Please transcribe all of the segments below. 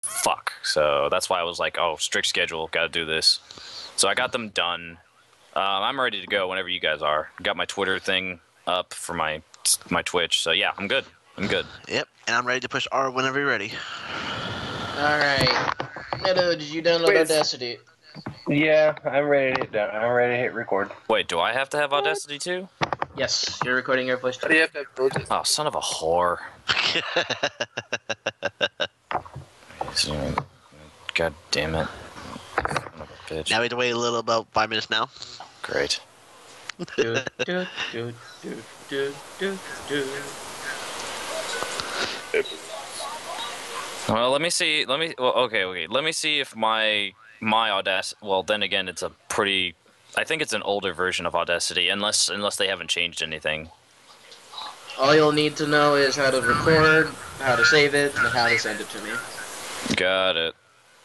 fuck. So that's why I was like, oh, strict schedule, gotta do this. So I got them done. I'm ready to go whenever you guys are. Got my Twitter thing up for my Twitch. So yeah, I'm good. I'm good. Yep, and I'm ready to push R whenever you're ready. Alright. Hello, did you download Audacity? Yeah, I'm ready to hit down. I'm ready to hit record. Wait, do I have to have Audacity too? Yes, you're recording your voice. You have to have Oh, son of a whore. God damn it. Son of a bitch. Now we have to wait a little, about 5 minutes now. Great. Do, do, do, do, do, do, do. Well, let me see. Okay. Let me see if my Audacity. Well, then again, it's a pretty. I think it's an older version of Audacity, unless they haven't changed anything. All you'll need to know is how to record, how to save it, and how to send it to me. Got it.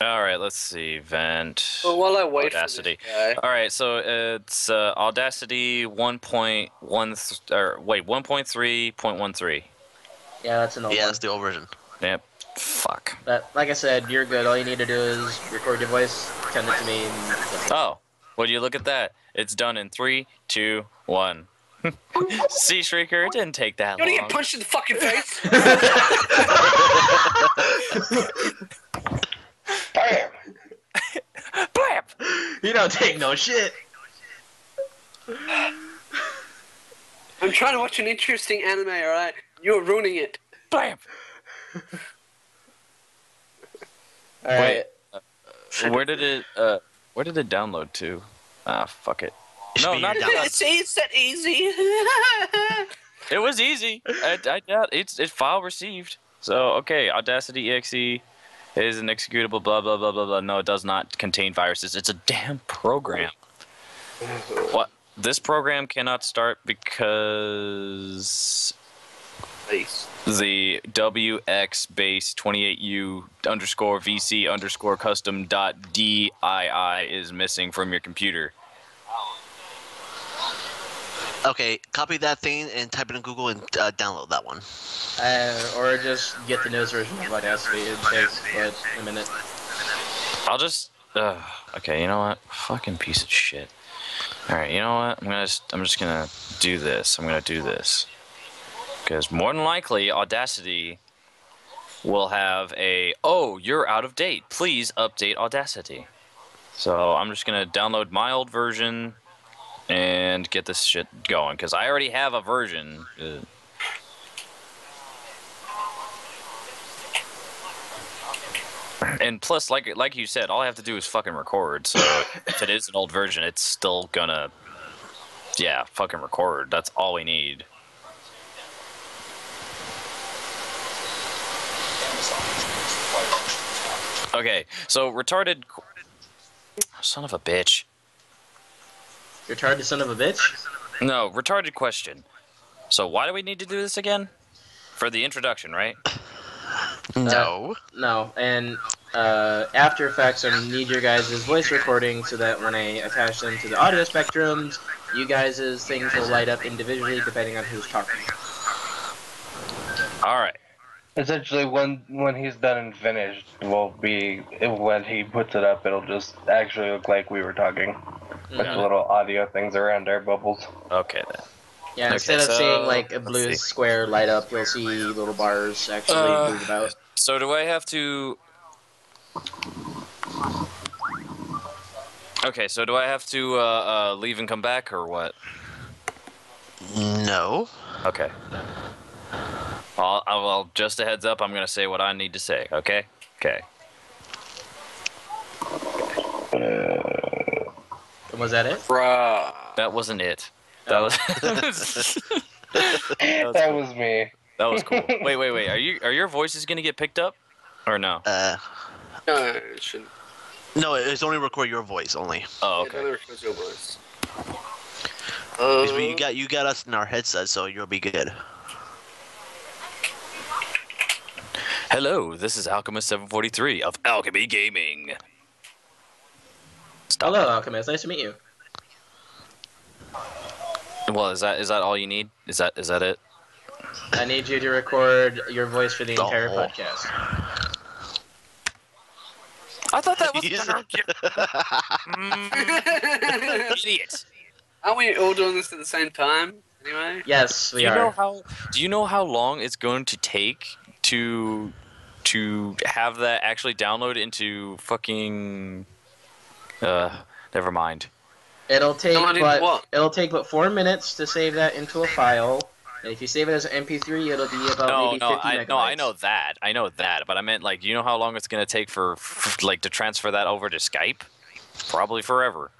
All right. Let's see. Vent. Well, while I wait Audacity. for this guy. All right. So it's Audacity 1.13.13. Yeah, that's an old Yeah, one. that's the old version. Yep. Fuck. But like I said, you're good. All you need to do is record your voice, send it to me, and that's it. Oh, would you look at that? It's done in 3, 2, 1. See, Shrieker, it didn't take that You wanna long. get punched in the fucking face? Bam! Blam! You don't take no shit. I'm trying to watch an interesting anime, alright? You're ruining it. Blam! Alright. Where did it download to? Ah, fuck it. No, not download. See, it's that easy. It was easy. I doubt it's file received. So okay, Audacity exe is an executable. Blah blah blah blah blah. No, it does not contain viruses. It's a damn program. What? This program cannot start because Face. the WX base 28U underscore VC underscore custom dot DII is missing from your computer. Okay, copy that thing and type it in Google and download that one. Or just get the newest version of Audacity. It takes, what, a minute? I'll just. Okay, you know what? Fucking piece of shit. All right, you know what? I'm just gonna do this. I'm gonna do this because more than likely Audacity will have a you're out of date. Please update Audacity. So I'm just gonna download my old version and get this shit going because I already have a version. And plus, like you said, all I have to do is fucking record. So if it is an old version, it's still gonna, yeah, fucking record. That's all we need. Okay, so retarded. Son of a bitch. Retarded son of a bitch? No, retarded question. So why do we need to do this again? For the introduction, right? No. No, and After Effects, I need your guys' voice recording so that when I attach them to the audio spectrums, you guys' things will light up individually depending on who's talking. All right. Essentially, when he's done and finished, when he puts it up, it'll just actually look like we were talking. With the little audio things around our bubbles. Okay then. Yeah, Okay, instead of so, seeing like a let's blue see. square light up, you'll see little bars actually move about. So do I have to? Okay, so do I have to leave and come back or what? No. Okay. Well, just a heads up, I'm gonna say what I need to say. Okay. Okay. Was that it? Bruh. That wasn't it. That was. That was me. That was cool. Wait. Are your voices gonna get picked up, or no? No, it shouldn't. No, it's only record your voice only. Oh, It okay. only records your voice. Because you got us in our headset, so you'll be good. Hello, this is Alchemist743 of Alchemy Gaming. Stop Hello, it. Alchemist. Nice to meet you. Well, is that all you need? Is that it? I need you to record your voice for the entire Oh. podcast. I thought that was idiot. Aren't we all doing this at the same time? Anyway. Yes, we Do you are. know how? Do you know how long it's going to take to have that actually download into fucking? Never mind. It'll take Download into what? it'll take but 4 minutes to save that into a file. And if you save it as an MP3, it'll be about maybe 50 megabytes. I know that, but I meant like, you know how long it's gonna take for like to transfer that over to Skype? Probably forever.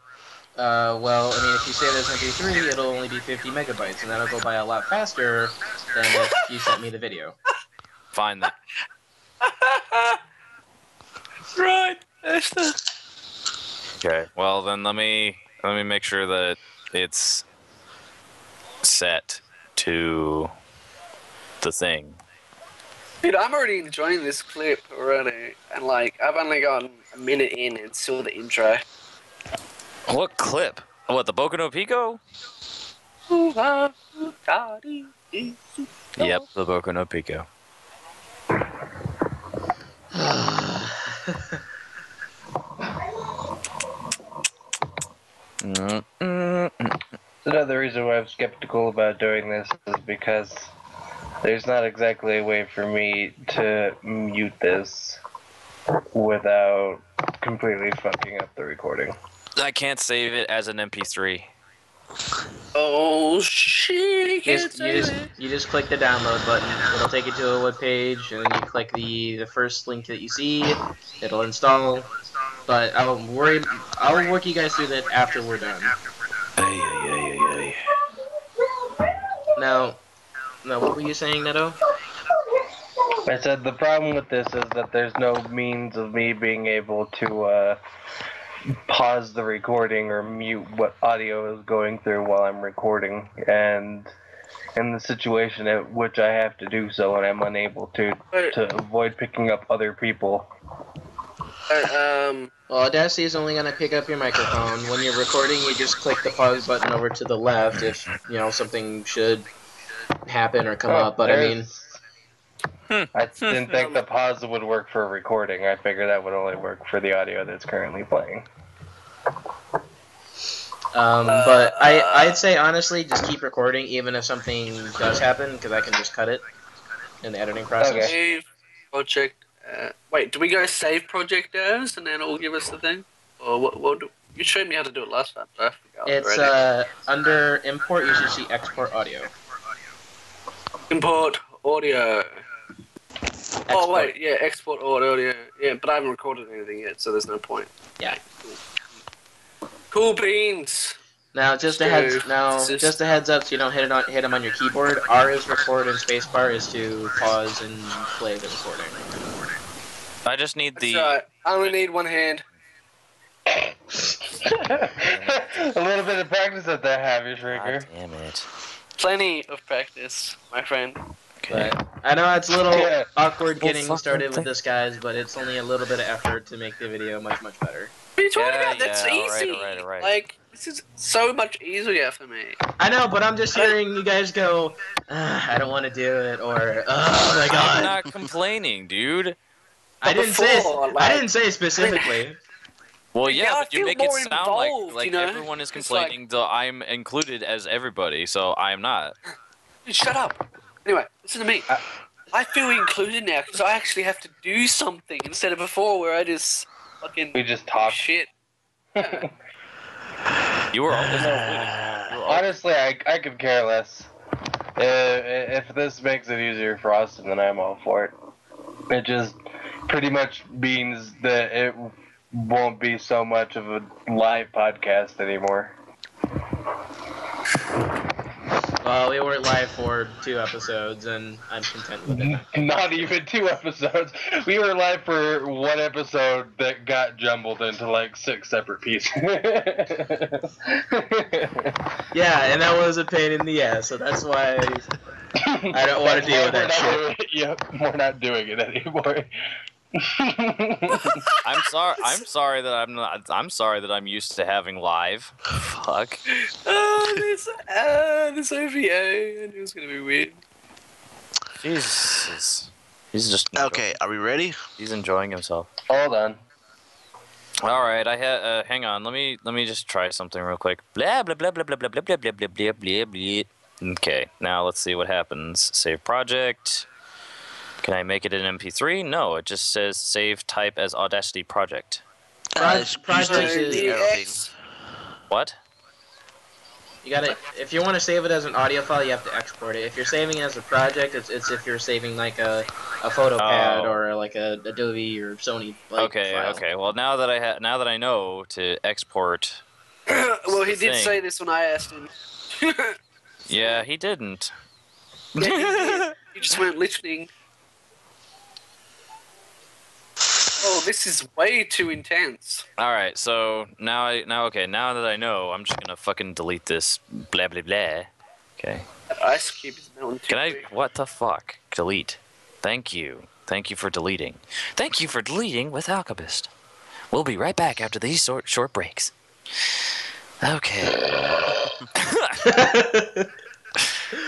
Well, I mean, if you save it as MP3, it'll only be 50 megabytes, and that'll go by a lot faster than if you sent me the video. Find that. Right. Okay. Well, then let me make sure that it's set to the thing. Dude, I'm already enjoying this clip already, and like I've only gone a minute in and saw the intro. What clip? What, the Boku no Pico? Yep, the Boku no Pico. Another reason why I'm skeptical about doing this is because there's not exactly a way for me to mute this without completely fucking up the recording. I can't save it as an MP3. Oh shit! You just click the download button. It'll take you to a web page, and then you click the first link that you see. It'll install. But I'll work you guys through that after we're done. Now, what were you saying, Neto? I said the problem with this is that there's no means of me being able to pause the recording or mute what audio is going through while I'm recording, and in the situation at which I have to do so and I'm unable to avoid picking up other people. Well, Audacity is only going to pick up your microphone. When you're recording, you just click the pause button over to the left if, something should happen or come up, but I mean... I didn't think the pause would work for recording. I figured that would only work for the audio that's currently playing. But I'd say, honestly, just keep recording even if something does happen, because I can just cut it in the editing process. Okay. Save project. Wait, do we go save project as and then it'll give us the thing? Or what you showed me how to do it last time, so I forgot It's already. under import, you should see export audio. Import audio. Export. Oh wait, yeah, export audio. Yeah, but I haven't recorded anything yet, so there's no point. Yeah. Cool beans. Now, just a heads up, so you don't hit them on your keyboard. R is record and spacebar is to pause and play the recording. I just need the... I only need one hand. A little bit of practice at that, have you, Shrieker? God damn it. Plenty of practice, my friend. Okay. But I know it's a little Yeah. awkward getting fucking started thing. with this, guys, but it's only a little bit of effort to make the video much, much better. What are you talking Yeah, about? That's yeah, easy. alright, alright. Like, this is so much easier for me. I know, but I'm just hearing you guys go, I don't want to do it, or, oh my I'm god. not complaining, dude. I didn't say Before, like- I didn't say specifically. Well, Yeah, yeah, I but you feel make it more sound involved, like you know? everyone is It's like- complaining, though I'm included as everybody, so I am not. Dude, shut up. Anyway, listen to me. I feel included now because I actually have to do something instead of before where I just fucking We just talk. shit. You were always included. You were always... Honestly, I could care less. If this makes it easier for us, then I'm all for it. It just pretty much means that it won't be so much of a live podcast anymore. Well, we weren't live for 2 episodes, and I'm content with it. Not even 2 episodes. We were live for 1 episode that got jumbled into like 6 separate pieces. Yeah, and that was a pain in the ass, so that's why I don't want to deal with that shit. Yep, we're not doing it anymore. I'm sorry that I'm not. I'm sorry that I'm used to having live. Fuck. This OVA, I knew it was gonna be weird. Jesus. He's just Okay, are we ready? He's enjoying himself. Hold on. All right, hang on. Let me just try something real quick. Blah blah blah blah blah blah blah blah blah blah blah blah blah. Okay, now let's see what happens. Save project. Can I make it an MP3? No, it just says save type as Audacity project. Project use the arrow thing. What? You gotta, if you want to save it as an audio file, you have to export it. If you're saving it as a project, it's if you're saving like a PhotoPad or like a Adobe or Sony. Like, file. Okay. Well, now that I know to export. Well, he did say this when I asked him. Yeah, he didn't. Yeah, he did. He just weren't listening. Oh, this is way too intense. All right, so now that I know, I'm just gonna fucking delete this blah blah blah. Okay. That ice cube is melting too Can I? quick. What the fuck? Delete. Thank you for deleting. Thank you for deleting with Alchemist. We'll be right back after these short breaks. Okay.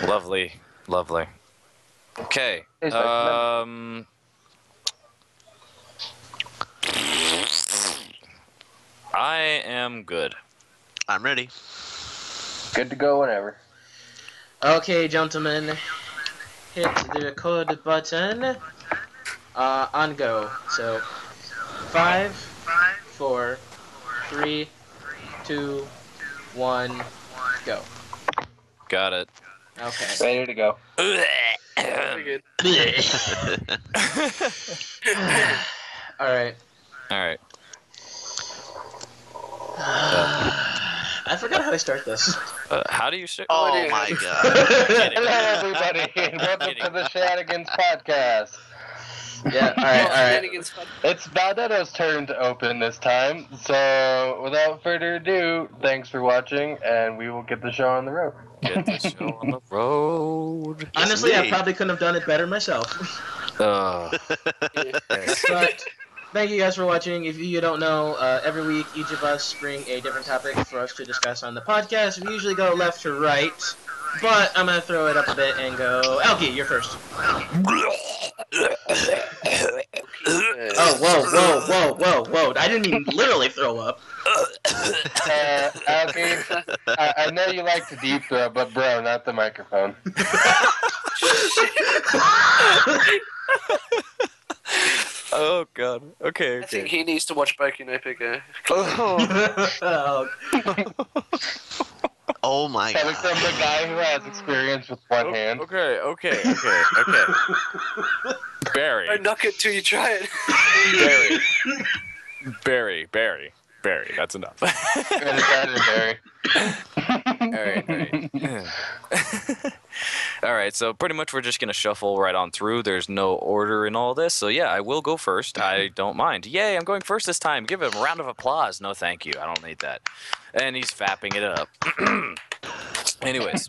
Lovely. Okay. I am good. I'm ready. Good to go whenever. Okay, gentlemen, hit the record button. On go. So, 5, 4, 3, 2, 1, go. Got it. Okay. Ready to go. Very good. Alright. All right. I forgot how to start this. How do you start? Oh dear. my god. Hello, everybody, and welcome to the Shenanigans Podcast. Yeah, alright. Shenanigans fun. It's Baldetto's turn to open this time, so without further ado, thanks for watching, and we will get the show on the road. Get the show on the road. Honestly, I indeed. probably couldn't have done it better myself. But thank you guys for watching. If you don't know, every week each of us bring a different topic for us to discuss on the podcast. We usually go left to right, but I'm going to throw it up a bit and go, Elkie, you're first. Oh, whoa. I didn't even literally throw up. Alfie, I know you like to deep throw, but bro, not the microphone. Oh god. Okay. I think he needs to watch Boku no Pico. Oh, Oh my Coming god. from the guy who has experience with one hand. Okay. Barry. Don't knock it till you try it. Barry. That's enough. And it's added, Barry. All right. So pretty much we're just gonna shuffle right on through. There's no order in all this. So yeah, I will go first. I don't mind. Yay! I'm going first this time. Give him a round of applause. No, thank you. I don't need that. And he's fapping it up. Anyways,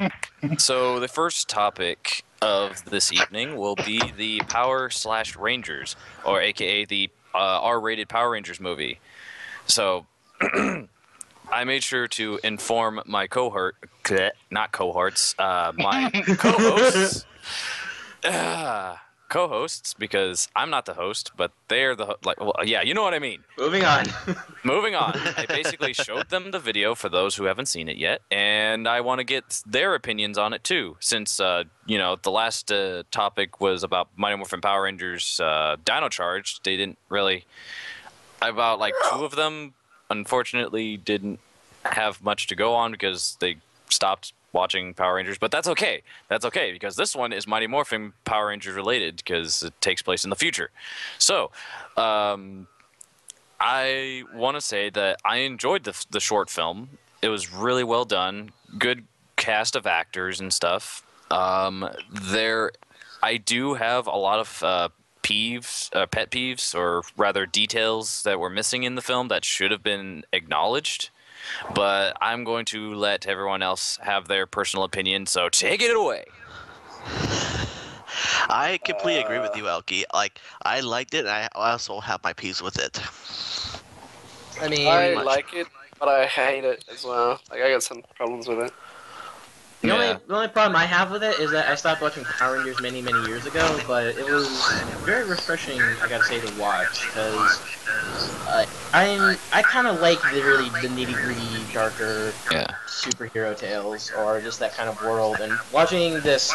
so the first topic of this evening will be the Power/Rangers, or AKA the R-rated Power Rangers movie. So, I made sure to inform my my co-hosts, because I'm not the host, but they're the yeah, you know what I mean. moving on. Moving on, I basically showed them the video for those who haven't seen it yet, and I want to get their opinions on it too, since the last topic was about Mighty Morphin Power Rangers Dino Charge. They didn't really, about like two of them unfortunately didn't have much to go on because they stopped watching Power Rangers, but that's okay. That's okay, because this one is Mighty Morphin Power Rangers related, because it takes place in the future. So, I want to say that I enjoyed the short film. It was really well done. Good cast of actors and stuff. I do have a lot of pet peeves, or rather details that were missing in the film that should have been acknowledged. But I'm going to let everyone else have their personal opinion, so take it away. I completely agree with you, Elkie. Like, I liked it, and I also have my piece with it. I mean, I like it, but I hate it as well. Like, I got some problems with it. the only problem I have with it is that I stopped watching Power Rangers many years ago, but it was very refreshing, I gotta say, to watch, because I kind of like the nitty gritty, darker Yeah. superhero tales, or just that kind of world. And watching this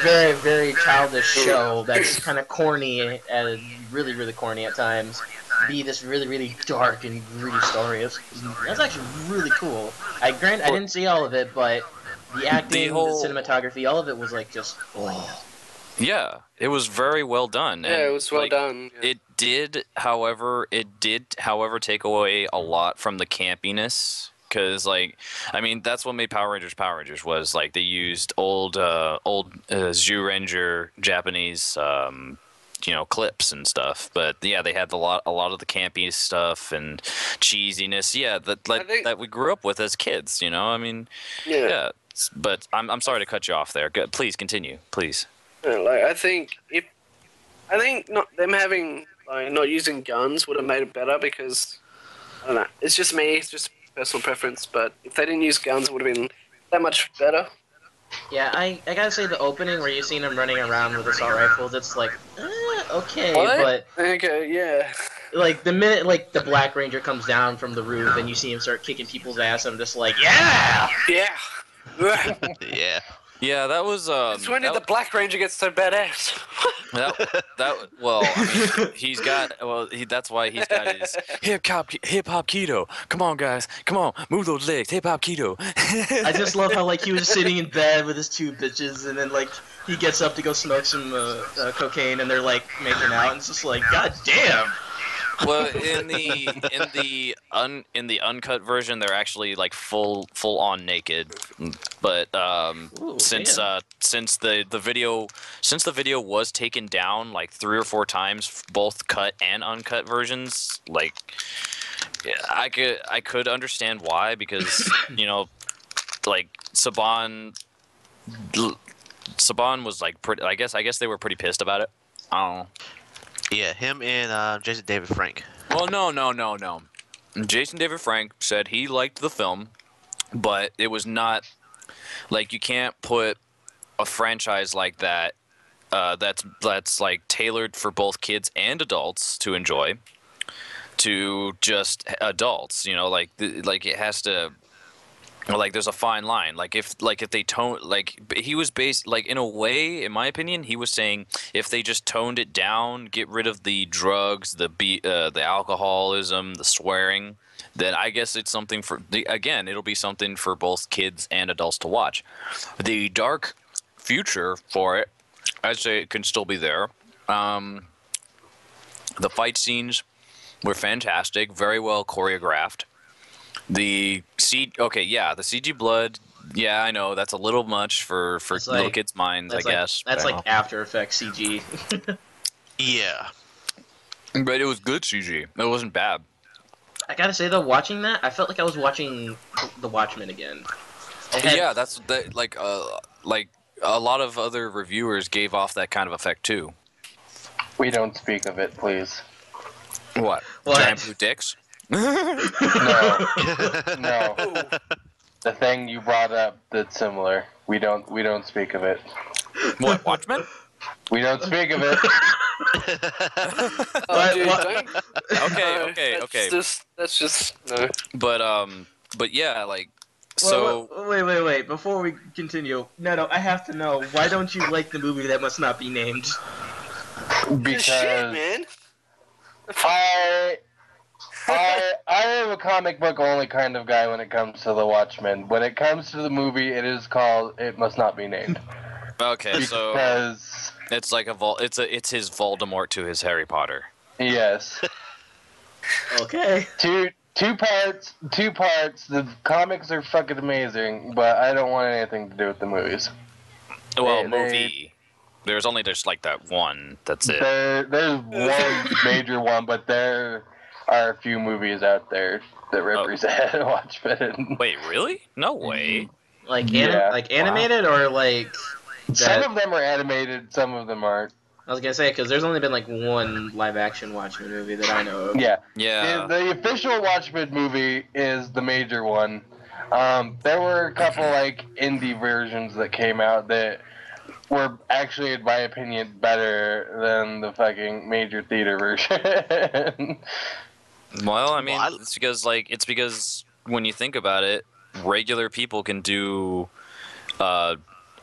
very, very childish show that's kind of corny and really, really corny at times, be this really, really dark and gritty story. That's actually really cool. I didn't see all of it, but the acting, the cinematography, all of it was like just. Oh. Yeah, it was very well done. Yeah, and, it was well like, done. Yeah. It did, however, take away a lot from the campiness. Because, like, I mean, that's what made Power Rangers was. Like, they used old Zyuranger Japanese, clips and stuff. But, yeah, they had a lot of the campy stuff and cheesiness. Yeah, that we grew up with as kids, you know? I mean, yeah. But I'm sorry to cut you off there. Please continue, please. Like I think not them having not using guns would have made it better because I don't know. It's just me. It's just personal preference. But if they didn't use guns, it would have been that much better. Yeah, I gotta say the opening where you seen him running around with assault rifles, it's like okay, what? but Okay, yeah. Like the minute like the Black Ranger comes down from the roof and you see him start kicking people's ass, I'm just like yeah. Yeah. Yeah, that was. When did the Black Ranger get so badass? Well, I mean, he's got. Well, that's why he's got his hip hop keto. Come on, guys, come on, move those legs, hip hop keto. I just love how like he was sitting in bed with his two bitches, and then like he gets up to go smoke some cocaine, and they're like making out, and it's just like god damn. Well, in the uncut version, they're actually like full on naked. But since the video was taken down like 3 or 4 times, both cut and uncut versions, like I could understand why, because like Saban was like pretty. I guess they were pretty pissed about it. I don't know. Yeah, him and Jason David Frank. Well, no. Jason David Frank said he liked the film, but it was not like you can't put a franchise like that that's like tailored for both kids and adults to enjoy to just adults. Like it has to. Like there's a fine line. Like if they tone, like he was based, like in a way, in my opinion, he was saying if they just toned it down, get rid of the drugs, the alcoholism, the swearing, then I guess it's something it'll be something for both kids and adults to watch. The dark future for it, I'd say it can still be there. The fight scenes were fantastic, very well choreographed. The CG blood. Yeah, I know that's a little much for little kids' minds, I guess. That's like After Effects CG. Yeah, but it was good CG. It wasn't bad. I gotta say though, watching that, I felt like I was watching The Watchmen again. That's like a lot of other reviewers gave off that kind of effect too. We don't speak of it, please. What? Giant blue dicks? No. The thing you brought up that's similar. We don't speak of it. What, Watchmen? We don't speak of it. Okay. That's just no. But yeah, like so. Wait. Before we continue, no, I have to know, why don't you like the movie That Must Not Be Named? Because shit, man. I am a comic book only kind of guy when it comes to The Watchmen. When it comes to the movie, it is called It Must Not Be Named. Okay, because so it's like it's his Voldemort to his Harry Potter. Yes. Okay. Two parts. The comics are fucking amazing, but I don't want anything to do with the movies. Well, movie. There's like that one. That's it. There's one major one, but there are a few movies out there that represent Watchmen. Wait, really? No way. Like animated or like. Some of them are animated, some of them aren't. I was gonna say, because there's only been like one live-action Watchmen movie that I know of. Yeah. The official Watchmen movie is the major one. There were a couple like indie versions that came out that were actually, in my opinion, better than the fucking major theater version. Well, I mean, Well, it's because when you think about it, regular people can do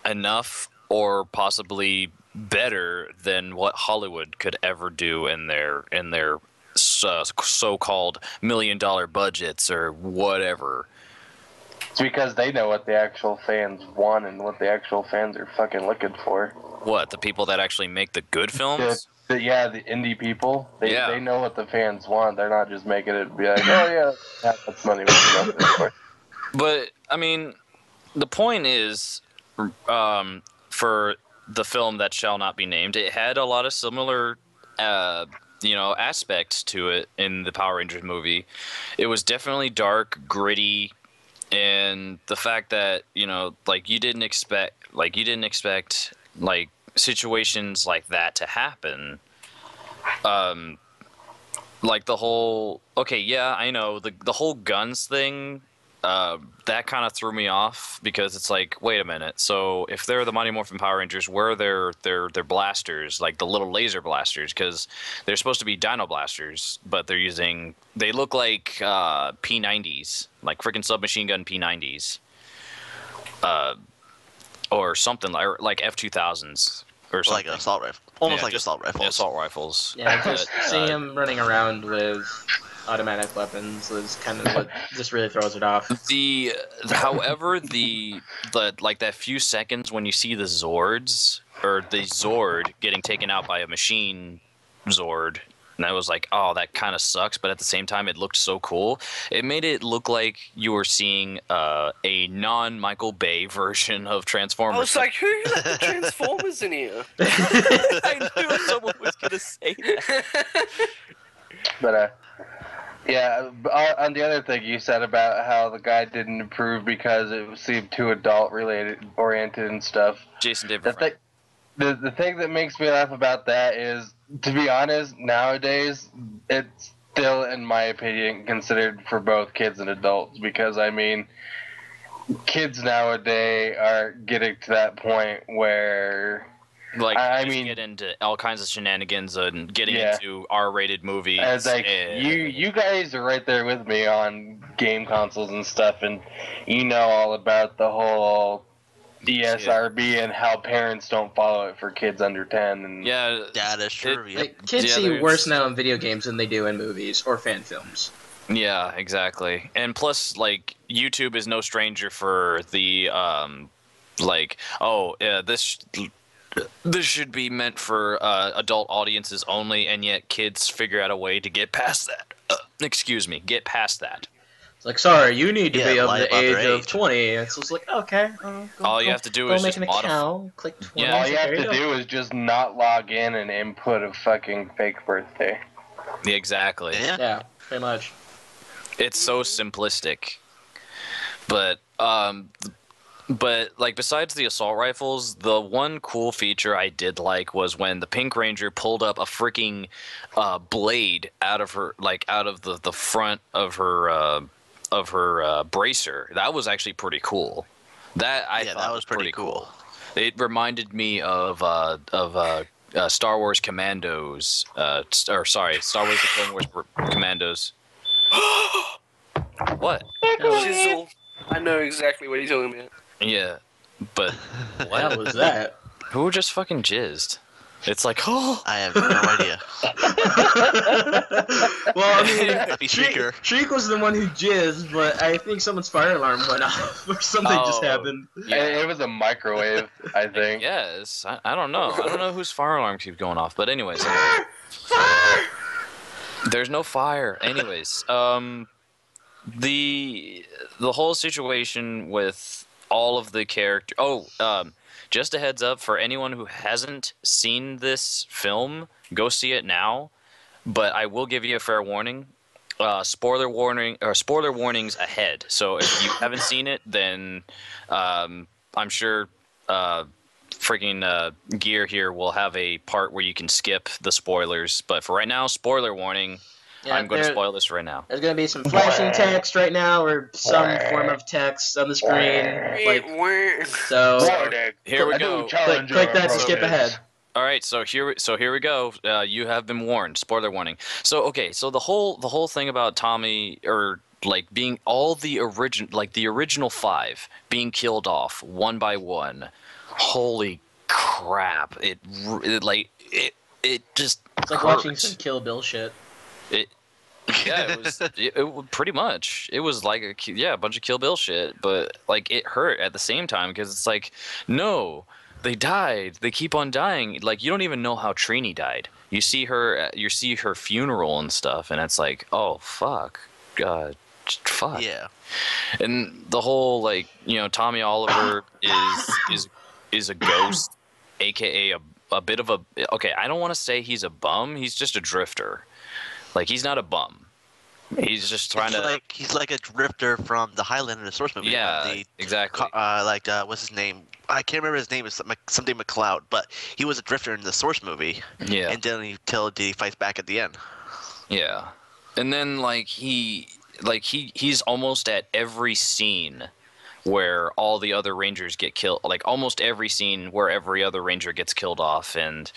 enough or possibly better than what Hollywood could ever do in their so-called $1 million budgets or whatever. It's because they know what the actual fans want and what the actual fans are fucking looking for. What, the people that actually make the good films? The indie people. They know what the fans want. They're not just making it be like, oh yeah, that's money we can go for. But I mean, the point is, for the film that shall not be named, it had a lot of similar, aspects to it in the Power Rangers movie. It was definitely dark, gritty, and the fact that you didn't expect situations like that to happen. Like the whole I know the whole guns thing. That kind of threw me off because it's like, wait a minute. So if they're the Mighty Morphin Power Rangers, where are their blasters, like the little laser blasters? Because they're supposed to be Dino blasters, but they look like P90s, like freaking submachine gun P90s, or something like F2000s or something. Like an assault rifle. Almost like just assault rifles. Assault rifles. Yeah, just seeing him running around with automatic weapons is kind of what just really throws it off. However, that few seconds when you see the Zords or the Zord getting taken out by a machine Zord, and I was like, oh, that kind of sucks. But at the same time, it looked so cool. It made it look like you were seeing a non-Michael Bay version of Transformers. I was like, who let the Transformers in here? I knew someone was gonna say that. But yeah. On the other thing you said about how the guy didn't improve because it seemed too oriented and stuff. Jason David. The thing that makes me laugh about that is, to be honest, nowadays it's still, in my opinion, considered for both kids and adults, because I mean, kids nowadays are getting to that point where get into all kinds of shenanigans and getting into R-rated movies. As like you guys are right there with me on game consoles and stuff, and you know all about the whole ESRB and how parents don't follow it for kids under 10. And yeah, that's true. Kids see worse now in video games than they do in movies or fan films. Yeah, exactly. And plus, like, YouTube is no stranger for the this should be meant for adult audiences only, and yet kids figure out a way to get past that. Get past that. It's like, sorry, you need to be of the age of 20. It's just like, okay. All you have to do is make just an account, click 20. Yeah, all you have to do is just not log in and input a fucking fake birthday. Exactly. Yeah, pretty much. It's so simplistic. But like, besides the assault rifles, the one cool feature I did like was when the Pink Ranger pulled up a freaking blade out of the front of her bracer. That was actually pretty cool. That was pretty cool. It reminded me of Star Wars Commandos. Star Wars: The Clone Wars Commandos. What? Shizzle. I know exactly what you're talking about. Yeah, but What was that? Who just fucking jizzed? It's like, oh, I have no idea. Well, I mean, Happy Shrieker. Shriek was the one who jizzed, but I think someone's fire alarm went off or something just happened. yeah. It was a microwave, I think. Yes, I don't know. I don't know whose fire alarm keeps going off, but anyways. There's no fire. Anyways, the whole situation with all of the character. Just a heads up for anyone who hasn't seen this film, go see it now. But I will give you a fair warning. Spoiler warnings ahead. So if you haven't seen it, then I'm sure Gear here will have a part where you can skip the spoilers. But for right now, spoiler warning. Yeah, I'm going to spoil this right now. There's going to be some flashing text right now, or some form of text on the screen. So Here we go. click that to skip ahead. All right, so here we go. You have been warned. Spoiler warning. So okay, so the whole thing about Tommy, or like being all the original 5 being killed off one by one. Holy crap! It just It's like hurts. watching some Kill Bill shit. Yeah, it was it pretty much. It was like a bunch of Kill Bill shit, but like it hurt at the same time because it's like, no, they died. They keep on dying. Like you don't even know how Trini died. You see her funeral and stuff, and it's like, oh fuck, fuck. Yeah. And the whole like Tommy Oliver is a ghost, aka a bit of a okay. I don't want to say he's a bum. He's just a drifter. Like he's not a bum. He's just trying He's like a drifter from the Highlander source movie. Yeah, exactly. What's his name? I can't remember his name. It's something McLeod, but he was a drifter in the source movie. Yeah. And then until he fights back at the end. Yeah. And then he's almost at every scene where all the other Rangers get killed. Like almost every scene where every other Ranger gets killed off, and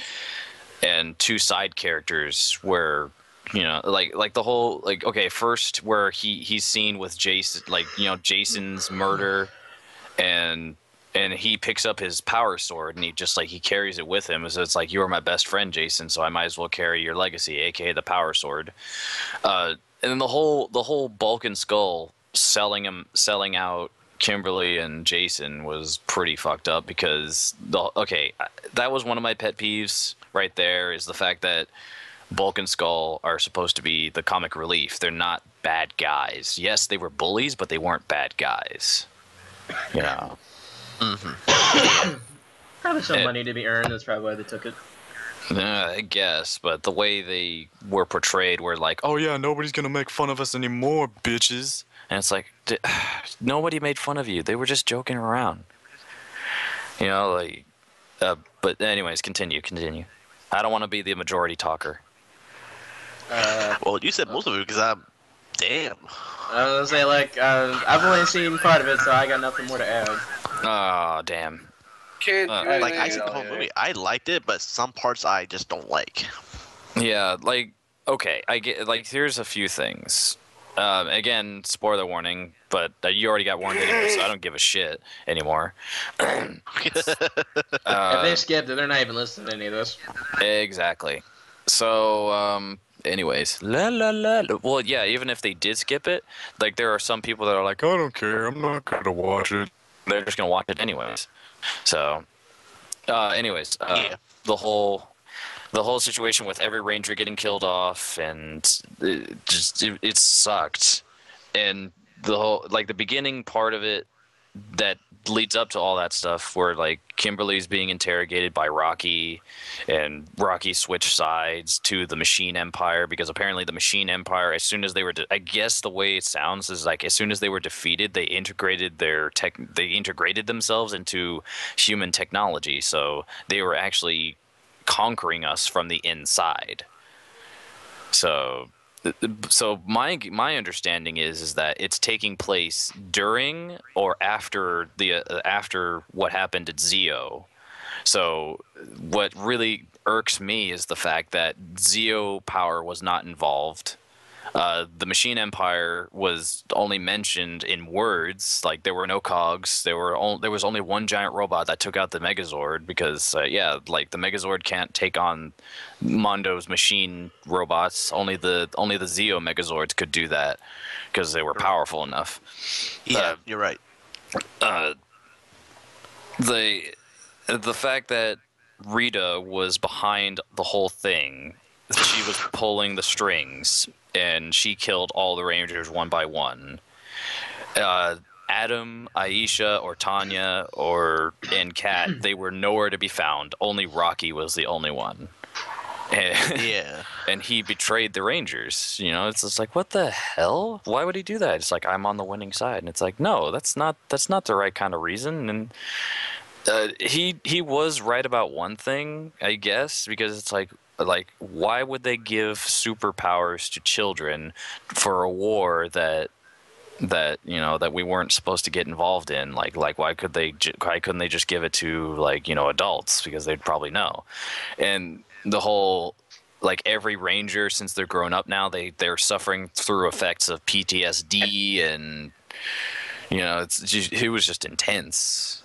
2 side characters where like the whole first where he's seen with Jason, Jason's murder, and he picks up his power sword and he just he carries it with him. So it's like, you are my best friend, Jason, so I might as well carry your legacy, aka the power sword. And then the whole Bulk and Skull selling out Kimberly and Jason was pretty fucked up, because that was one of my pet peeves right there, is the fact that Bulk and Skull are supposed to be the comic relief. They're not bad guys. Yes, they were bullies, but they weren't bad guys. Probably some money to be earned. That's probably why they took it. I guess, but the way they were portrayed were like, oh yeah, nobody's gonna make fun of us anymore, bitches. And it's like, nobody made fun of you. They were just joking around. But anyways, continue. I don't want to be the majority talker. Well, you said most of it because damn. I was gonna say, I've only seen part of it, so I got nothing more to add. Oh, damn. Can't do anything. I seen the whole movie. I liked it, but some parts I just don't like. Yeah, okay, I get, here's a few things. Again, spoiler warning, but you already got warned anyway, so I don't give a shit anymore. If they skipped it, they're not even listening to any of this. Exactly. So, anyways, well, yeah, even if they did skip it, there are some people that are like, I don't care, I'm not gonna watch it. They're just gonna watch it anyways. So, anyways, the whole situation with every Ranger getting killed off, and it sucked. And the whole the beginning part of it that leads up to all that stuff, where Kimberly's being interrogated by Rocky, and Rocky switched sides to the Machine Empire, because apparently the Machine Empire, as soon as they were I guess the way it sounds is as soon as they were defeated, they integrated themselves into human technology, so they were actually conquering us from the inside. So my understanding is that it's taking place during or after after what happened at Zeo. So what really irks me is the fact that Zeo power was not involved. The Machine Empire was only mentioned in words. There were no cogs. There was only one giant robot that took out the Megazord, because the Megazord can't take on Mondo's machine robots. Only the Zeo Megazords could do that, because they were powerful enough. Yeah, you're right. The fact that Rita was behind the whole thing, she was pulling the strings, and she killed all the Rangers one by one. Adam, Aisha, or Tanya, and Kat, they were nowhere to be found. Only Rocky was the only one. Yeah. And he betrayed the Rangers. It's just what the hell? Why would he do that? It's I'm on the winning side. And it's no, that's not the right kind of reason. And he was right about one thing, I guess, because it's why would they give superpowers to children for a war that that that we weren't supposed to get involved in. Like why couldn't they just give it to adults, because they'd probably know. And the whole, like, every ranger, since they're grown up now, they're suffering through effects of PTSD, and it was just intense.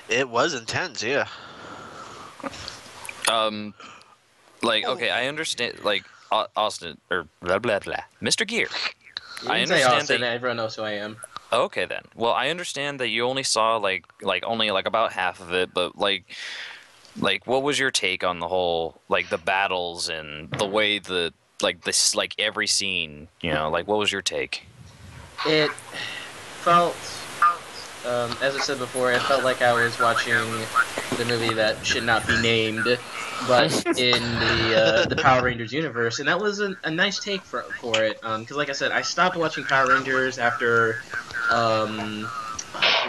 It was intense, yeah. Okay, I understand, like, Austin, or blah blah blah, Mr. Gear. You I can say understand Austin, that. everyone knows who I am. Okay then. Well, I understand that you only saw only about half of it, but like what was your take on the whole, like, the battles and the way every scene, what was your take? It felt, as I said before, it felt like I was watching the movie that should not be named, but in the Power Rangers universe, and that was a nice take for it. Because, like I said, I stopped watching Power Rangers after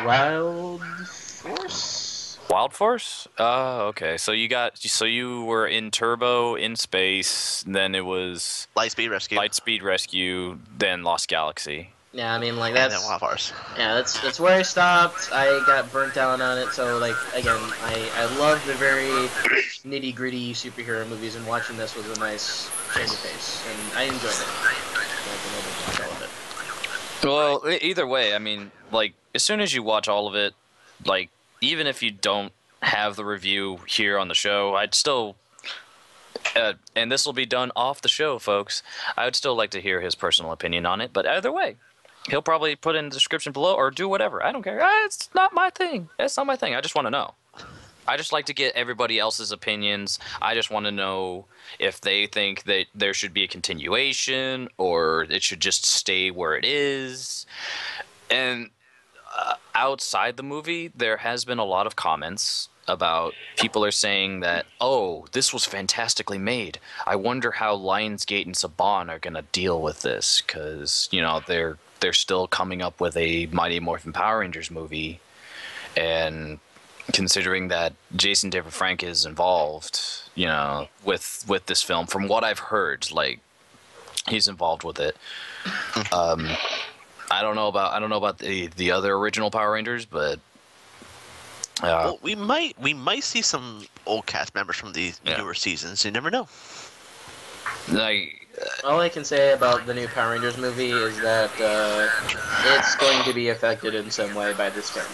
Wild Force. Wild Force? Oh, okay. So you were in Turbo, in space, then it was Lightspeed Rescue. Lightspeed Rescue, then Lost Galaxy. Yeah, I mean, like, And then that's Wild Force. yeah, that's where I stopped. I got burnt out on it. So, like, again, I love the very nitty gritty superhero movies, and watching this was a nice change of pace, and I enjoyed it. I've been able to watch all of it. Well, either way, I mean, like, as soon as you watch all of it, like, even if you don't have the review here on the show, I'd still, and this will be done off the show, folks, I would still like to hear his personal opinion on it. But either way, he'll probably put it in the description below or do whatever. I don't care. It's not my thing. It's not my thing. I just want to know. I just like to get everybody else's opinions. I just want to know if they think that there should be a continuation or it should just stay where it is. And outside the movie, there has been a lot of comments about people are saying that, oh, this was fantastically made. I wonder how Lionsgate and Saban are going to deal with this, because, they're still coming up with a Mighty Morphin Power Rangers movie, and considering that Jason David Frank is involved, with this film, from what I've heard, like, he's involved with it. I don't know about the other original Power Rangers, but Well, we might see some old cast members from the newer seasons. You never know. like, All I can say about the new Power Rangers movie is that it's going to be affected in some way by this film.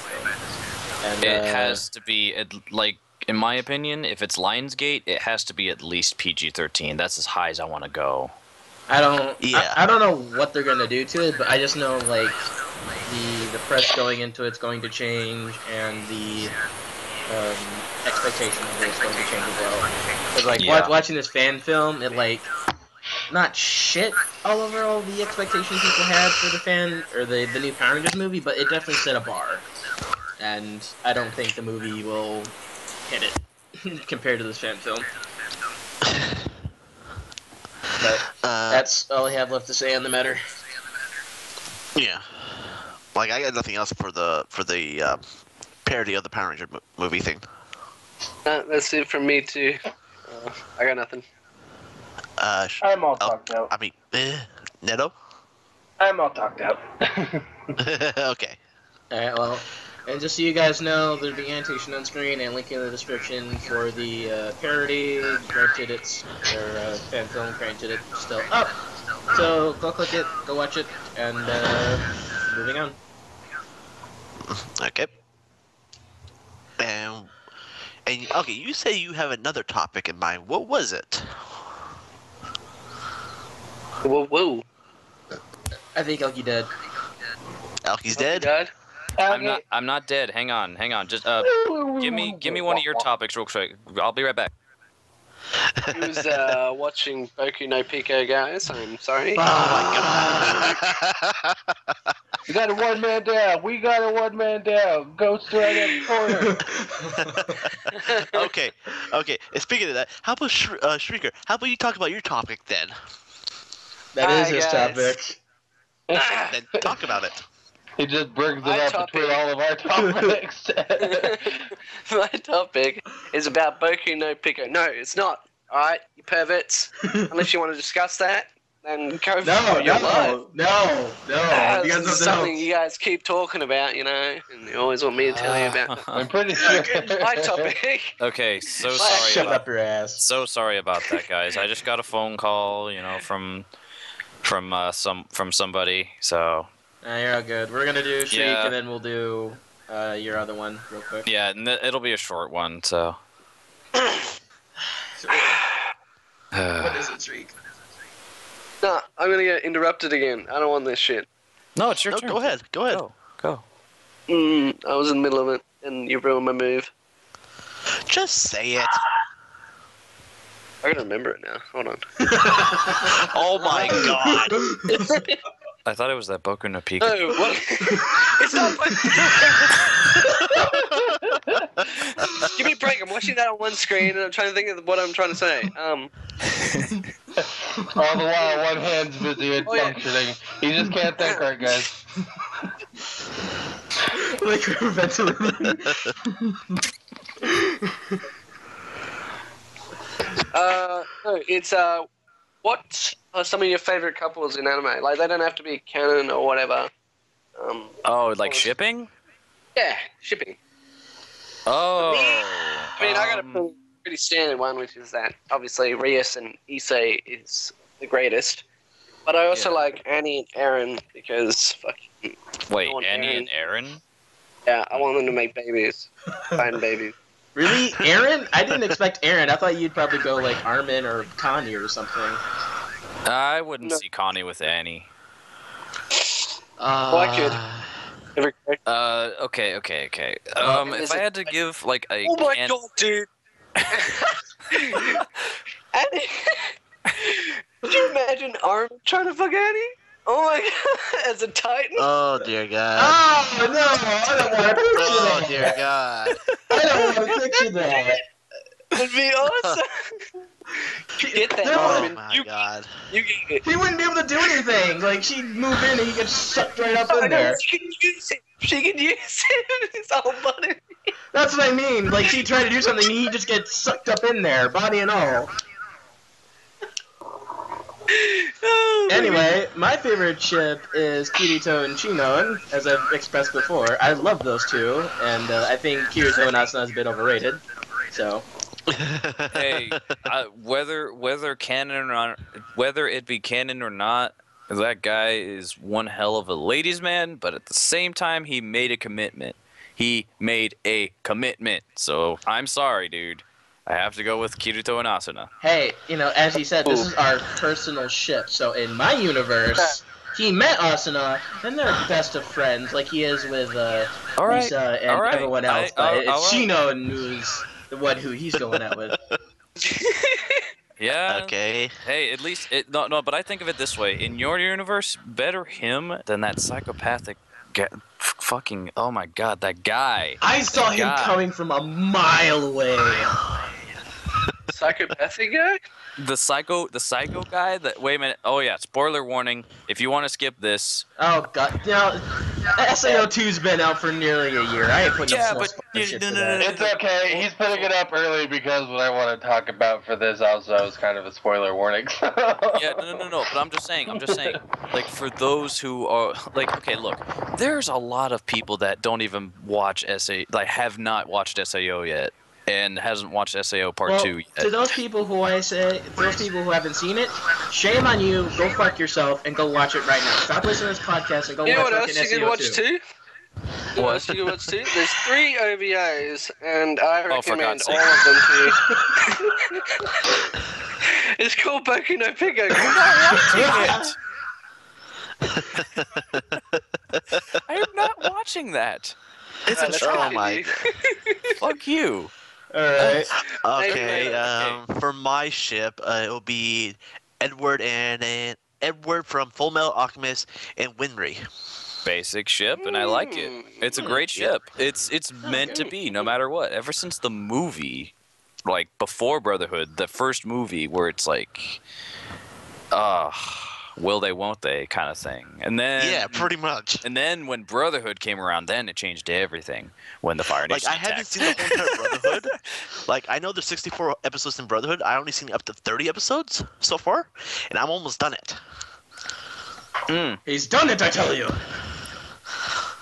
And, it has to be, like, in my opinion, if it's Lionsgate, it has to be at least PG-13. That's as high as I want to go. I don't. Yeah. I don't know what they're gonna do to it, but I just know, like, the press going into it's going to change, and the expectation of it is going to change as well. Because, like, watching this fan film, it, like, not shit all over all the expectations people had for the new Power Rangers movie, but it definitely set a bar, and I don't think the movie will hit it compared to this fan film. But that's all I have left to say on the matter. Yeah. Like, I got nothing else for the parody of the Power Ranger movie thing. That's it from me too. I got nothing. I'm all talked out. I mean, Neto? I'm all talked out. Okay. Alright, well, and just so you guys know, there'll be annotation on screen and link in the description for the parody. Granted, their fan film, granted, it's still up. So go click it, go watch it, and moving on. Okay. And okay, you say you have another topic in mind. What was it? Whoa. I think Elkie dead. Elkie's dead? Dad? I'm not dead. Hang on. Just give me one of your topics real quick. I'll be right back. He was watching Boku no Pico, guys. I'm sorry. Oh my god. We got a one-man down. Go straight in the corner. Okay. And speaking of that, how about Shrieker? How about you talk about your topic then? That Hi, is his guys. topic. Then talk about it. He just brings My it up between all of our topics. My topic is about Boku no Pico. No, it's not. Alright, you perverts. Unless you want to discuss that. and go No, for your life. no. This Because is something you guys keep talking about, you know, and you always want me to tell you about. I'm pretty sure. My topic. Okay, so Shut sorry. Shut about, up your ass. So sorry about that, guys. I just got a phone call, you know, from somebody. So You're all good. We're gonna do Shriek, Yeah. and then we'll do your other one real quick. yeah, and it'll be a short one. So. What is it, Shriek? No, I'm gonna get interrupted again. I don't want this shit. No, it's your No, turn. go ahead. Go ahead. Go. I was in the middle of it, and you ruined my move. Just say it. I gotta remember it now. Hold on. Oh my god. I thought it was that Boku no Pikachu. No, what? It's not. Give me a break. I'm watching that on one screen, and I'm trying to think of what I'm trying to say. All the while, one hand's busy and Oh, yeah. functioning. You just can't think right, guys. Like we're ventilating. No, it's what are some of your favorite couples in anime? Like, they don't have to be canon or whatever. Oh, like shipping? Yeah, shipping. Oh. I mean, I got a pretty standard one, which is that obviously Rias and Issei is the greatest. But I also Yeah. like Annie and Aaron because fucking Wait, I want Annie Aaron. and Aaron? yeah, I want them to make babies, find babies. Really, Aaron? I didn't expect Aaron. I thought you'd probably go like Armin or Connie or something. I wouldn't No. see Connie with Annie. Well, I could. Every character. Okay. is If I it- had to give like a Oh my can- god, dude! Annie, could you imagine Armin trying to fuck Annie? Oh my god, as a Titan. Oh dear god. Oh no! I don't want to picture Oh that. dear god. I don't want to picture that. It'd be awesome. You get that, No. Oh Armin. my You god. get it. He wouldn't be able to do anything. Like she'd move in and he gets sucked right up I in know, there. she can use it. She can use it. It's all button. That's what I mean. Like she'd try to do something, and he just gets sucked up in there, body and all. Oh, Anyway, my favorite ship is Kirito and Chino, as I've expressed before. I love those two, and I think Kirito and Asuna is a bit overrated. So, Hey, whether it be canon or not, that guy is one hell of a ladies' man. But at the same time, he made a commitment. So I'm sorry, dude. I have to go with Kirito and Asuna. hey, you know, as he said, this is our personal ship. So in my universe, he met Asuna, and they're best of friends, like he is with All right, Lisa and all right. everyone else. All But it's right. Chino who's the one who he's going out with. Yeah. Okay. Hey, at least no. But I think of it this way: in your universe, better him than that psychopathic, fucking. Oh my god, that guy. I saw him God. coming from a mile away. psychopathic guy? The psycho guy. That wait a minute. Oh yeah, spoiler warning. If you want to skip this, Oh god, you know, SAO2's been out for nearly a year. I ain't putting Yeah, up but- shit no, for no, that. no, It's okay. He's putting it up early because what I want to talk about for this also is kind of a spoiler warning. yeah, no. But I'm just saying. Like for those who are like, okay, look, there's a lot of people that don't even watch have not watched SAO yet, and hasn't watched SAO Part 2 yet. To those people who those people who haven't seen it, shame on you. Go fuck yourself and go watch it right now. Stop listening to this podcast and go You know watch what else fucking you can watch SAO2. too? You know what else you can watch too? There's 3 OVAs, and I Oh, for recommend God's all sake. of them to you. It's called Boku no Pico. I am not watching that. It's a Let's trap. Oh my continue. Fuck you. Alright. Okay, Okay. for my ship, it will be Edward and Edward from Full Metal Alchemist and Winry. Basic ship, and I like it. It's a great ship. It's meant to be, no matter what. Ever since the movie, like before Brotherhood, the first movie where it's like, will they, won't they kind of thing. And then Yeah, pretty much. And then when Brotherhood came around, then it changed everything. When the Fire Nation Like, I haven't attacked. seen the whole entire Brotherhood. Like, I know there's 64 episodes in Brotherhood. I only seen up to 30 episodes so far, and I'm almost done it. He's done it, I tell you.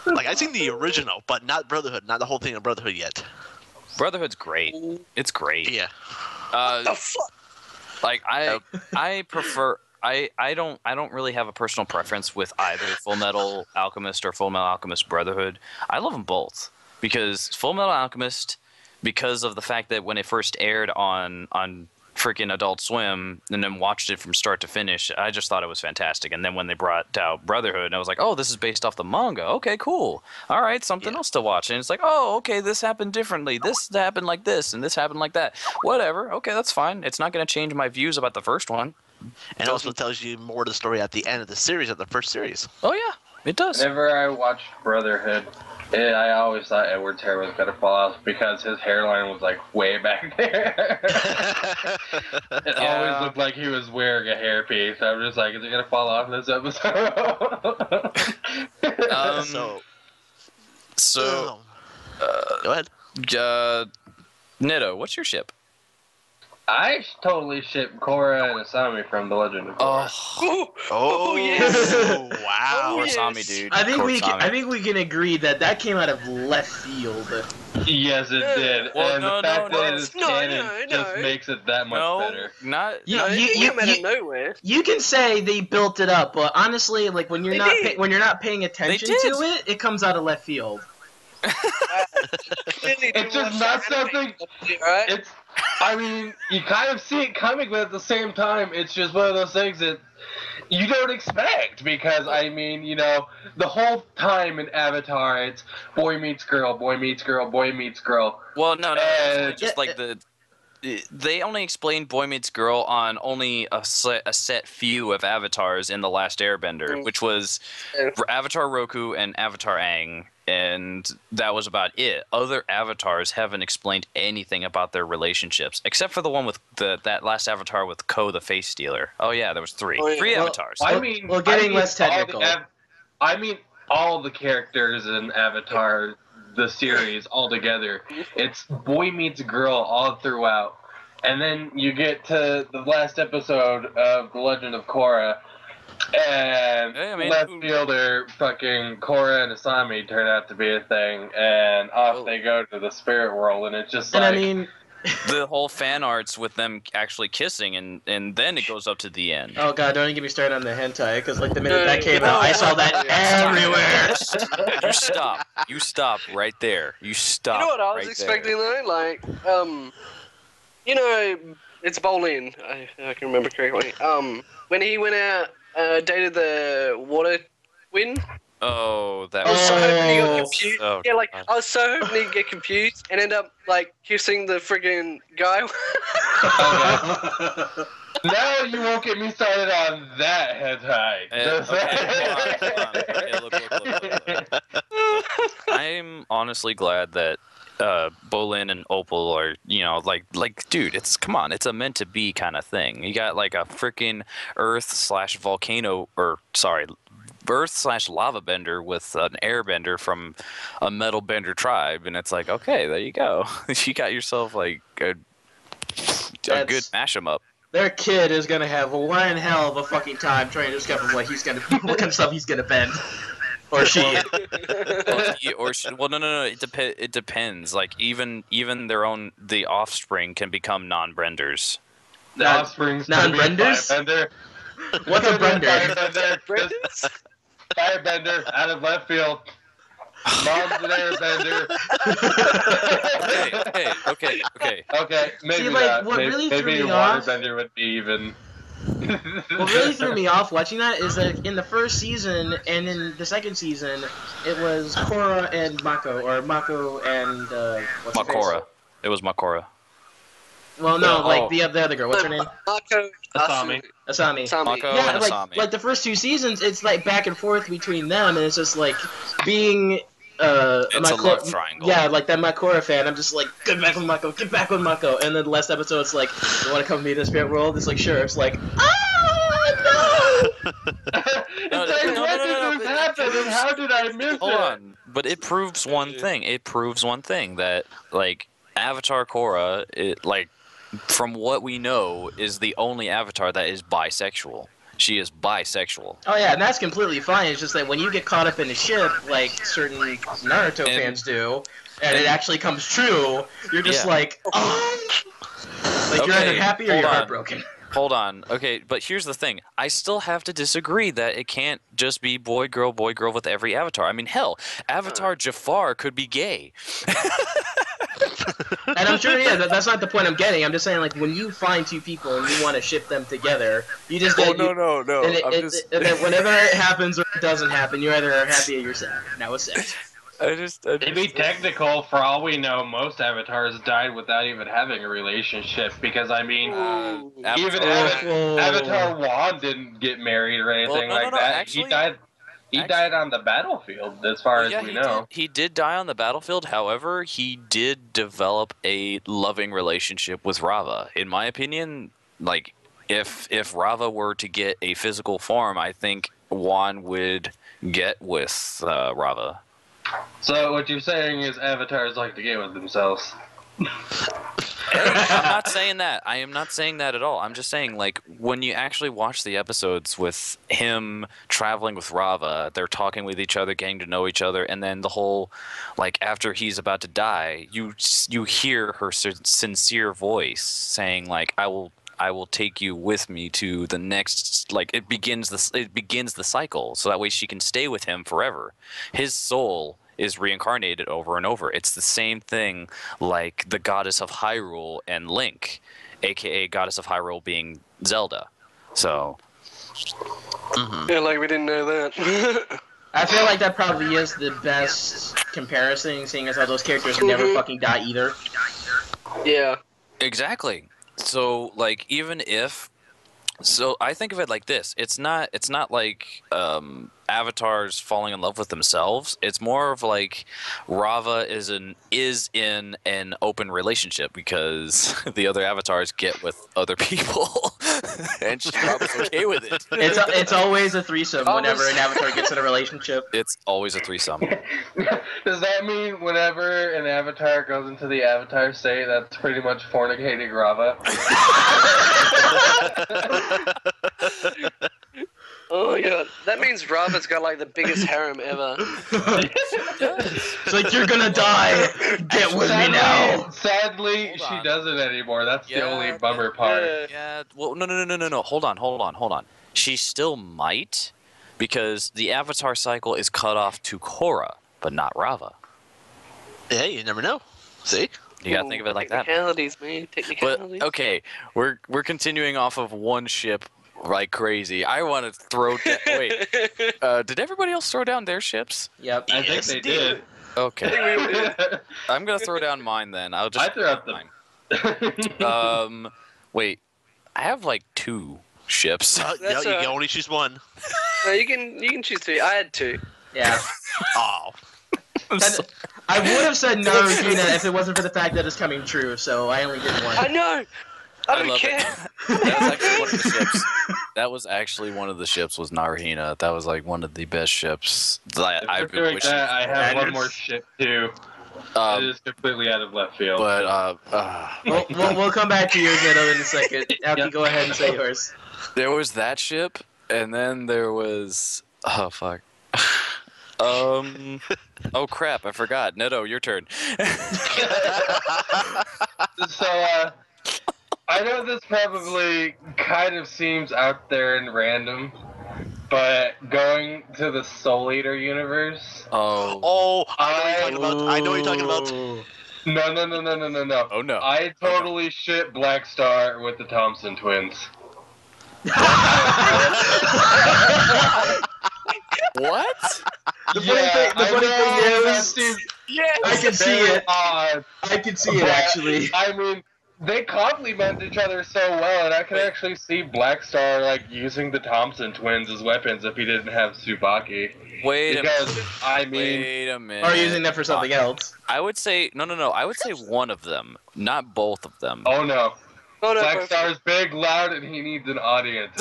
Like, I've seen the original, but not Brotherhood, not the whole thing of Brotherhood yet. Brotherhood's great. It's great. Yeah. The fuck? Like I prefer. I don't really have a personal preference with either Full Metal Alchemist or Full Metal Alchemist Brotherhood. I love them both because Full Metal Alchemist, because of the fact that when it first aired on freaking Adult Swim and then watched it from start to finish, I just thought it was fantastic. And then when they brought out Brotherhood, I was like, oh, this is based off the manga. Okay, cool. All right, something else to watch. And it's like, oh, okay, this happened differently. This happened like this, and this happened like that. Whatever. Okay, that's fine. It's not going to change my views about the first one. And it also tells you more of the story at the end of the series, of the first series. Oh, yeah, it does. Whenever I watched Brotherhood, I always thought Edward's hair was gonna fall off because his hairline was like way back there. It always looked like he was wearing a hairpiece. I'm just like, is it gonna fall off in this episode? So, go ahead. Nitto, what's your ship? I totally ship Korra and Asami from The Legend of Korra. Oh, yes. Wow. Oh, yes. Korsami, dude. I think Korsami. we can agree that came out of left field. Yes, it did. Well, and no, the fact no, that no. it's No, canon just makes it that much better. Not. You, No, you, it you, came out of you, nowhere. you can say they built it up, but honestly, like when you're They did. not paying attention did. to it, it comes out of left field. It's just not something. Right? It's. I mean, you kind of see it coming, but at the same time, it's just one of those things that you don't expect. Because I mean, you know, the whole time in Avatar, it's boy meets girl, boy meets girl, boy meets girl. Well, no, it's just Yeah, like they only explained Boy Meets Girl on only a set few of avatars in The Last Airbender, which was Avatar Roku and Avatar Aang, and that was about it. Other avatars haven't explained anything about their relationships, except for the one with that last avatar with Ko, the face stealer. Oh yeah, there was three. Oh, yeah. Three Well, avatars. I mean, getting less all the technical. I mean, all the characters in Avatar, the series, all together. It's boy meets girl all throughout. And then you get to the last episode of The Legend of Korra, and Yeah, I mean, left fielder fucking Korra and Asami turn out to be a thing, and off they go to the spirit world, and it's just And like... I mean, The whole fan arts with them actually kissing, and then it goes up to the end. oh god, don't even get me started on the hentai, because like the minute No, that came no, out, I saw that no. everywhere. You stop. You stop right there. You stop. You know what I was right expecting there. though? Like, you know, it's Bolin. I can remember correctly. When he went out, dated the water twin. Oh, that I was so hoping he got Oh. confused. Oh, Yeah, like God. I was so hoping he'd get confused and end up like kissing the friggin' guy. Now you won't get me started on that hentai. Okay, hold on. Okay, look. I'm honestly glad that Bolin and Opal are, you know, like, dude, come on, it's a meant to be kind of thing. You got like a freaking Earth/volcano, or sorry, Earth/lava bender with an airbender from a metal bender tribe, and it's like, okay, there you go. You got yourself like a good mashup up. Their kid is gonna have one hell of a fucking time trying to discover what kind of stuff he's gonna bend. Or she. Well, no. It depends. Like even the offspring can become non-brenders. The offspring's gonna be a Non-brenders? firebender. What's a brender? Firebender. Firebender out of left field. Mom's an airbender. Okay. Okay, maybe See, like, not. what really threw maybe me a off- waterbender would be even. What really threw me off watching that is that in the first season and in the second season, it was Korra and Mako, or Mako and what's her face? Makora. It was Makora. Well, no, Yeah, like oh. the other girl. What's her name? Marco Asami. Asami. Mako Yeah, and Asami. like the first two seasons, it's like back and forth between them, and it's just like being It's a Makora- love triangle. Yeah, like that Makora fan. I'm just like, get back with Mako, get back with Mako. And then the last episode, it's like, you want to come meet the spirit world? It's like, sure. It's like, ah, no. then how did I miss Hold it? on, but it proves one thing. It proves one thing that like Avatar Korra, from what we know, is the only Avatar that is bisexual. She is bisexual. Oh yeah, and that's completely fine. It's just that when you get caught up in a ship, like certain Naruto fans do, and it actually comes true, you're just like, oh, like you're either happy or you're heartbroken. Hold on. Okay, but here's the thing. I still have to disagree that it can't just be boy, girl with every Avatar. I mean, hell, Avatar Jafar could be gay. And I'm sure, yeah, that's not the point I'm getting. I'm just saying, like, when you find two people and you want to ship them together, you just get... no. And then whenever it happens or it doesn't happen, you're either happy or you're sad. Now it's sad. To be technical, for all we know, most avatars died without even having a relationship. Because I mean, even Avatar Wan didn't get married or anything that. Actually, he died on the battlefield, as far as we know. He did die on the battlefield. However, he did develop a loving relationship with Rava. In my opinion, like if Rava were to get a physical form, I think Wan would get with Rava. So what you're saying is avatars like to get with themselves. I'm not saying that. I am not saying that at all. I'm just saying, like, when you actually watch the episodes with him traveling with Rava, they're talking with each other, getting to know each other, and then the whole, like, after he's about to die, you hear her sincere voice saying, like, I will take you with me to the next, like, it begins the cycle, so that way she can stay with him forever. His soul is reincarnated over and over. It's the same thing like the Goddess of Hyrule and Link, aka Goddess of Hyrule being Zelda. So yeah, like we didn't know that. I feel like that probably is the best comparison, seeing as how those characters never fucking die either. Yeah. exactly. So like so I think of it like this. It's not like avatars falling in love with themselves. It's more of like Rava is in an open relationship because the other avatars get with other people, and Rava's okay with it. It's always a threesome whenever an avatar gets in a relationship. It's always a threesome. Does that mean whenever an avatar goes into the avatar state, that's pretty much fornicating Rava? Oh my god, that means Rava's got like the biggest harem ever. It's like, you're gonna die. Get with me now. Sadly, she doesn't anymore. That's the only bummer part. Yeah. Well, no. Hold on. She still might, because the avatar cycle is cut off to Korra, but not Rava. Yeah, you never know. See? You gotta think of it like that. Technicalities, man. Technicalities. But okay, we're continuing off of one ship like crazy. I want to throw. Wait, did everybody else throw down their ships? Yep. I think they did. Okay. I'm gonna throw down mine then. I'll just. I threw out mine. Wait, I have like 2 ships. No, you can only choose one. No, you can choose 2. I had 2. Yeah. Oh. I would have said Naruhina if it wasn't for the fact that it's coming true, so I only did one. I know. I don't love care. That was actually one of the ships. Was Naruhina. That was like one of the best ships that I've been wishing. I have one more ship too. It is completely out of left field. But we'll come back to yours, Neto, in a second. Alki, go ahead and say yours. There was that ship, and then there was fuck. Oh crap! I forgot. Neto, your turn. So, I know this probably kind of seems out there and random, but going to the Soul Eater universe. Oh, I know what you're talking about. No. Oh no. I totally shit Black Star with the Thompson twins. What? The funny thing is, Yes. I can see it. Odd, I can see it, actually. I mean, they complement each other so well, and I could actually see Black Star like using the Thompson twins as weapons if he didn't have Tsubaki. Wait a minute. Or using them for something else. I would say no. I would say one of them, not both of them. Oh no. Oh, no, Black Star's big, loud, and he needs an audience.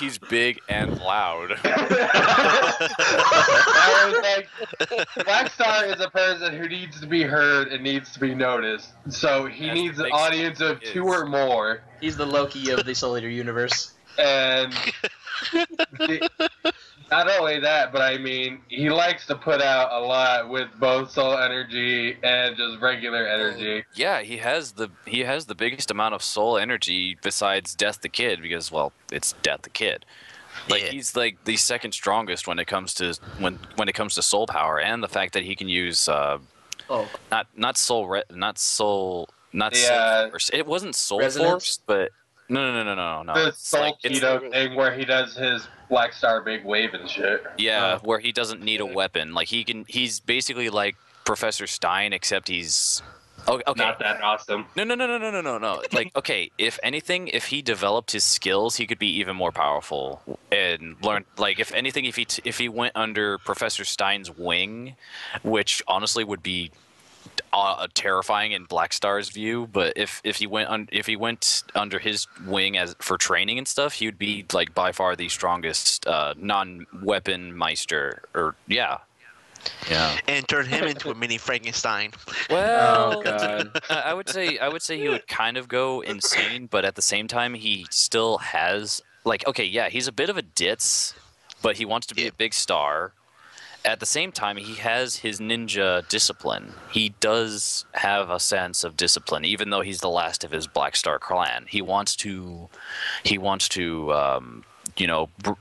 he's big and loud. I was like, Black Star is a person who needs to be heard and needs to be noticed. So he As needs the an big audience star of is. 2 or more. He's the Loki of the Soul Eater universe. And not only that, but I mean, he likes to put out a lot with both soul energy and just regular energy. Yeah, he has the biggest amount of soul energy besides Death the Kid because it's Death the Kid. Like Yeah. he's like the second strongest when it comes to when it comes to soul power, and the fact that he can use not soul force. It wasn't soul Resonance? force, but no. The It's Soul like it's Keto thing where he does his Black Star big wave and shit. yeah, where he doesn't need a weapon. Like he's basically like Professor Stein, except he's okay. Not that awesome. No. Like, okay, if anything, if he developed his skills, he could be even more powerful and learn. Like, if anything, if he went under Professor Stein's wing, which honestly would be terrifying in Black Star's view, but if he went under his wing as for training and stuff, he would be like by far the strongest non-weapon meister. Or yeah. And turn him into a mini Frankenstein. Well, Oh, God. I would say he would kind of go insane, but at the same time, he still has like okay, yeah, he's a bit of a ditz, but he wants to be a big star. At the same time, he has his ninja discipline. He does have a sense of discipline, even though he's the last of his Black Star clan. He wants to,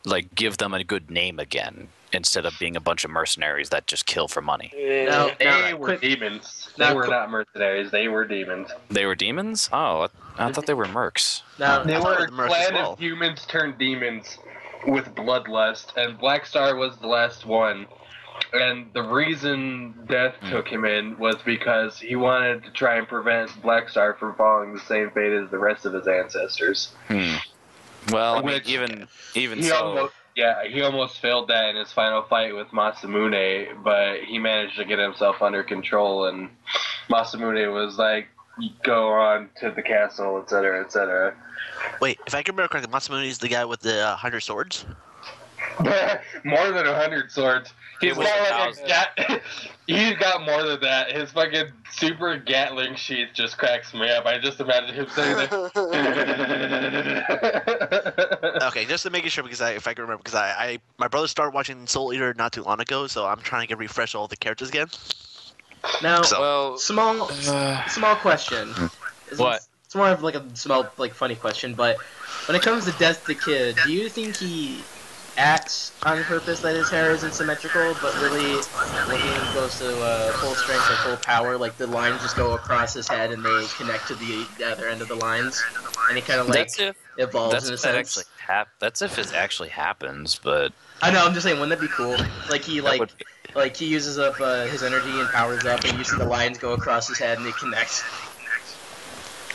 like give them a good name again instead of being a bunch of mercenaries that just kill for money. Yeah. Now, They were quick, demons. Now, They were quick- not mercenaries. They were demons. They were demons? Oh, I thought they were mercs. now, They I thought were it a was the Mercs as clan well. of humans turned demons with bloodlust, and Black Star was the last one. And the reason Death took him in was because he wanted to try and prevent Black Star from following the same fate as the rest of his ancestors. Well, I mean, Which- even He so, almost failed that in his final fight with Masamune, but he managed to get himself under control, and Masamune was like, go on to the castle, etc., etc. Wait, if I can remember correctly, Masamune is the guy with the 100 swords? More than 100 swords. He's It was got like 1,000. he's got more than that. His fucking super Gatling sheath just cracks me up. I just imagine him saying that. Okay, just to make sure, because if I can remember, because my brother started watching Soul Eater not too long ago, so I'm trying to refresh all the characters again. now, So- well, small question. What? It's more of like a small, like funny question, but when it comes to Death the Kid, do you think he acts on purpose that his hair isn't symmetrical, but really when he goes to full strength or full power, like the lines just go across his head and they connect to the other end of the lines, and he kind of like that's if evolves that's in a if that sense. actually that's if it actually happens, but I know, I'm just saying, wouldn't that be cool? Like he that would- like he uses up his energy and powers up, and you see the lines go across his head and they connect.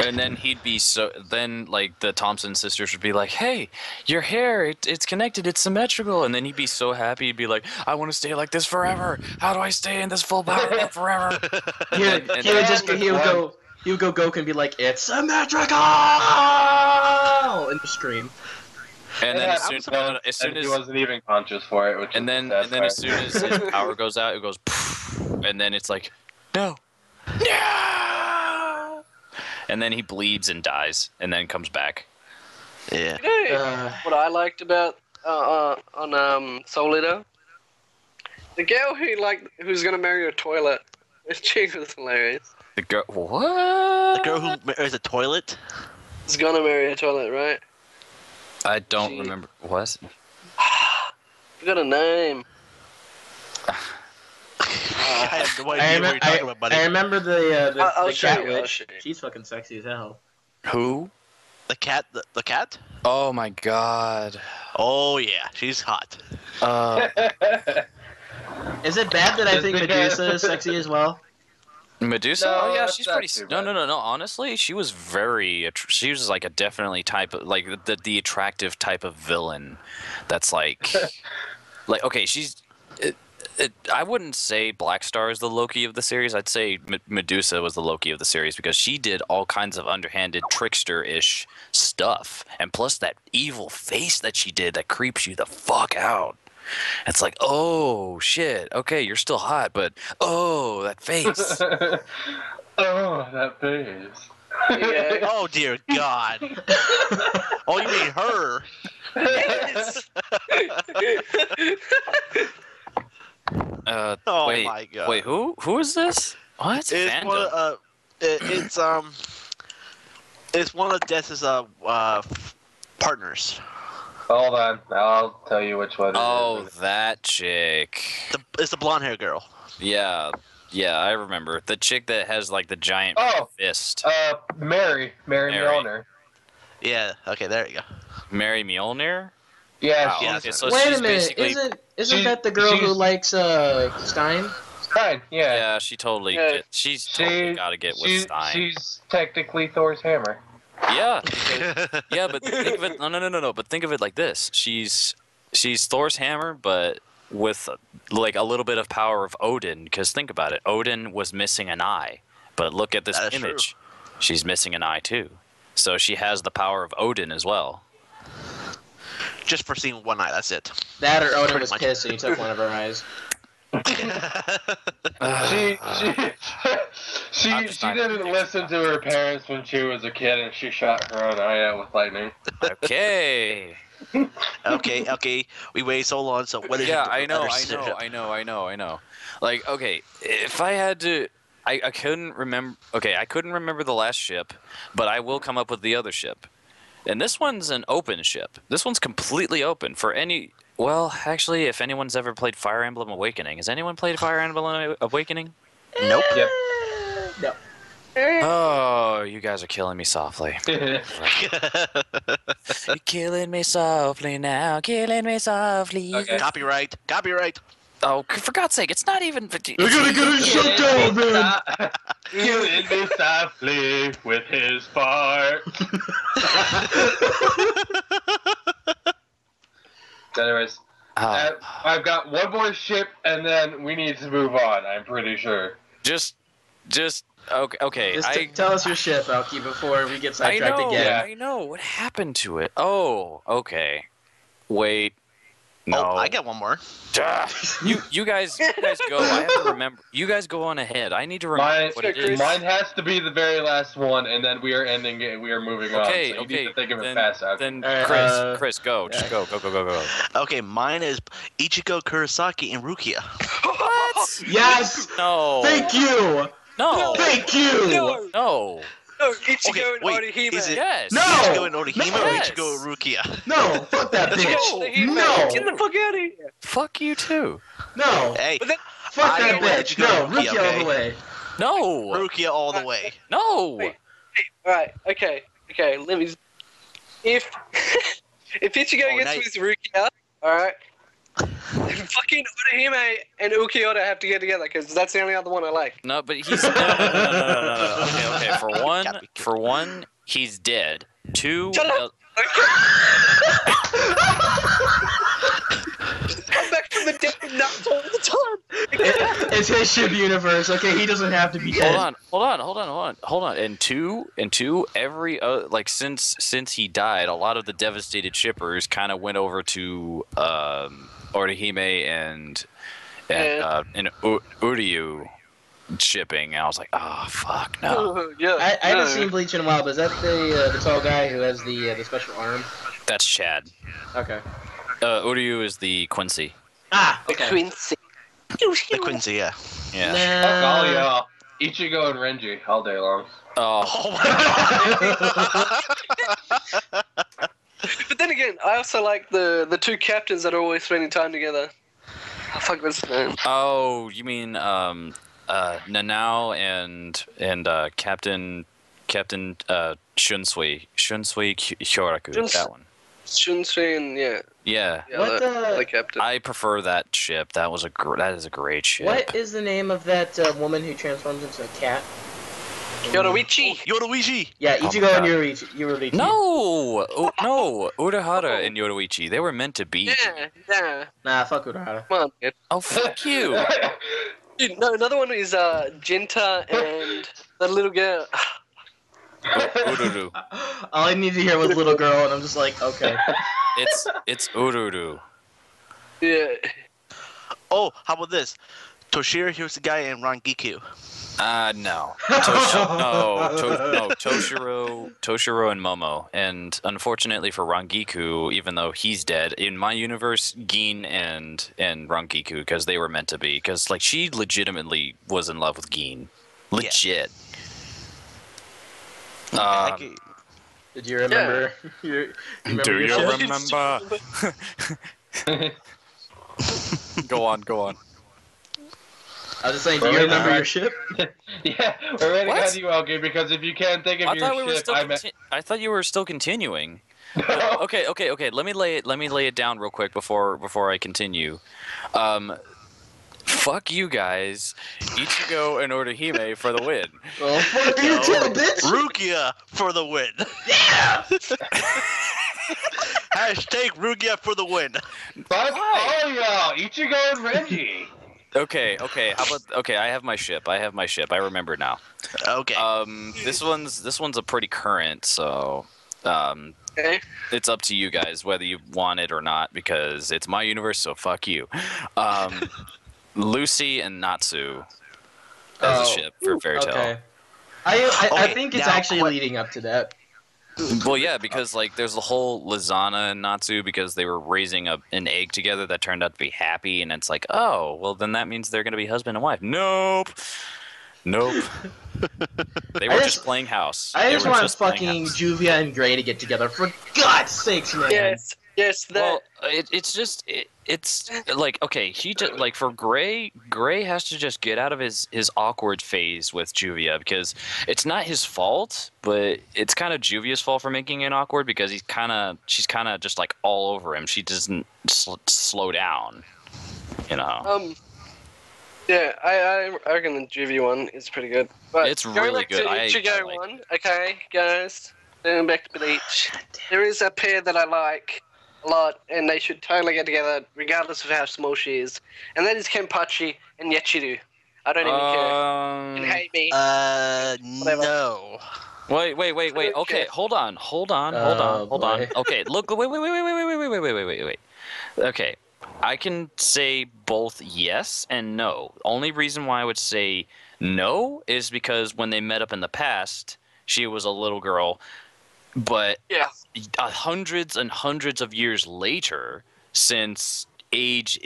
and then he'd be so then like the Thompson sisters would be like, "Hey, your hair, it's connected, it's symmetrical," and then he'd be so happy, he'd be like, "I want to stay like this forever. How do I stay in this full power forever?" He would go Goku and be like, "It's symmetrical!" and just scream. And then Yeah, as soon, I'm as soon and as he wasn't even conscious for it, which and is then the sad and then as part. soon as his power goes out, it goes, "Poof," and then it's like, no, and then he bleeds and dies, and then comes back. Yeah. You know Uh, what I liked about on Soul Eater? The girl who's gonna marry a toilet. This chick was hilarious. The girl, what? The girl who marries a toilet? Is gonna marry a toilet, right? I don't She- remember. What? You got a name. I have no I, idea what you're talking about, buddy. I remember the I'll show cat you, I'll witch. show you. She's fucking sexy as hell. Who? The cat? The cat? Oh my god. Oh, yeah. She's hot. Is it bad that I Just think because- Medusa is sexy as well? Medusa? No, Oh yeah, that's she's not pretty. too No, bad. no. Honestly, she was very. She was like a definitely type of like the attractive type of villain. That's like, like okay, she's. I wouldn't say Black Star is the Loki of the series. I'd say Medusa was the Loki of the series because she did all kinds of underhanded trickster-ish stuff, and plus that evil face that she did that creeps you the fuck out. It's like, oh shit, okay, you're still hot, but oh, that face. Oh, that face. Yeah. Oh dear God! Oh, you mean her? Oh wait, my God! wait, who is this? What? It's Fandom? one of, it's one of Death's partners. Hold on, I'll tell you which one. Oh, it is. that chick. It's the blonde hair girl. Yeah, I remember the chick that has like the giant fist. Mary Mjolnir. Yeah. Okay. There you go. Mary Mjolnir. Yeah, Wow, she's okay, so Wait she's a minute, basically- isn't that the girl who she's- likes Stein? fine. Yeah. Yeah, she totally. Yeah. She's totally got to get with Stein. She's technically Thor's hammer. Yeah, yeah, but think of it. No. But think of it like this: she's Thor's hammer, but with like a little bit of power of Odin. Because think about it, Odin was missing an eye, but look at this That is image. She's missing an eye too, so she has the power of Odin as well. Just for seeing one eye. That's it. That or Odin Pretty was much. pissed and he took one of her eyes. She I'm just not didn't gonna listen to her parents when she was a kid, and she shot her own eye out with lightning. Okay. Okay. We waited so long. So what is? Yeah, your other I know. Like, okay, if I had to, I couldn't remember. Okay, I couldn't remember the last ship, but I will come up with the other ship. And this one's an open ship. This one's completely open for any. Well, actually, if anyone's ever played Fire Emblem Awakening, has anyone played Fire Emblem Awakening? Nope. Yep. No. Oh, you guys are killing me softly. You're killing me softly now, killing me softly. Okay. Copyright. Oh, for God's sake, it's not even. We're gonna get it shut down, man! Killing me softly with his fart. Anyways, I've got one more ship, and then we need to move on. I'm pretty sure. Just okay. Just tell us your ship, Alki, before we get I sidetracked know. again. I know. What happened to it? Oh, okay. Wait. No. Oh, I got one more. Duh. You guys go. I have to remember. You guys go on ahead. I need to remember what it is. Mine has to be the very last one, and then we are ending it. We are moving on. So Okay. you need to think of it Then, fast. Out. then Alright, Chris, go. Just go. Okay, mine is Ichigo Kurosaki and Rukia. What? Yes! No. Thank you! No. Thank you! No, No. no, Ichigo Okay, and wait, Orihime. is it- Yes. No! Ichigo and Orihime or Yes. Ichigo and Rukia? No! Fuck that Ichigo bitch! and Orihime. No! Get the fuck out of here. Fuck you too. No! Hey, But then, Fuck I that know what bitch! you go No! with, Rukia okay? all the way! No. Rukia all the way. No. Wait. Alright, okay, let me. If Ichigo Oh, gets nice. with Rukia, alright, fucking Orihime and Ukiyoda have to get together because that's the only other one I like. No, but he's no. Okay. For one, he's dead. Two. Shut up. Come back from the dead and not all the time. It's his ship universe, okay? He doesn't have to be dead. Hold on. And two. Every since he died, a lot of the devastated shippers kind of went over to Orihime and Uryu shipping. And I was like, oh fuck no. Yeah, I haven't seen Bleach in a while, but is that the tall guy who has the special arm? That's Chad. Okay. Uryu is the Quincy. Ah! The Okay. Quincy. The Quincy, yeah. Yeah. Fuck all Nah. y'all. Ichigo and Renji all day long. Oh. Oh my god. But then again, I also like the two captains that are always spending time together. Oh, fuck, what's his name? Oh, you mean Nanao and Captain Shunsui Hyoraku. That one. Shunsui and yeah. Yeah. What the- the captain? I prefer that ship. That is a great ship. What is the name of that woman who transforms into a cat? Yoruichi. Yoruichi. Yeah, Oh my Ichigo and God. Yoruichi. No, no, Urahara and Yoruichi, they were meant to be. Yeah. Nah, fuck Urahara. Come on, dude. Oh, fuck you. Dude, no, another one is Jinta and the little girl. Ururu. All I needed to hear was little girl, and I'm just like, okay. It's Ururu. Yeah. Oh, how about this? Toshiro Hirasugai and Rangiku. No. Toshiro and Momo. And unfortunately for Rangiku, even though he's dead, in my universe, Gin and Rangiku, because they were meant to be. Because, like, she legitimately was in love with Gin. Legit. Did you remember? You remember Do your you ship? remember? Go on. I was just saying, do you remember your ship? Yeah, we're waiting What? on you, Elgin, because if you can't think of I your thought we were ship, still. I thought you were still continuing. No. Okay. Let me lay it down real quick before I continue. Fuck you guys, Ichigo and Orihime for the win. Well, fuck you too, bitch! Rukia for the win. Yeah! Hashtag Rukia for the win. Fuck all y'all, Ichigo and Renji. Okay. How about I have my ship. I remember now. Okay. This one's a pretty current, so Okay. it's up to you guys whether you want it or not because it's my universe. So fuck you. Lucy and Natsu as a ship for Fairy Tail. Okay. I Okay, think it's now, actually leading up to that. Well, yeah, because like there's the whole Lizana and Natsu because they were raising an egg together that turned out to be happy, and it's like, oh, well then that means they're gonna be husband and wife. Nope. They were just playing house. I They just were want just playing fucking house. Juvia and Gray to get together. For God's sakes, man. Yes, that. Well, it's like okay, he just like for Gray has to just get out of his awkward phase with Juvia because it's not his fault, but it's kind of Juvia's fault for making it awkward because she's kind of just like all over him. She doesn't slow down, you know. Yeah, I reckon the Juvie one is pretty good. But It's going really back good. To I Ichigo like one, okay, guys. Going back to Bleach. There is a pair that I like a lot, and they should totally get together, regardless of how small she is. And that is Kenpachi and Yachiru. I don't even care. You can hate me. No. Wait. Okay. Okay, hold on. boy. Okay, look. Wait. Okay, I can say both yes and no. Only reason why I would say no is because when they met up in the past, she was a little girl, but Yeah. hundreds and hundreds of years later, since age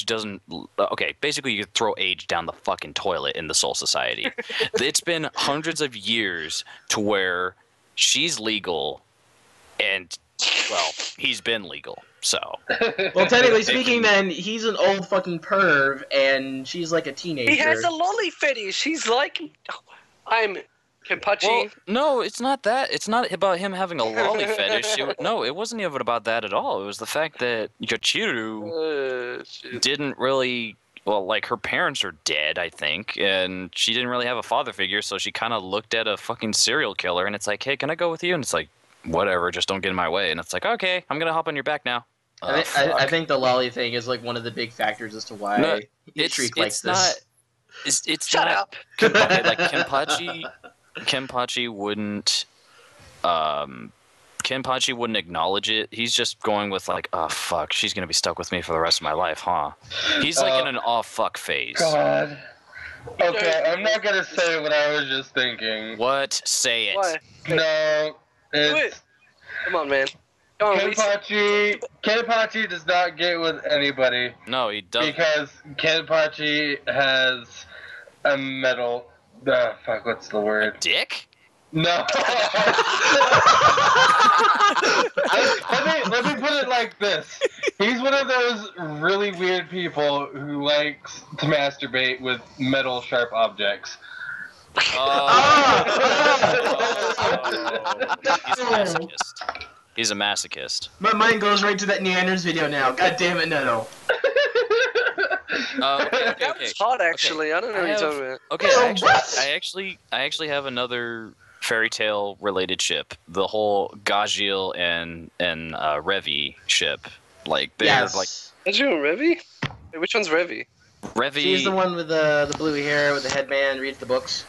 doesn't okay, basically you could throw age down the fucking toilet in the Soul Society. It's been hundreds of years to where she's legal and well, he's been legal. So Well, technically speaking, then he's an old fucking perv, and she's like a teenager. He has a lolly fetish. He's like, I'm Kenpachi. well, no, it's not that. It's not about him having a lolly fetish. No, it wasn't even about that at all. It was the fact that Yachiru Shit. didn't really well, like her parents are dead, I think, and she didn't really have a father figure, so she kind of looked at a fucking serial killer, and it's like, hey, can I go with you? And it's like, whatever, just don't get in my way. And it's like, okay, I'm gonna hop on your back now. I think the lolly thing is like one of the big factors as to why No, Shriek likes this. It's Shut not, up. Okay, like Kenpachi wouldn't acknowledge it. He's just going with like, oh fuck, she's gonna be stuck with me for the rest of my life, huh? He's like in an oh fuck phase. God. Okay, I'm not gonna say what I was just thinking. What? Say it. Why? No, Do it. it's Come on, man. Come on, Kenpachi does not get with anybody No, he doesn't. because Kenpachi has a medal. Fuck, what's the word? Dick? No. let me put it like this. He's one of those really weird people who likes to masturbate with metal sharp objects. He's a masochist. He's a masochist. My mind goes right to that Neanders video now. God damn it, no. That was hot, actually. I don't know what you're talking about. Okay, I actually have another fairy tale related ship. The whole Gajiel and Revi ship. Like they're Yes. like Is you Revi? Wait, which one's Revi? Revi. She's the one with the blue hair with the headband, reads the books.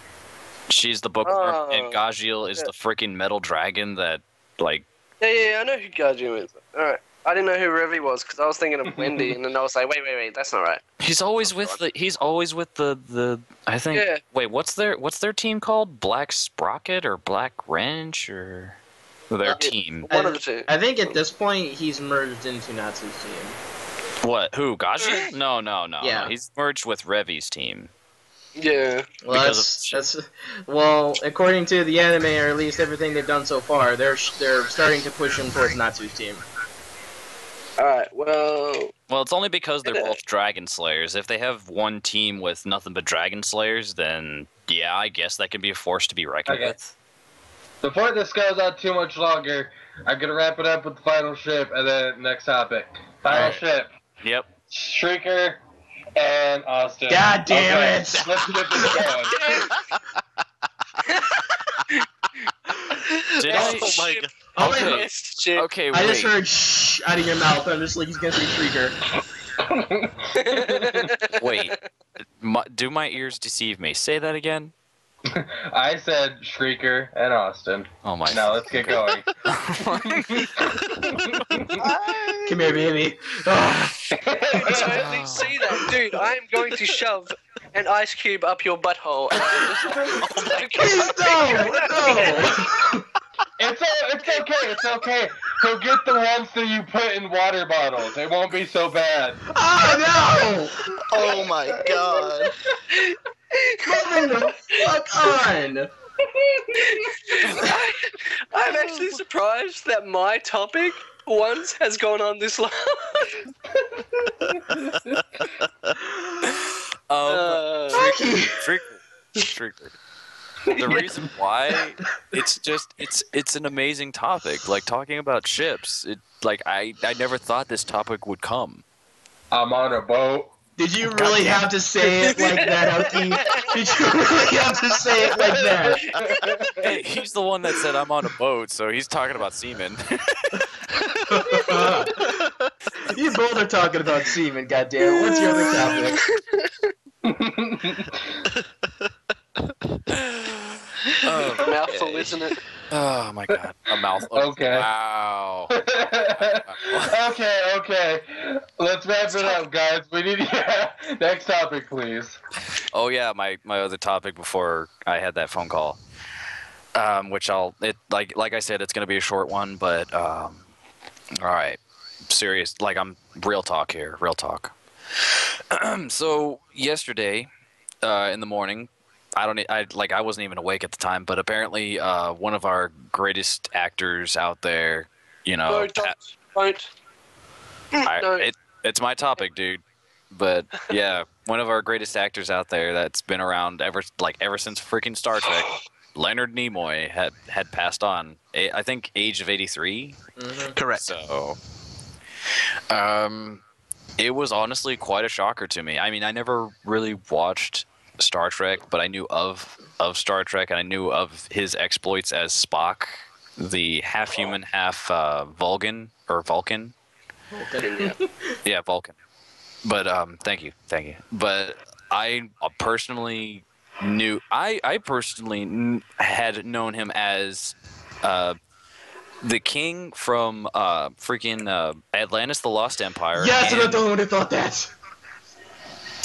She's the bookworm, Oh. and Gajiel is Yeah. the freaking metal dragon that like. Yeah, I know who Guardian is. Alright. I didn't know who Revi was because I was thinking of Wendy, and then I was like, wait, that's not right. He's always with the. I think. Yeah. Wait, what's their team called? Black Sprocket or Black Wrench or their team? One of the two. I think at this point he's merged into Natsu's team. What? Who? Gajiel? No. Yeah. He's merged with Revi's team. Yeah. Well, Because that's well, according to the anime, or at least everything they've done so far, they're starting to push him towards Natsu's team. Alright, well. Well, it's only because they're Yeah. both Dragon Slayers. If they have one team with nothing but Dragon Slayers, then yeah, I guess that can be a force to be reckoned Okay. with. Before this goes on too much longer, I'm gonna wrap it up with the final ship and then next topic. Final Alright. ship. Yep. Shrieker and Austin. God damn Okay, it! Let's get this going. Did Oh I? my god. Oh Okay. my Yes, shit. Okay, I just wait. heard shh out of your mouth. I'm just like, he's gonna say Shrieker. Wait. Do my ears deceive me? Say that again. I said Shrieker and Austin. Oh my. Now let's get going. Come here, baby. Ah. I totally see that, dude. I am going to shove an ice cube up your butthole. And Please no! It's okay. He'll get the ones that you put in water bottles. It won't be so bad. Oh Oh my god. no! Fuck on! I'm actually surprised that my topic once has gone on this long. Shrieker. The reason why it's an amazing topic. Like talking about ships. I never thought this topic would come. I'm on a boat. Did you really have to say it like that, Oki? Did you really have to say it like that? Hey, he's the one that said I'm on a boat, so he's talking about semen. You both are talking about semen, goddamn. What's your other topic? Oh, Mouthful, isn't it? oh my god, a mouth. Okay. Wow. Okay. Let's wrap it up, guys. We need next topic, please. Oh yeah, my other topic before I had that phone call, which like I said, it's gonna be a short one, but all right, serious. Like I'm real talk here, real talk. So yesterday, in the morning, I wasn't even awake at the time, but apparently, one of our greatest actors out there, you know, Don't. No. it's my topic, dude. But yeah, one of our greatest actors out there that's been around ever since freaking Star Trek, Leonard Nimoy had passed on. I think age of 83. Mm-hmm. Correct. So, it was honestly quite a shocker to me. I mean, I never really watched Star Trek, but I knew of Star Trek, and I knew of his exploits as Spock, the half human, half Vulcan. Yeah, Vulcan. But thank you. But I personally knew had known him as the king from freaking Atlantis: The Lost Empire. Yes, and I and, don't would have thought that.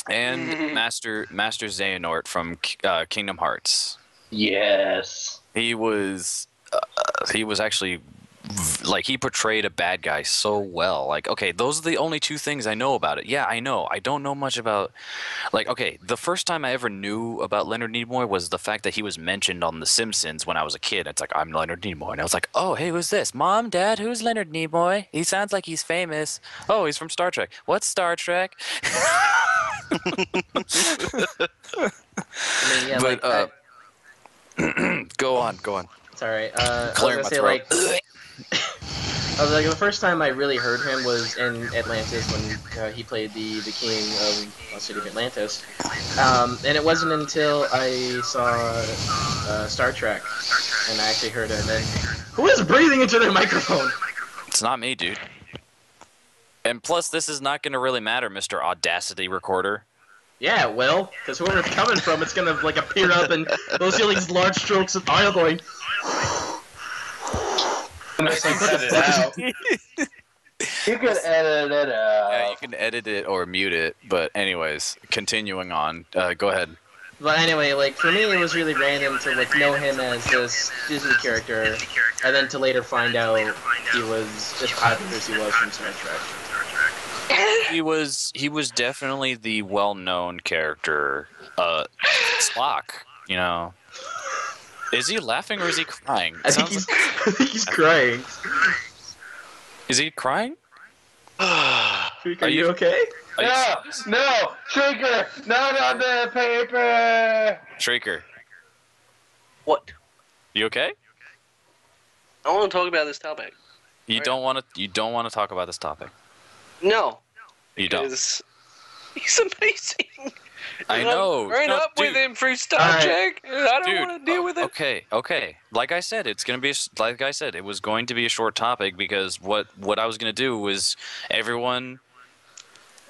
and Master Xehanort from Kingdom Hearts. Yes. He was actually he portrayed a bad guy so well. Like, okay, those are the only two things I know about it. Yeah, I know. I don't know much about, okay, the first time I ever knew about Leonard Nimoy was the fact that he was mentioned on The Simpsons when I was a kid. It's like, I'm Leonard Nimoy. And I was like, oh, hey, who's this? Mom, Dad, who's Leonard Nimoy? He sounds like he's famous. Oh, he's from Star Trek. What's Star Trek? I mean, yeah, But, go on. it's alright. I was Clear gonna my say, throat. like, Like the first time I really heard him was in Atlantis when he played the king of the city of Atlantis, and it wasn't until I saw Star Trek and I actually heard him. And who is breathing into their microphone? It's not me, dude. And plus, this is not going to really matter, Mr. Audacity Recorder. Yeah, it will, because whoever it's coming from, it's gonna like appear up, and those are these large strokes of oil going. Unless you cut it out. You could edit it out. Yeah, you can edit it or mute it. But anyways, continuing on. Go ahead. But anyway, like for me, it was really random to like know him as this Disney character, and then to later find out he was as popular as he was from Star Trek. He was definitely the well-known character, Spock. You know, is he laughing or is he crying? I think he's crying. Is he crying? Are you okay? No, Shrieker, not on the paper. Shrieker, What? you okay? I want to talk about this topic. You don't want to talk about this topic. No. You don't. Because he's amazing. I And know. I'm right No, up with dude. him through Star Alright. Trek, and I don't Dude, want to deal with it. Okay. Like I said, it was going to be a short topic because what I was going to do was everyone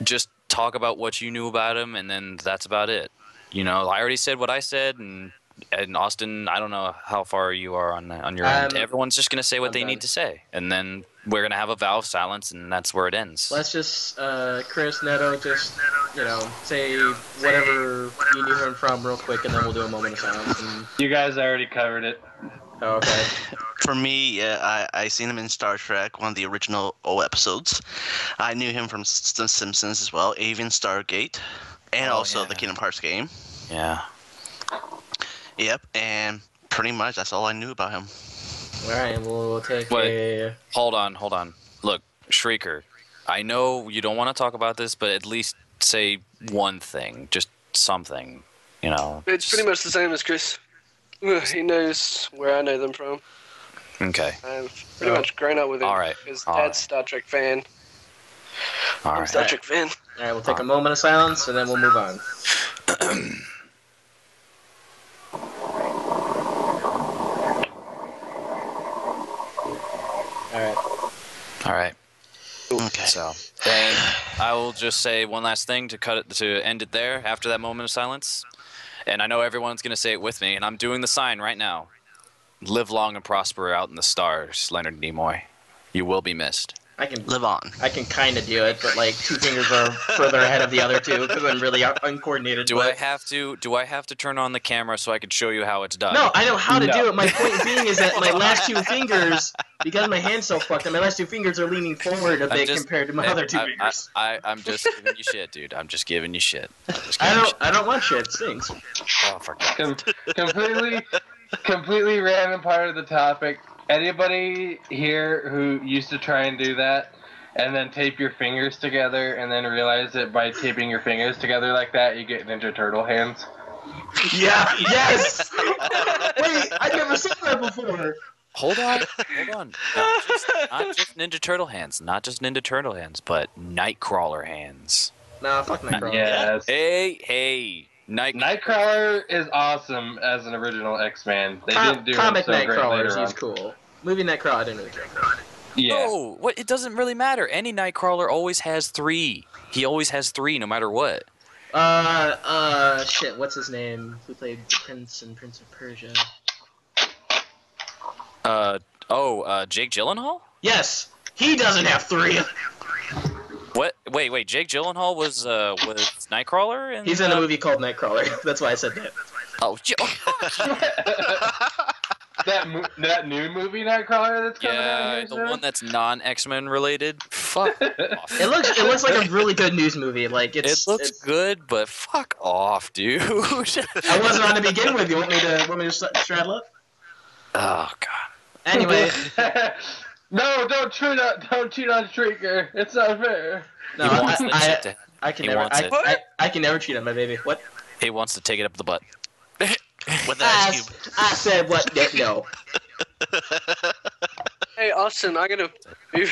just talk about what you knew about him, and then that's about it. You know, I already said what I said, and Austin, I don't know how far you are on your end. Everyone's just going to say what I'm they done. need to say, and then we're going to have a vow of silence, and that's where it ends. Let's just, Chris, Neto, just, say whatever you knew him from real quick, and then we'll do a moment of silence. And... You guys already covered it. Oh, okay. For me, I seen him in Star Trek, one of the original O episodes. I knew him from The Simpsons as well, even Stargate, and also the Kingdom Hearts game. Yeah. Yep, and pretty much that's all I knew about him. Alright, we'll take Wait. a... Hold on. Look, Shrieker, I know you don't want to talk about this, but at least say one thing, just something, you know. It's pretty much the same as Chris. He knows where I know them from. Okay. I've pretty much grown up with him. All right. His All dad's right. Star Trek fan. All I'm a right. Star Trek fan. Alright, we'll take a moment of silence, and then we'll move on. Alright. All right. Okay. So then I will just say one last thing to end it there after that moment of silence. And I know everyone's going to say it with me, and I'm doing the sign right now. Live long and prosper out in the stars, Leonard Nimoy. You will be missed. I can Live on. kind of do it, but like two fingers are further ahead of the other two because I'm really uncoordinated. Do I have to turn on the camera so I can show you how it's done? No, I know how to No. do it. My point being is that my last two fingers, because my hand's so fucked up, my last two fingers are leaning forward a bit compared to my other two fingers. I'm just giving you shit, dude. I'm just giving you shit. I don't want shit. It stinks. Oh, for God. Completely random part of the topic. Anybody here who used to try and do that and then tape your fingers together and then realize that by taping your fingers together like that you get Ninja Turtle hands? Yeah. Yes. Wait, I never said that before. Hold on. Not just Ninja Turtle hands. Not just Ninja Turtle hands, but Nightcrawler hands. Nah, fuck Nightcrawler. Yes. Hey. Nightcrawler is awesome as an original X-Man. They didn't do Comic him so great Nightcrawlers, later he's on. cool. Movie Nightcrawler, I didn't really care for. Yeah. No, what? It doesn't really matter. Any Nightcrawler always has 3. He always has 3, no matter what. Shit, what's his name? Who played Prince in Prince of Persia? Jake Gyllenhaal? Yes, he doesn't have 3. What? Wait. Jake Gyllenhaal was Nightcrawler? He's in a movie called Nightcrawler. That's why I said that. Oh, that new movie Nightcrawler that's coming out yeah, here the soon? one that's non-X-Men related. Fuck off. It looks like a really good news movie. Like It it's. looks it's, good, but fuck off, dude. I wasn't on to begin with. You want me to straddle up? Oh god. Anyway, No, don't cheat on Shrieker. It's not fair. no, He wants that shit to. I can he never. wants it. I can never cheat on my baby. What? He wants to take it up the butt. With that ice cube. I said what? No. Hey, Austin, I got a movie.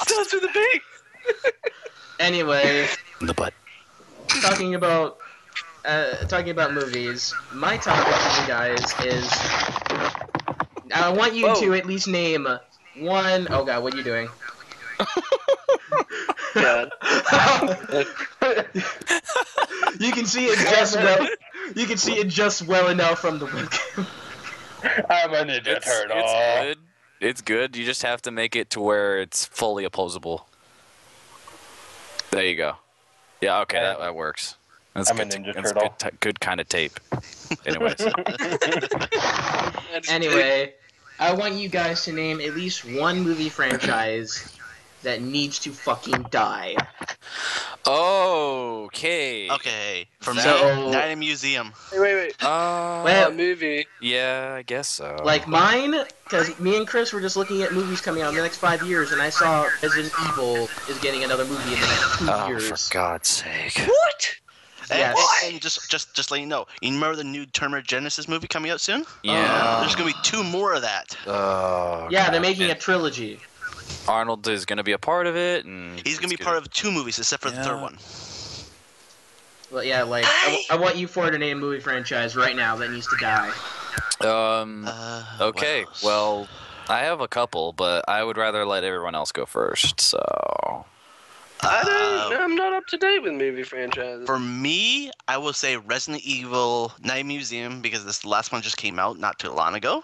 Starts with a B. Anyway, The butt. talking about movies, my topic for you guys is I want you to at least name one. Oh god, what are you doing? God. You can see it just well. You can see it just well enough from the webcam. I'm a Ninja Turtle. It's good. It's good. You just have to make it to where it's fully opposable. There you go. Yeah, okay, that works. That's I'm a good. Ninja That's Turtle. good kind of tape. Anyways. Anyway, I want you guys to name at least one movie franchise that needs to fucking die. Okay. Okay, for me, So- Night in Museum. Wait. Well- A movie. Yeah, I guess so. Like mine, because me and Chris were just looking at movies coming out in the next 5 years, and I saw Resident Evil is getting another movie in the next 2 oh, years. for God's sake. What? Yes. And just let you know, you remember the new Terminator Genesis movie coming out soon? Yeah. There's gonna be 2 more of that. Oh, Yeah, they're God. making a trilogy. Arnold is going to be a part of it, and He's gonna be part of 2 movies, except for the Yeah. 3rd one. Well, yeah, like I want you four to name a movie franchise right now that needs to die. Okay, what else? well, I have a couple, but I would rather let everyone else go first. So, I'm not up to date with movie franchises. For me, I will say Resident Evil Night Museum because this last one just came out not too long ago.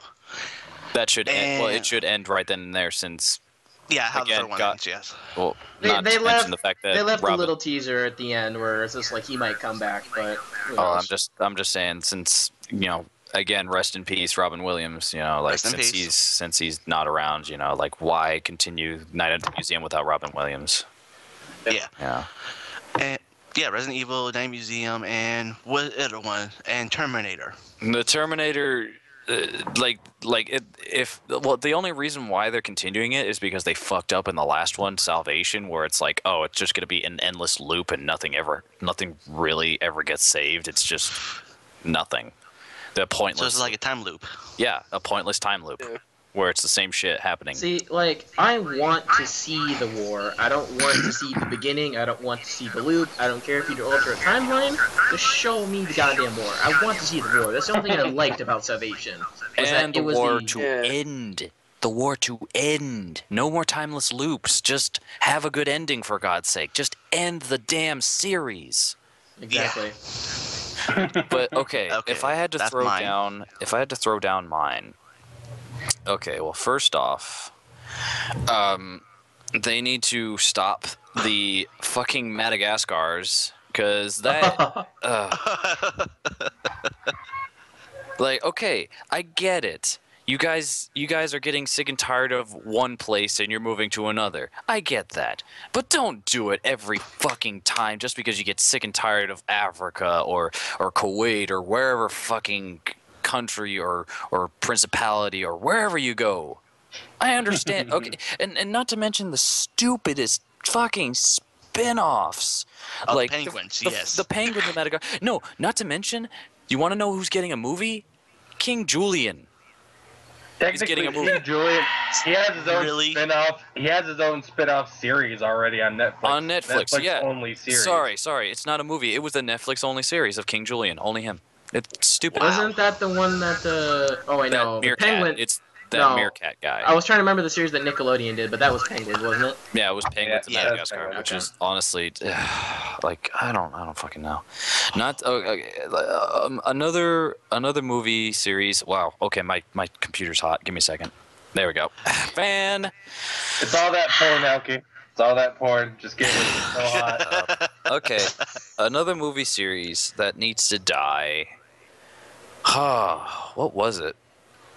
that should end. Well, it And- should end right then and there, since Yeah, how Again, the 3rd one got- ends, yes. well, They- not they to left- mention the fact that They left Robin, a little teaser at the end where it's just like he might come back, but who Oh, knows? I'm just saying, since again, rest in peace, Robin Williams. Like Rest in peace. since he's not around, like why continue Night at the Museum without Robin Williams? Yeah. Yeah. And yeah, Resident Evil Night Museum and what other one? And Terminator. The Terminator, the only reason why they're continuing it is because they fucked up in the last one, Salvation, where it's like, oh, it's just gonna be an endless loop and nothing really ever gets saved. It's just nothing. The So pointless. it's like a time loop. Yeah, a pointless time loop, Yeah. where it's the same shit happening. See, like, I want to see the war. I don't want to see the beginning. I don't want to see the loop. I don't care if you do alternate timeline. Just show me the goddamn war. I want to see the war. That's the only thing I liked about Salvation. Was And that the it was war the- to Yeah. end. The war to end. No more timeless loops. Just have a good ending, for God's sake. Just end the damn series. Exactly. But okay, Okay, if I had to that's throw mine. down mine. Okay, well, first off, they need to stop the fucking Madagascars, because that like, okay, I get it. You guys are getting sick and tired of one place and you're moving to another. I get that. But don't do it every fucking time just because you get sick and tired of Africa or Kuwait or wherever fucking country or principality or wherever you go. I understand. Okay, and not to mention the stupidest fucking spin-offs. Oh, like penguins, the, yes. The penguins of Madagascar. No, not to mention, you want to know who's getting a movie? King Julian. Technically, getting a movie. King Julian, he has his own Really? spin-off. He has his own spin-off series already on Netflix. On Netflix, yeah. Only series. Sorry, it's not a movie. It was the Netflix-only series of King Julian. Only him. It's stupid. Wasn't that the one that the... Oh, I That know. The Meerkat. Penguin... It's that No. Meerkat guy. I was trying to remember the series that Nickelodeon did, but that was Penguin, wasn't it? Yeah, it was Penguins of Yeah, Madagascar, Penguin, which okay. is honestly, like, I don't fucking know. Not another movie series. Wow. Okay, my computer's hot. Give me a second. There we go. Fan. It's all that porn, Elkie. It's all that porn. Just get it. It's so hot. Okay, another movie series that needs to die. What was it?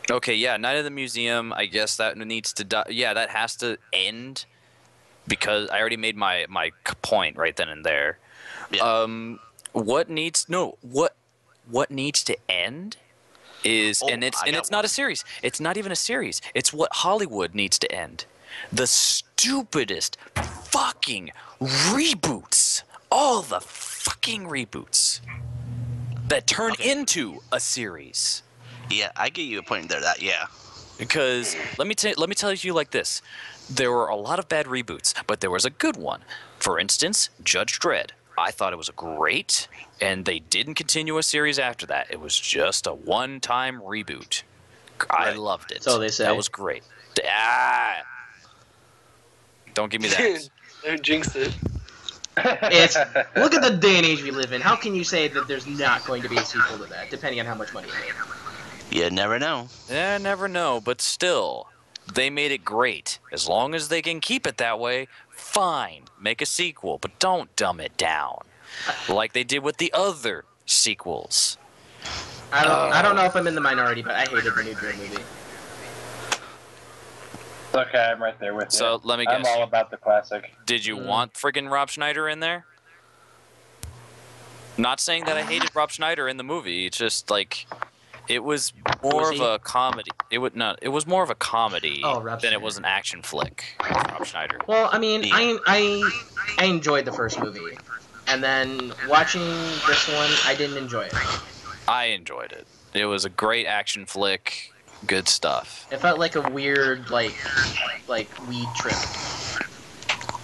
Okay, yeah, Night of the Museum. I guess that needs to die. Yeah, that has to end because I already made my point right then and there. Yeah. What needs to end is Oh, and I it's got not one. a series. It's not even a series. It's what Hollywood needs to end. The stupidest fucking reboots. All the fucking reboots that turn into a series. Yeah, I get you a point there. That yeah. Because let me tell you like this. There were a lot of bad reboots, but there was a good one. For instance, Judge Dredd. I thought it was great, and they didn't continue a series after that. It was just a one-time reboot. I Right. loved it. So they say. That was great. Ah! Don't give me that. Don't jinx it. It's look at the day and age we live in. How can you say that there's not going to be a sequel to that, depending on how much money it made? You never know. Yeah, never know, but still, they made it great. As long as they can keep it that way, fine. Make a sequel, but don't dumb it down. Like they did with the other sequels. I don't know if I'm in the minority, but I hated the new Dream movie. It's okay, I'm right there with you. So, let me I'm guess. all about the classic. Did you want friggin' Rob Schneider in there? Not saying that I hated Rob Schneider in the movie. It's just like it was more Was of he? a comedy. It was more of a comedy Oh, Rob than it Schneider. was an action flick. with Rob Schneider. Well, I mean, Yeah. I enjoyed the first movie, and then watching this one, I didn't enjoy it. I enjoyed it. It was a great action flick. Good stuff. It felt like a weird, like weed trip.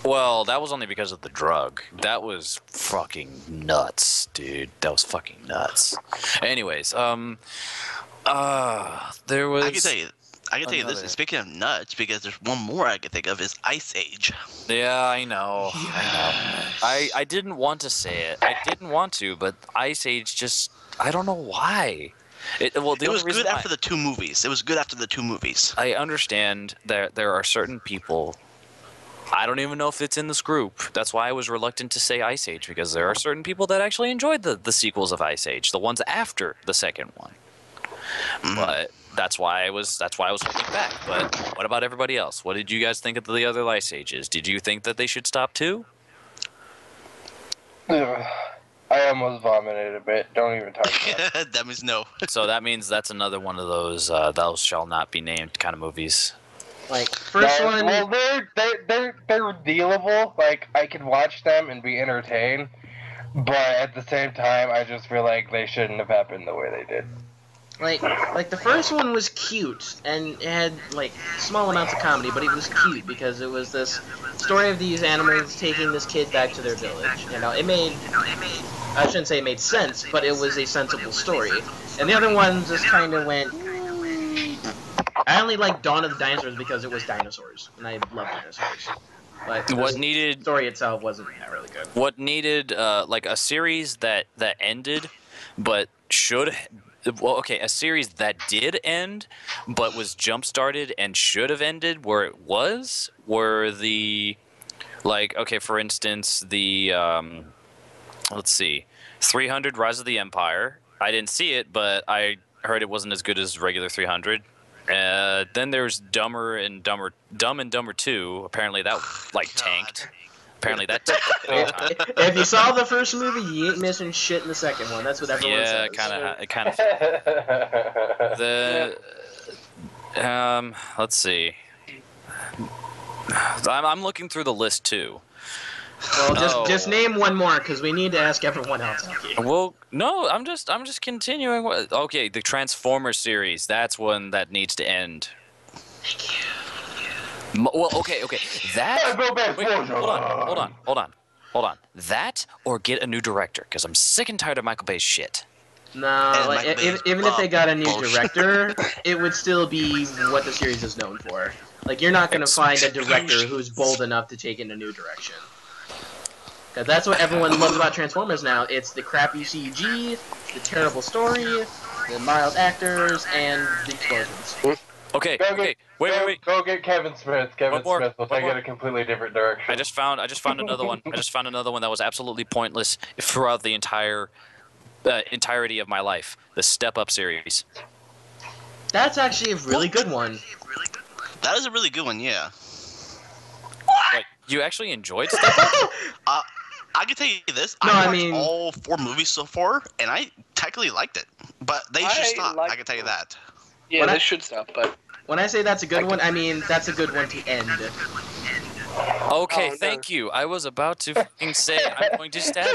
Well, that was only because of the drug. That was fucking nuts, dude. That was fucking nuts. Anyways, there was. I can tell you this. another- Speaking of nuts, because there's one more I can think of is Ice Age. Yeah, I know. I didn't want to say it. I didn't want to, but Ice Age just. I don't know why. It was good after the two movies. It was good after the two movies. I understand that there are certain people. I don't even know if it's in this group. That's why I was reluctant to say Ice Age, because there are certain people that actually enjoyed the sequels of Ice Age, the ones after the second one. But that's why I was holding back. But what about everybody else? What did you guys think of the other Ice Ages? Did you think that they should stop too? I almost vomited a bit. Don't even talk about it. That means no. So that means that's another one of those thou shall not be named kind of movies. Like first one, Well, they're dealable. Like, I can watch them and be entertained, but at the same time, I just feel like they shouldn't have happened the way they did. like the first one was cute and it had like small amounts of comedy, but it was cute because it was this story of these animals taking this kid back to their village. You know, it made I shouldn't say it made sense, but it was a sensible story. And the other ones just kind of went. I only like Dawn of the Dinosaurs because it was dinosaurs, and I love dinosaurs. But What the needed story itself wasn't that really good. what needed like a series that ended but should a series that did end but was jump started and should have ended where it was were the for instance the let's see, 300 Rise of the Empire. I didn't see it, but I heard it wasn't as good as regular 300. Then there's Dumb and Dumber 2. Apparently that tanked. Apparently that tanked the whole time. If you saw the first movie, you ain't missing shit in the second one. That's what everyone Yeah, says. it kind of the let's see. I'm looking through the list too. Well, just name one more because we need to ask everyone else. Well, no, I'm just continuing. Okay, the Transformers series. That's one that needs to end. Well, okay. That. Wait, hold on. That or get a new director because I'm sick and tired of Michael Bay's shit. No, And like, Michael Bay's even if they got a new bullshit. director, it would still be what the series is known for. Like, you're not going to find a director who's bold enough to take in a new direction. Because that's what everyone loves about Transformers now. It's the crappy CG, the terrible story, the mild actors, and the explosions. Okay. Wait. Go get Kevin Smith. Kevin One more, Smith will one take more. it a completely different direction. I just found another one. I just found another one that was absolutely pointless throughout the entirety of my life. The Step Up series. That's actually a really good one. That is a really good one, yeah. Like, you actually enjoyed Step Up? I can tell you this. No, I I watched mean- all 4 movies so far, and I technically liked it. But they should I stop. liked I can tell you that. Yeah, When they I- should stop, but When I say that's a good one, I mean that's a good one to end. Okay, Oh, no. thank you. I was about to fucking say I'm going to stab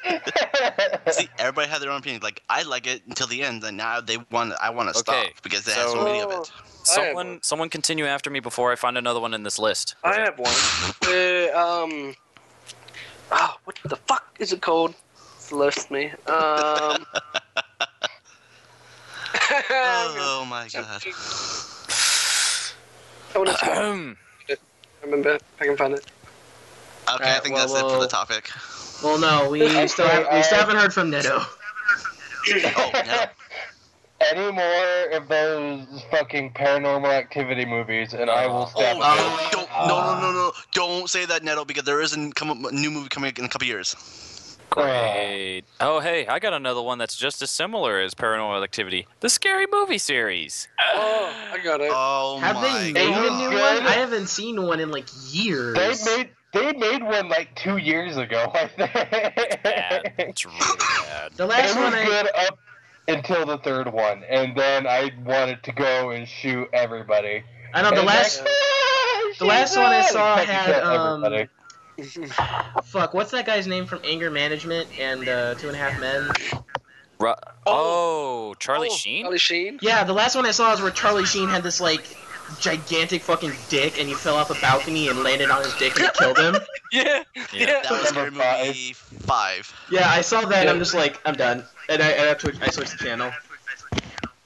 it. See, everybody had their own opinion. Like, I like it until the end, and now I want to stop Okay, because it has so so- many of it. Someone continue after me before I find another one in this list. I have one. What the fuck is it called? It's lost me. Oh my god. I want to remember if I can find it. Okay, I Alright, think well, that's it for well- the topic. Well, no, we still haven't heard from Neto. Oh, no. Any more of those fucking Paranormal Activity movies, and I will stab Oh, no. Don't say that, Neto, because there is a new movie coming in a couple years. Great. Oh, hey, I got another one that's just as similar as Paranormal Activity. The Scary Movie series. Oh, I got it. Oh Have my they made god. a new God. one? I haven't seen one in like years. They made one like 2 years ago, I think. Bad. It's really bad. The It last was one good up until the third one, and then I wanted to go and shoot everybody. I know the And last then- the last one I saw Fucking had kill everybody. fuck, what's that guy's name from Anger Management and 2.5 Men? Charlie Sheen? Charlie Sheen? Yeah, the last one I saw is where Charlie Sheen had this like gigantic fucking dick and he fell off a balcony and landed on his dick and it killed him. Yeah. Yeah. That was Scary Number Movie 5. Yeah, I saw that and I'm just like, I'm done. And I switched the channel.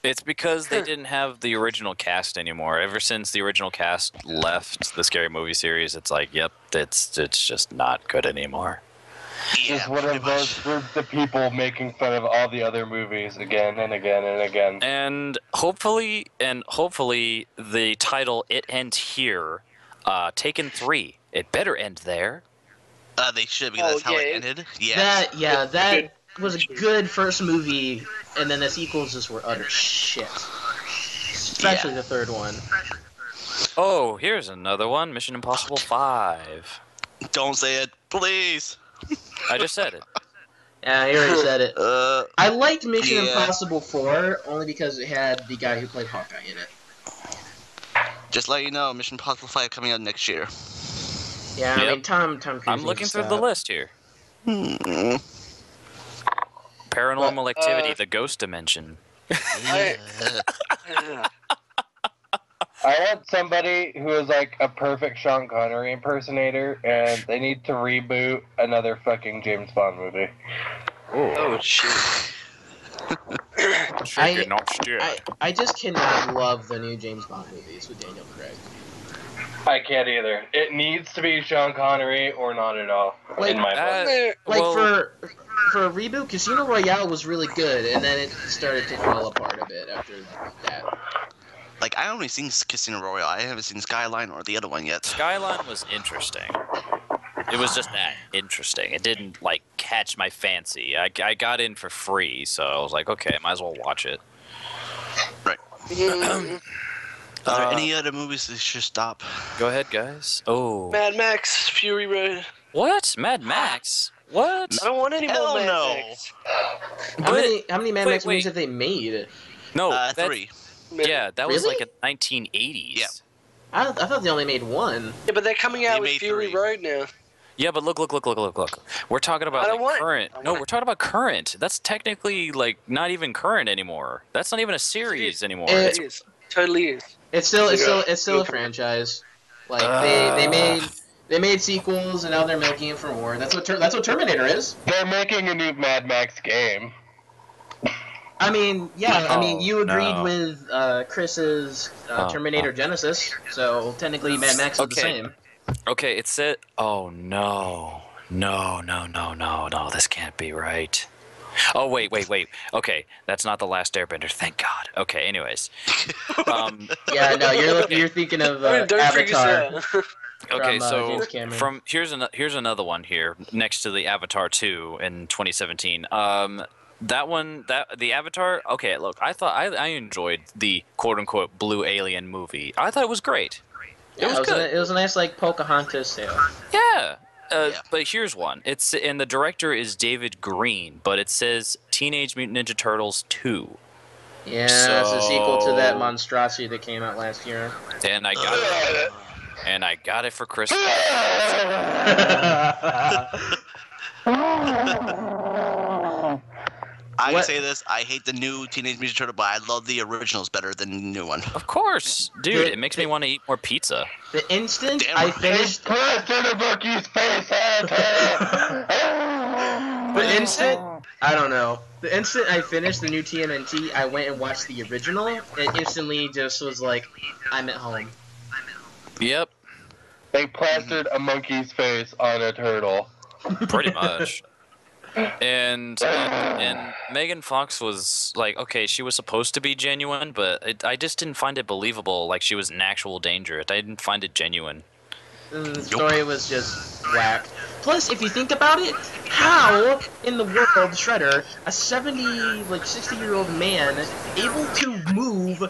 It's because they didn't have the original cast anymore. Ever since the original cast left the Scary Movie series, it's like, yep, it's just not good anymore. Yeah, Just one pretty of those much. groups of people making fun of all the other movies again and again and again. And hopefully, the title "It Ends Here," Taken 3. It better end there. They should, because that's how yeah. it ended. Yes. That was a good first movie, and then the sequels just were utter shit. Especially the third one. Oh, here's another one: Mission Impossible 5. Don't say it, please. I just said it. Yeah, I already said it. I liked Mission Yeah. Impossible 4 only because it had the guy who played Hawkeye in it. Just let you know, Mission Impossible 5 coming out next year. Yeah, I Yep. mean Tom Cruise. I'm needs looking to through the stop. list here. Mm. Paranormal Activity: uh, The Ghost Dimension. I want somebody who is like a perfect Sean Connery impersonator, and they need to reboot another fucking James Bond movie. Oh, shit. Chicken, not steer. I just cannot love the new James Bond movies with Daniel Craig. I can't either. It needs to be Sean Connery or not at all, Like, in my book. Like Well- for a reboot, Casino Royale was really good, and then it started to fall apart a bit after that. Like, I only seen Casino Royale. I haven't seen Skyline or the other one yet. Skyline was interesting. It was just that interesting. It didn't like catch my fancy. I got in for free, so I was like, okay, might as well watch it. Are there any other movies that should stop? Go ahead, guys. Oh, Mad Max, Fury Road. what? Mad Max? What? I don't want any Hell more Mad no. Max. How many Mad wait, Max movies wait. have they made? No, that- 3. Yeah, that was Really? like in 1980s. Yeah. I thought they only made one. Yeah, but they're coming They out with made Fury 3. Road now. Yeah, but look. We're talking about I don't like, want it. current. I No, want it. we're talking about current. That's technically like not even current anymore. That's not even a series anymore. It- It is. Totally is. It's still Yeah. a franchise. Like they made sequels and now they're milking it for more. That's what Terminator is. They're making a new Mad Max game. I mean, yeah. I mean, Oh, you agreed no. with Chris's Terminator Genesis, so technically Mad Max is the Okay. same. Okay, it said. Oh no. This can't be right. Oh wait. Okay, that's not the Last Airbender. Thank God. Okay. Anyways. Yeah, no, you're thinking of Don't freak us Avatar. out. Okay, From, so James Cameron. from here's another one here next to the Avatar 2 in 2017. That one, the Avatar. Okay, look, I enjoyed the quote unquote blue alien movie. I thought it was great. It was good. It was a nice like Pocahontas tale. Yeah. Yeah. But here's one. And the director is David Green, but it says Teenage Mutant Ninja Turtles 2. Yeah, it's a sequel to So- that monstrosity that came out last year. And I got and I got it for Christmas. I What? say this, I hate the new Teenage Mutant Turtle, but I love the originals better than the new one. Of course, dude. It makes me want to eat more pizza. The instant Damn I right. finished, Press in the bookie's face. the instant, I don't know. The instant I finished the new TMNT, I went and watched the original, and instantly just was like, I'm at home. Yep, They plastered a monkey's face on a turtle. pretty much. And Megan Fox was like, okay, she was supposed to be genuine, but I just didn't find it believable. Like she was in actual danger. I didn't find it genuine. The story was just whack. Plus, if you think about it, how in the world Shredder, a 60-year-old man, able to move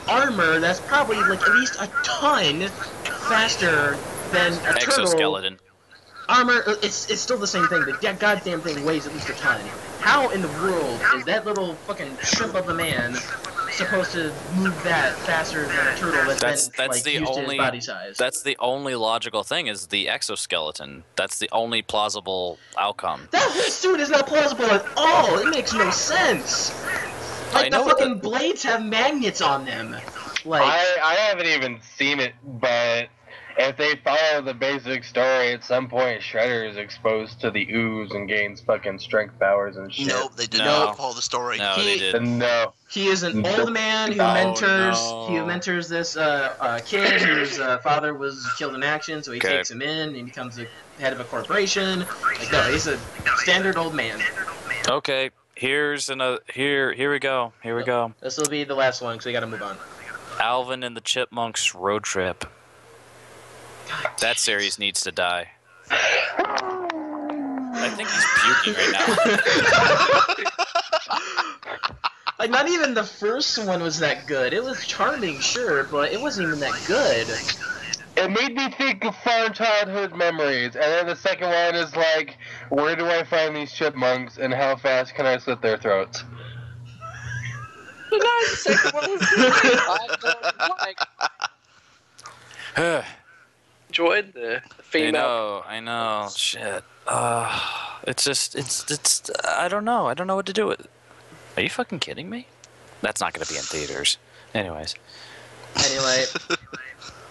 armor that's probably like at least a ton faster than a turtle? Exoskeleton. Armor, it's still the same thing. The goddamn thing weighs at least a ton. How in the world is that little fucking shrimp of a man supposed to move that faster than a turtle that's been That's like, the used to only his body size? That's the only logical thing is the exoskeleton. That's the only plausible outcome. That whole suit is not plausible at all. It makes no sense. Like I the know fucking blades have magnets on them. Like I haven't even seen it, but if they follow the basic story, at some point Shredder is exposed to the ooze and gains fucking strength powers and shit. Nope, they did No. not follow the story. No, they He- did. No. he is an old man who Oh, mentors no. he mentors this kid whose father was killed in action, so he Okay. takes him in and he becomes the head of a corporation. Like no, he's a standard old man. Okay, here's another. Here we go. Here we go. This will be the last one because we gotta move on. Alvin and the Chipmunks Road Trip. That series needs to die. I think he's puking right now. Like not even the first one was that good. It was charming, sure, but it wasn't even that good. It made me think of fond childhood memories, and then the second one is like, where do I find these chipmunks, and how fast can I slit their throats? Enjoyed the female. I know. Shit. It's. I don't know. I don't know what to do with it. Are you fucking kidding me? That's not gonna be in theaters. Anyways. Anyway,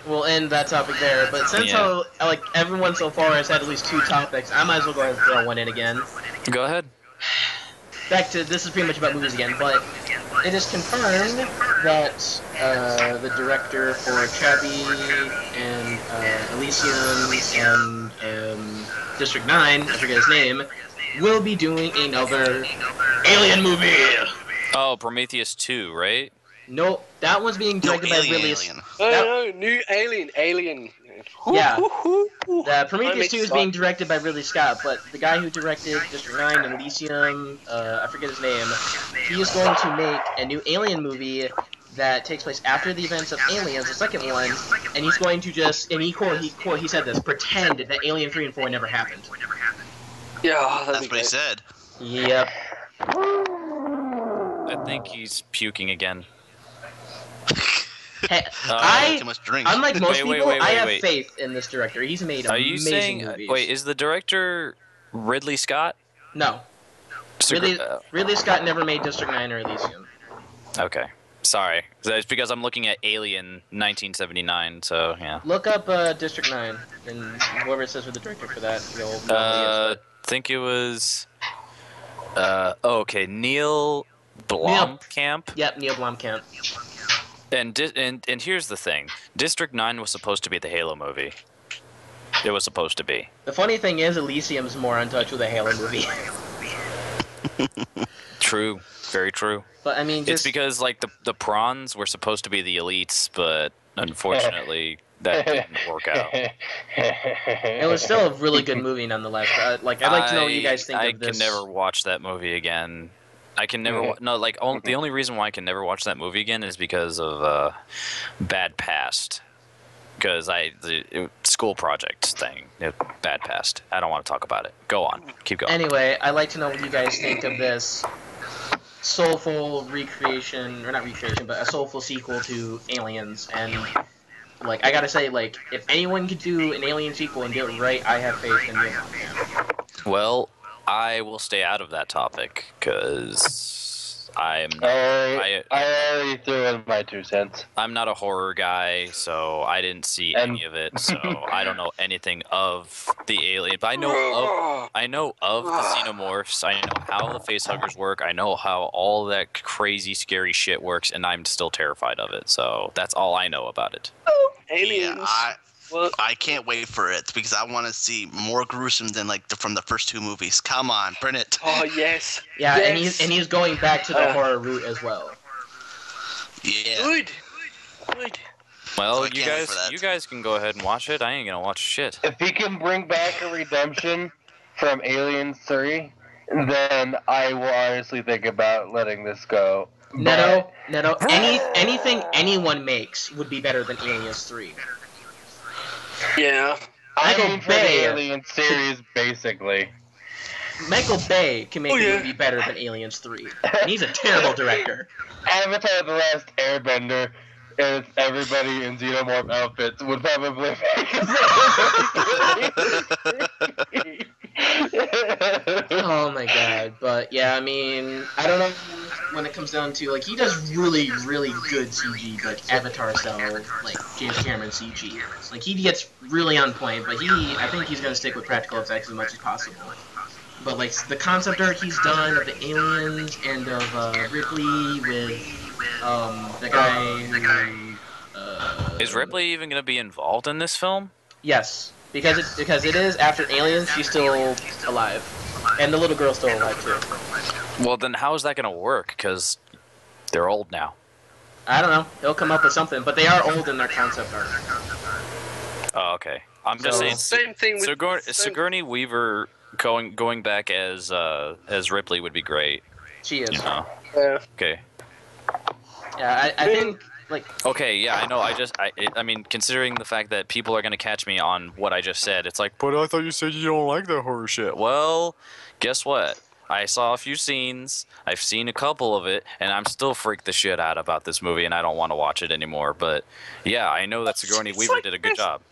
we'll end that topic there. But since Yeah. like everyone so far has had at least 2 topics, I might as well go ahead and throw one in again. Go ahead. Back to this is pretty much about movies again, but it is confirmed that the director for Chappie and Elysium and District 9, I forget his name, will be doing another Alien movie. Oh, Prometheus 2, right? Nope, that one's being No, directed by Alien, Ridley. Alien. No, new Alien. Yeah. Woo. Prometheus 2 is excited. being directed by Ridley Scott, but the guy who directed District 9 and Elysium, I forget his name, he is going to make a new Alien movie that takes place after the events of Aliens, the second one, and he's going to just, and he said this, pretend that Alien 3 and 4 never happened. Yeah, That's what he said. Yep. I think he's puking again. Hey, Too much drink. unlike most Wait, people, wait, I have wait. faith in this director. He's made Are amazing you saying? movies. Wait, is the director Ridley Scott? No. Ridley Scott never made District 9 or Elysium. Okay. Sorry. It's because I'm looking at Alien 1979, so yeah. Look up District 9, and whoever says who the director for that, you'll know who he is. Think it was. Okay, Neil Blomkamp. Yep, Neil Blomkamp. And here's the thing: District 9 was supposed to be the Halo movie. It was supposed to be. The funny thing is, Elysium's more in touch with a Halo movie. True. Very true. But I mean, It's just because like the prawns were supposed to be the elites, but unfortunately that didn't work out. it was still a really good movie nonetheless. I'd like to know what you guys think I of this. can never watch that movie again. I can never the only reason why I can never watch that movie again is because of bad past. Because school project thing, bad past. I don't want to talk about it. Go on, keep going. Anyway, I'd like to know what you guys think of this soulful recreation, or not recreation, but a soulful sequel to Aliens. And like, I gotta say, like, if anyone could do an Alien sequel and do it right, I have faith in Neil Blomkamp. Well, I will stay out of that topic because I already threw in my 2 cents. I'm not a horror guy, so I didn't see any of it. So I don't know anything of the alien. But I know of the xenomorphs. I know how the facehuggers work. I know how all that crazy, scary shit works, and I'm still terrified of it. So that's all I know about it. Aliens. Yeah, I can't wait for it because I want to see more gruesome than like from the first 2 movies. Come on, print it. Oh yes. Yeah, yes. and he's going back to the horror route as well. Yeah. Good. Well, So I you can't wait for that. guys can go ahead and watch it. I ain't gonna watch shit. If he can bring back a redemption from Aliens 3, then I will honestly think about letting this go. Neto, anything anyone makes would be better than Aliens 3. Yeah. I Michael mean for Bay. the Alien series, basically. Michael Bay can make a movie better than Aliens 3. And he's a terrible director. Avatar: The Last Airbender, and it's everybody in xenomorph outfits would probably Oh my god, but yeah, I mean, I don't know when it comes down to, like, he does really, really good CG, like Avatar style, like James Cameron CG. Like, he gets really on point, but I think he's gonna stick with practical effects as much as possible. But, like, the concept art he's done of the aliens and of Ripley with, the guy who, Is Ripley even gonna be involved in this film? Yes, because it is after Aliens, she's still alive. And the little girl's still alive, too. Well, then how is that gonna work? Because they're old now. I don't know. He'll come up with something, but they are old in their concept art. Oh, okay. I'm just So- saying. Same thing with Sigourney Weaver going back as Ripley would be great. She is. You know? Yeah. Okay. Yeah, I think, like, Okay, yeah, I know. I mean, considering the fact that people are gonna catch me on what I just said, it's like, but I thought you said you don't like that horror shit. Well, guess what? I saw a few scenes. I've seen a couple of it, and I'm still freaked the shit out about this movie, and I don't want to watch it anymore. But yeah, I know that Sigourney It's Weaver like did a good this. job.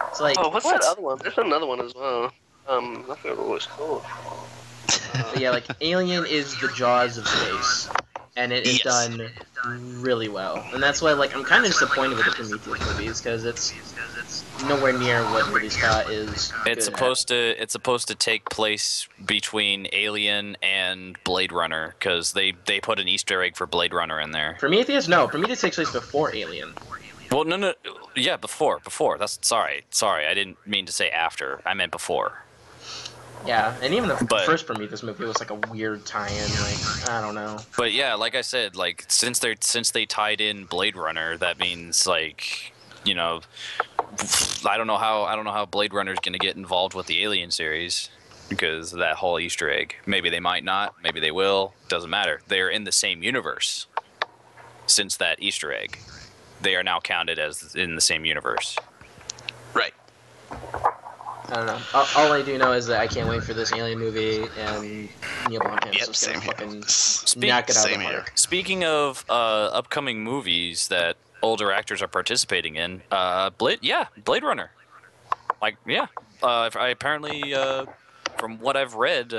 it's like, Oh, what's that other one? There's another one as well. I forgot what it's called. but yeah, like, Alien is the Jaws of space, and it is Yes. done really well. And that's why, like, I'm kind of disappointed with the Prometheus movies, because it's nowhere near what Ridley Scott is. It's supposed to take place between Alien and Blade Runner because they put an Easter egg for Blade Runner in there. Prometheus? No, Prometheus takes place before Alien. Well, no, yeah, before. That's sorry, I didn't mean to say after. I meant before. Yeah, and even the But- first Prometheus movie was like a weird tie-in. Like, I don't know. But yeah, like I said, like since they tied in Blade Runner, that means like, you know, I don't know how Blade Runner is gonna get involved with the Alien series because of that whole Easter egg. Maybe they might not. Maybe they will. Doesn't matter. They're in the same universe. Since that Easter egg, they are now counted as in the same universe. Right. I don't know. All I do know is that I can't wait for this Alien movie, and Neil Blomkamp is Yep, just gonna same here. fucking knock it out of Same the here. park. Speaking of upcoming movies that older actors are participating in, Blade Runner. Like, yeah, I apparently, from what I've read,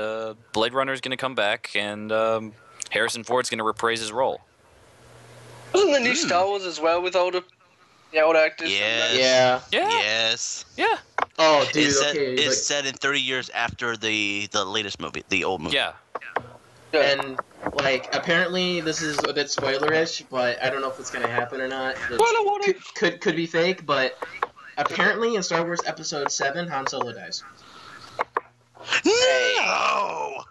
Blade Runner is going to come back, and Harrison Ford's going to reprise his role. Wasn't the new Star Wars as well with the old actors? Yes. Yeah. Yeah, Yes. yeah, Oh, dude. It's set, Okay. it's set in 30 years after the latest movie, the old movie. yeah. And like, apparently this is a bit spoilerish, but I don't know if it's gonna happen or not. Spoiler warning! Could be fake, but apparently in Star Wars Episode 7, Han Solo dies. No!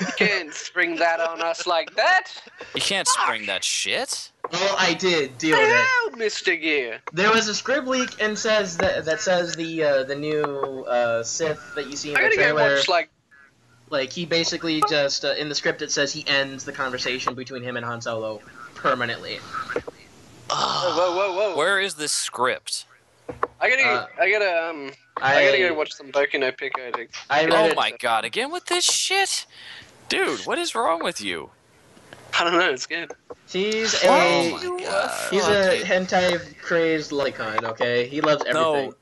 You can't spring that on us like that. You can't spring that shit. Well, I did deal with it. Hell, Mr. Gear. There was a script leak and says that says the new Sith that you see in I the gotta go trailer. watch Like, he basically just in the script it says he ends the conversation between him and Han Solo permanently. Whoa. Where is this script? I gotta go watch some Boku no Pico. I read Oh it. my god, again with this shit? Dude, what is wrong with you? I don't know. It's good. He's Oh a my god. he's a Okay. hentai crazed lycon. Okay, he loves everything. No,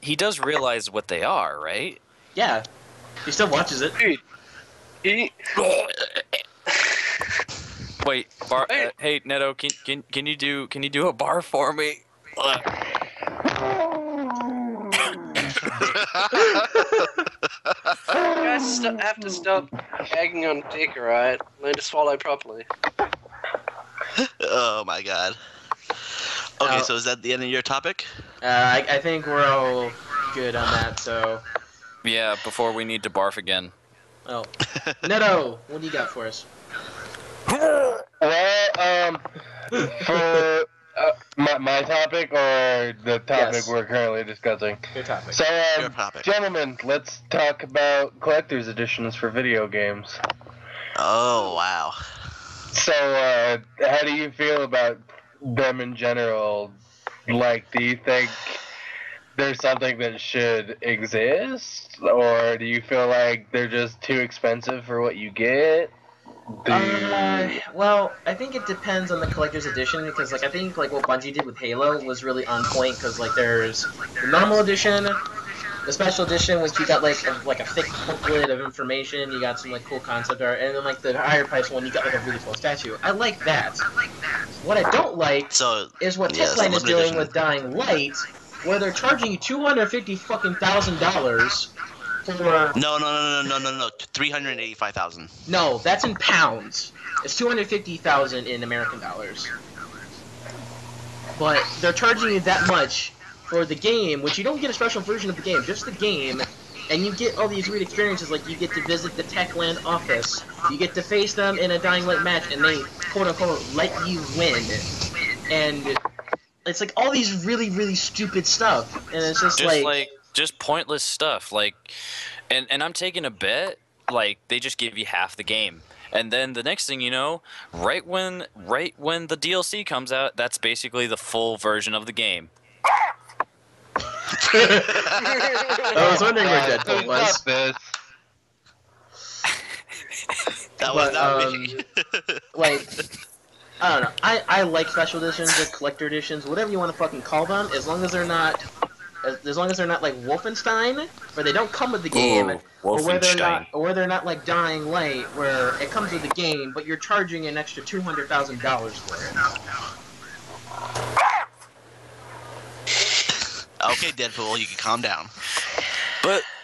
he does realize what they are, right? Yeah, he still watches it. Dude, he, Wait, bar. Hey. Hey, Neto, can you do a bar for me? you guys have to stop gagging on dick, alright? Learn to swallow properly. Oh my god. Okay, Now- so is that the end of your topic? I think we're all good on that. So, Yeah, before we need to barf again. oh, Neto, what do you got for us? Well, for my topic or the topic Yes. we're currently discussing. Your topic. So, Your topic. gentlemen, let's talk about collector's editions for video games. Oh wow. So, how do you feel about them in general? Like, do you think there's something that should exist? Or do you feel like they're just too expensive for what you get? Well, I think it depends on the collector's edition because, like, I think like what Bungie did with Halo was really on point because, like, there's the normal edition, the special edition, which you got like a thick booklet of information, you got some like cool concept art, and then like the higher price one, you got like a really cool statue. I like that. What I don't like So is what yes, Techline is limited doing edition. with Dying Light, where they're charging you $250,000 for. no. 385,000. No, that's in pounds. It's 250,000 in American dollars. But they're charging you that much for the game, which you don't get a special version of the game, just the game, and you get all these weird experiences, like you get to visit the Techland office, you get to face them in a Dying Light match, and they quote-unquote let you win. And it's like all these really, really stupid stuff, and it's just Just pointless stuff. Like, and I'm taking a bet. Like, they just give you half the game, and then the next thing you know, right when the DLC comes out, that's basically the full version of the game. I was wondering where Deadpool was. Stop this. That was But, not me. Like, I don't know. I like special editions or collector editions, whatever you want to fucking call them, as long as they're not like Wolfenstein, where they don't come with the game, Ooh, or where Wolfenstein. they're not like Dying Light, where it comes with the game, but you're charging an extra $200,000 for it. Okay, Deadpool, you can calm down.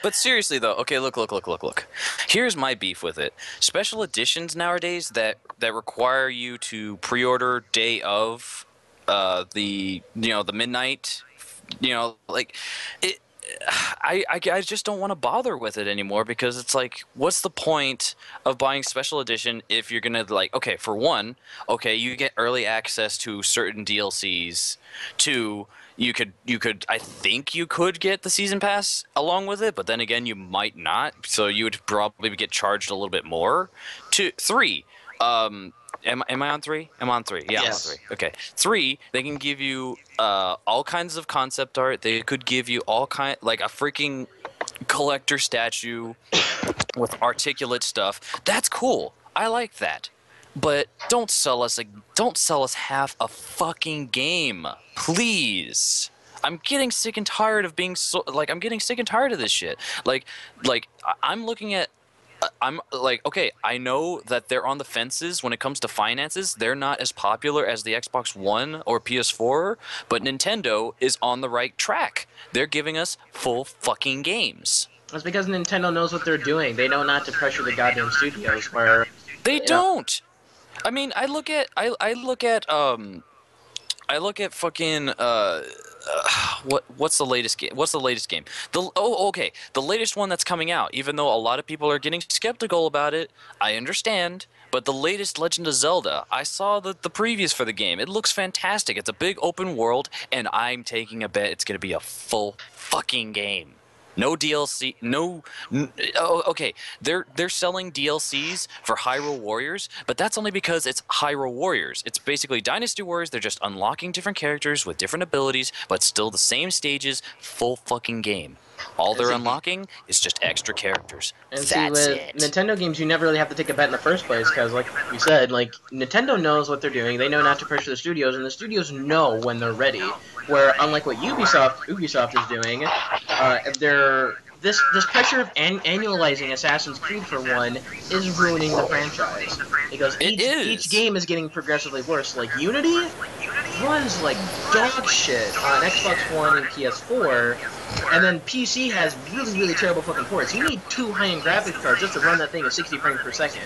But seriously though, okay, look. Here's my beef with it. Special editions nowadays that require you to pre-order day of the midnight, like it. I just don't want to bother with it anymore because it's like, what's the point of buying special edition if you're gonna like, okay, for one, okay, you get early access to certain DLCs. Two, you could I think you could get the season pass along with it, but then again you might not, so you would probably get charged a little bit more. Three, am I on three? I'm on three. Yeah, Yes. I'm on three. Okay. Three, they can give you all kinds of concept art. They could give you like a freaking collector statue with articulate stuff. That's cool. I like that. But don't sell us half a fucking game, please. I'm getting sick and tired of being I'm getting sick and tired of this shit. I'm looking at. I'm like, okay, I know that they're on the fences when it comes to finances. They're not as popular as the Xbox One or PS4, but Nintendo is on the right track. They're giving us full fucking games. It's because Nintendo knows what they're doing. They know not to pressure the goddamn studios where They Yeah. don't. I mean, I look at fucking what's the latest game? What's the latest game? Okay, the latest one that's coming out. Even though a lot of people are getting skeptical about it, I understand. But the latest Legend of Zelda, I saw the previews for the game. It looks fantastic. It's a big open world, and I'm taking a bet it's gonna be a full fucking game. No DLC, okay, they're selling DLCs for Hyrule Warriors, but that's only because it's Hyrule Warriors. It's basically Dynasty Warriors. They're just unlocking different characters with different abilities, but still the same stages, full fucking game. All they're see, unlocking is just extra characters. And That's see, with it. Nintendo games, you never really have to take a bet in the first place, because, like we said, like, Nintendo knows what they're doing. They know not to pressure the studios, and the studios know when they're ready. Where, unlike what Ubisoft is doing, this pressure of annualizing Assassin's Creed for one is ruining the franchise, because each game is getting progressively worse. Like Unity runs like dog shit on Xbox One and PS4, and then PC has really terrible fucking ports. You need 2 high-end graphics cards just to run that thing at 60 frames per second,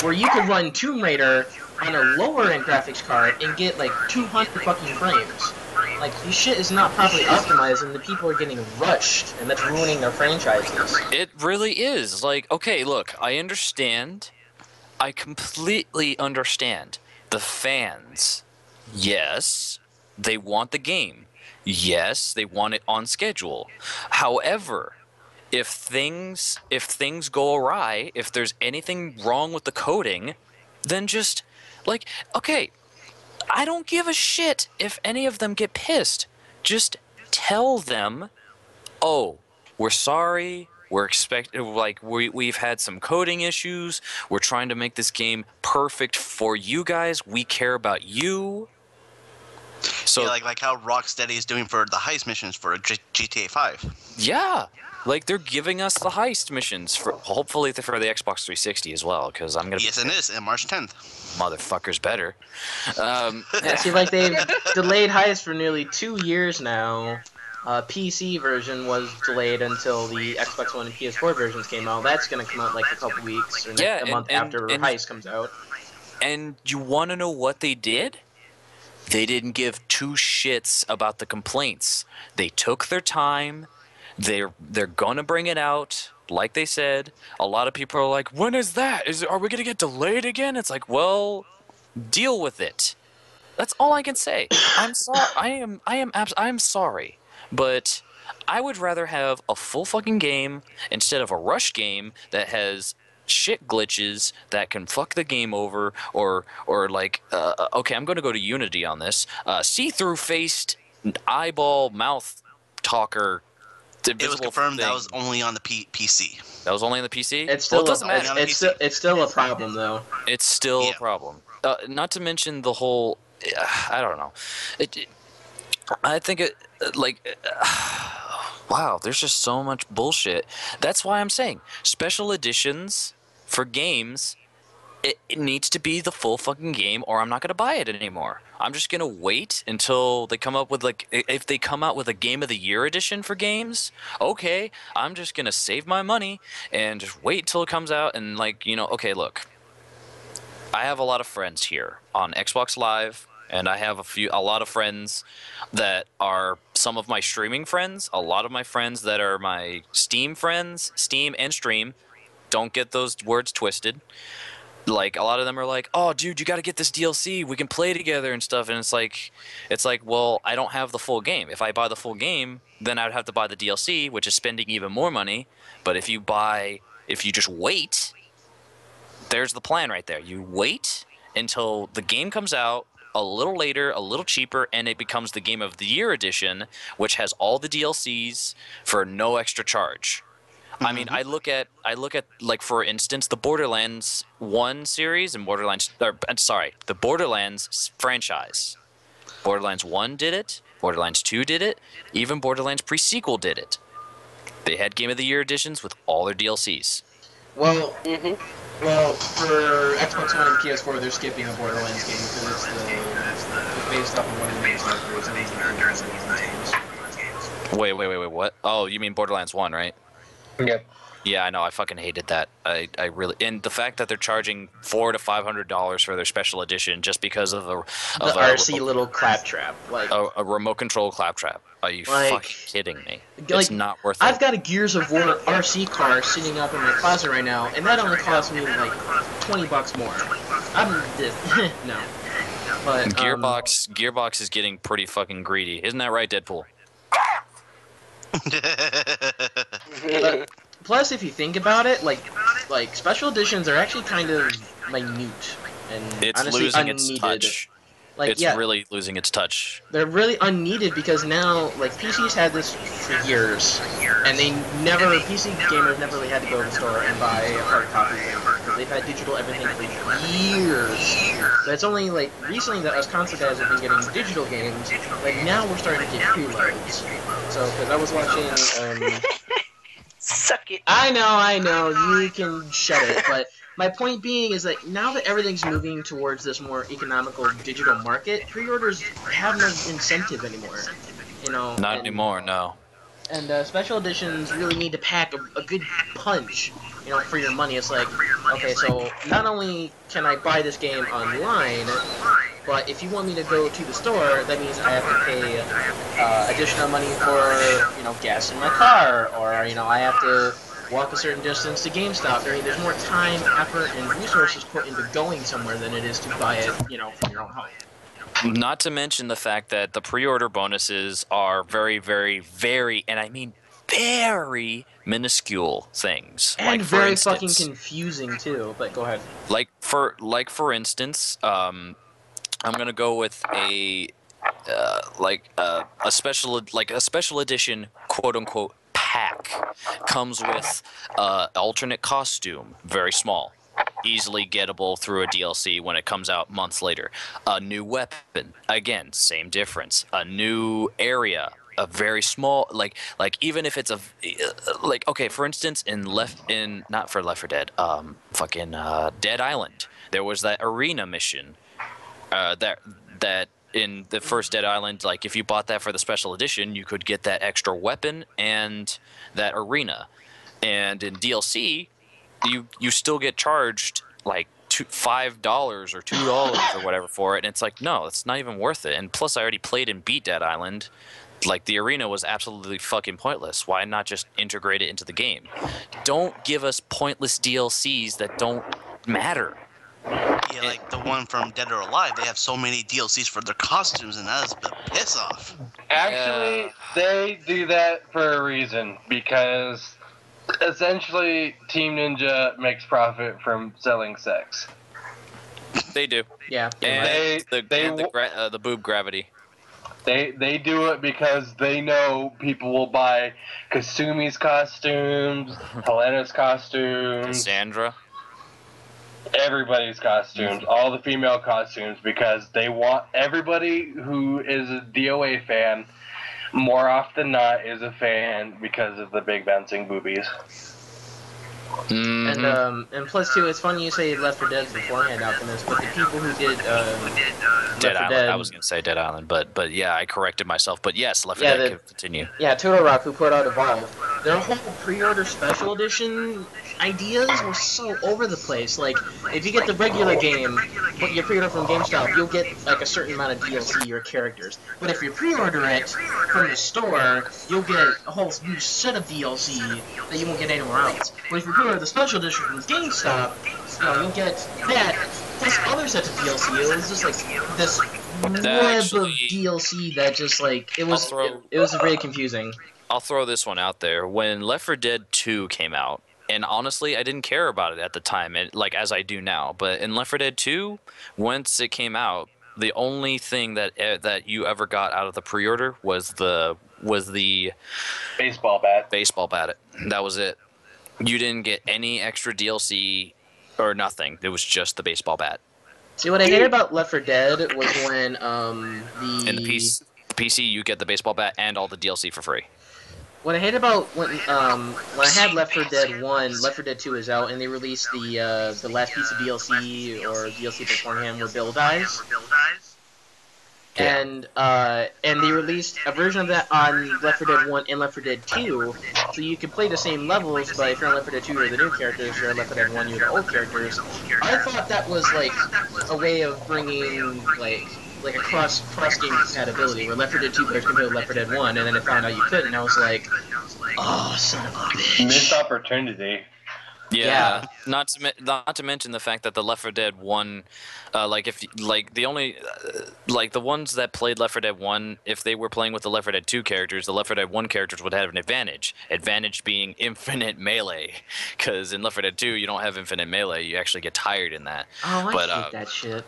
where you could run Tomb Raider on a lower-end graphics card and get like 200 fucking frames. Like, this shit is not properly optimized, and the people are getting rushed, and that's ruining their franchises. It really is. Like, okay, look, I understand. I completely understand. The fans, yes, they want the game. Yes, they want it on schedule. However, if things go awry, if there's anything wrong with the coding, then just, like, okay, I don't give a shit if any of them get pissed. Just tell them, oh, we're sorry, we've had some coding issues, we're trying to make this game perfect for you guys, we care about you. So yeah, like how Rocksteady is doing for the heist missions for GTA 5. Yeah, like they're giving us the heist missions for hopefully for the Xbox 360 as well, because I'm gonna. Yes, it is, and March 10th. Motherfuckers better. Yeah, see, like they've delayed heist for nearly 2 years now. PC version was delayed until the Xbox One and PS4 versions came out. That's gonna come out like a couple weeks or a month after heist comes out. And you want to know what they did? They didn't give 2 shits about the complaints. They took their time. They're gonna bring it out, like they said. A lot of people are like, "When is that? Are we gonna get delayed again?" It's like, well, deal with it. That's all I can say. I'm sorry. I am sorry, but I would rather have a full fucking game instead of a rush game that has shit glitches that can fuck the game over, or like, okay, I'm gonna go to Unity on this. See-through faced eyeball mouth talker. It was confirmed that was only on the PC. That was only on the PC? It's still, it doesn't matter. It's still a problem, though. It's still a problem. Not to mention the whole... I don't know. I think it... wow, there's just so much bullshit. That's why I'm saying special editions for games... It needs to be the full fucking game, or I'm not going to buy it anymore. I'm just going to wait until they come up with, like, if they come out with a Game of the Year edition for games, okay, I'm just going to save my money and just wait until it comes out and, like, you know, okay, look. I have a lot of friends here on Xbox Live, and I have a lot of friends that are some of my streaming friends, a lot of my friends that are my Steam friends, Steam and Stream. Don't get those words twisted. Like, a lot of them are like, oh, dude, you got to get this DLC. We can play together and stuff. And it's like, well, I don't have the full game. If I buy the full game, then I'd have to buy the DLC, which is spending even more money. But if you just wait, there's the plan right there. You wait until the game comes out a little later, a little cheaper, and it becomes the Game of the Year edition, which has all the DLCs for no extra charge. I mean, I look at like, for instance, the Borderlands 1 series and the Borderlands franchise. Borderlands 1 did it, Borderlands 2 did it, even Borderlands pre-sequel did it. They had Game of the Year editions with all their DLCs. Well, for Xbox One and PS4, they're skipping the Borderlands game because it's based off of one of the main characters and games. Wait, what? Oh, you mean Borderlands 1, right? Yep. Yeah, I know. I fucking hated that. I really, and the fact that they're charging $400 to $500 for their special edition just because of the RC little claptrap, like a remote control claptrap. Are you fucking kidding me? Like, it's not worth it. I've got a Gears of War RC car sitting up in my closet right now, and that only cost me like $20 more. No. But Gearbox is getting pretty fucking greedy. Isn't that right, Deadpool? But plus, if you think about it, like special editions are actually kind of minute and it's honestly losing unneeded. its touch. Like, It's yeah, really losing its touch. they're really unneeded because now, like, PCs had this for years, and PC gamers never really had to go to the store and buy a hard copy because they've had digital everything for years. But it's only, like, recently that us console guys have been getting digital games. Like, now we're starting to get preloads. So, because I was watching, Suck it. I know, you can shut it, but my point being is that now that everything's moving towards this more economical digital market, pre-orders have no incentive anymore. Not anymore, no. And special editions really need to pack a good punch, for your money. It's like, okay, so not only can I buy this game online, but if you want me to go to the store, that means I have to pay additional money for, gas in my car, or, I have to walk a certain distance to GameStop. There's more time, effort, and resources put into going somewhere than it is to buy it, from your own home. Not to mention the fact that the pre-order bonuses are very, very, very, and I mean very minuscule things. And like, very for fucking instance, confusing too. But go ahead. For instance, I'm gonna go with a special edition quote unquote pack. Comes with alternate costume, very small. Easily gettable through a DLC when it comes out months later. A new weapon, again, same difference. A new area, a very small, like even if it's okay, for instance, not for Left 4 Dead, Dead Island, there was that arena mission, that in the first Dead Island, like if you bought that for the special edition, you could get that extra weapon and that arena, and in DLC. You still get charged like $5 or $2 or whatever for it, and it's like, no, it's not even worth it. And plus, I already played and beat Dead Island. Like, the arena was absolutely fucking pointless. Why not just integrate it into the game? Don't give us pointless DLCs that don't matter. Yeah, like the one from Dead or Alive, they have so many DLCs for their costumes, and that is a piss off. Actually, they do that for a reason, because essentially Team Ninja makes profit from selling sex. They do. Yeah. And the boob gravity. They do it because they know people will buy Kasumi's costumes, Helena's costumes, Cassandra. Everybody's costumes, all the female costumes, because they want everybody who is a DOA fan, more often than not, is a fan because of the big bouncing boobies. Mm-hmm. And plus too, it's funny you say Left 4 Dead beforehand, Alchemist, but the people who did Dead Left 4 Island. Dead, I was gonna say Dead Island, but yeah, I corrected myself. But yes, Left 4 Dead can continue. Yeah, Turtle Rock, who put out Evolve, their whole pre-order special edition ideas were so over the place. Like, if you get the regular game, but you pre-order from GameStop, you'll get like a certain amount of DLC or characters. But if you pre-order it from the store, you'll get a whole new set of DLC that you won't get anywhere else. But if you pre-order the special edition from GameStop, you'll get that plus other sets of DLC. It was just like this web of DLC that just like it was really confusing. I'll throw this one out there. When Left 4 Dead 2 came out, and honestly, I didn't care about it at the time, like as I do now. But in Left 4 Dead 2, once it came out, the only thing that you ever got out of the pre-order was the baseball bat. Baseball bat. That was it. You didn't get any extra DLC or nothing. It was just the baseball bat. See, what I hated about Left 4 Dead was when in the PC, you get the baseball bat and all the DLC for free. What I hate about when I had Left 4 Dead 1, Left 4 Dead 2 is out, and they released the last piece of DLC or DLC beforehand where Bill dies. Yeah. And they released a version of that on Left 4 Dead 1 and Left 4 Dead 2, so you could play the same levels, but if you're on Left 4 Dead 2, you're the new characters, if you're on Left 4 Dead 1, you're the old characters. I thought that was, like, a way of bringing, like a cross-game compatibility, where Left 4 Dead 2 players can play with Left 4 Dead 1, and then I found out you couldn't, and I was like, oh, son of a bitch. Missed opportunity. Yeah. Not to mention the fact that the Left 4 Dead 1, the ones that played Left 4 Dead 1, if they were playing with the Left 4 Dead 2 characters, the Left 4 Dead 1 characters would have an advantage. Advantage being infinite melee, because in Left 4 Dead 2 you don't have infinite melee. You actually get tired in that. Oh, I hate that shit.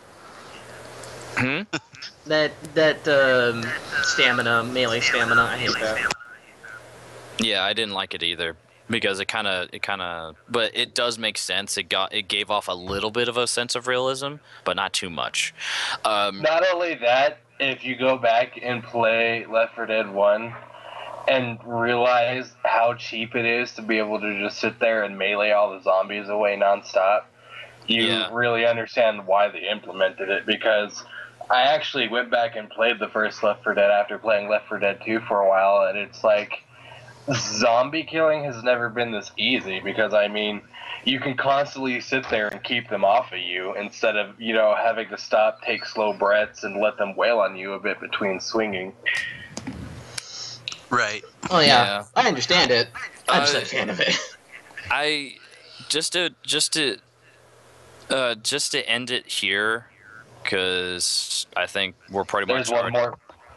stamina, melee stamina. I hate that. Yeah, I didn't like it either because it kind of, but it does make sense. It gave off a little bit of a sense of realism, but not too much. Not only that, if you go back and play Left 4 Dead 1 and realize how cheap it is to be able to just sit there and melee all the zombies away nonstop, you really understand why they implemented it, because I actually went back and played the first Left 4 Dead after playing Left 4 Dead 2 for a while, and it's like, zombie killing has never been this easy, because, I mean, you can constantly sit there and keep them off of you instead of, having to stop, take slow breaths, and let them wail on you a bit between swinging. Right. Oh yeah. I understand it. I'm just a fan of it. Just to end it here, because I think we're pretty much.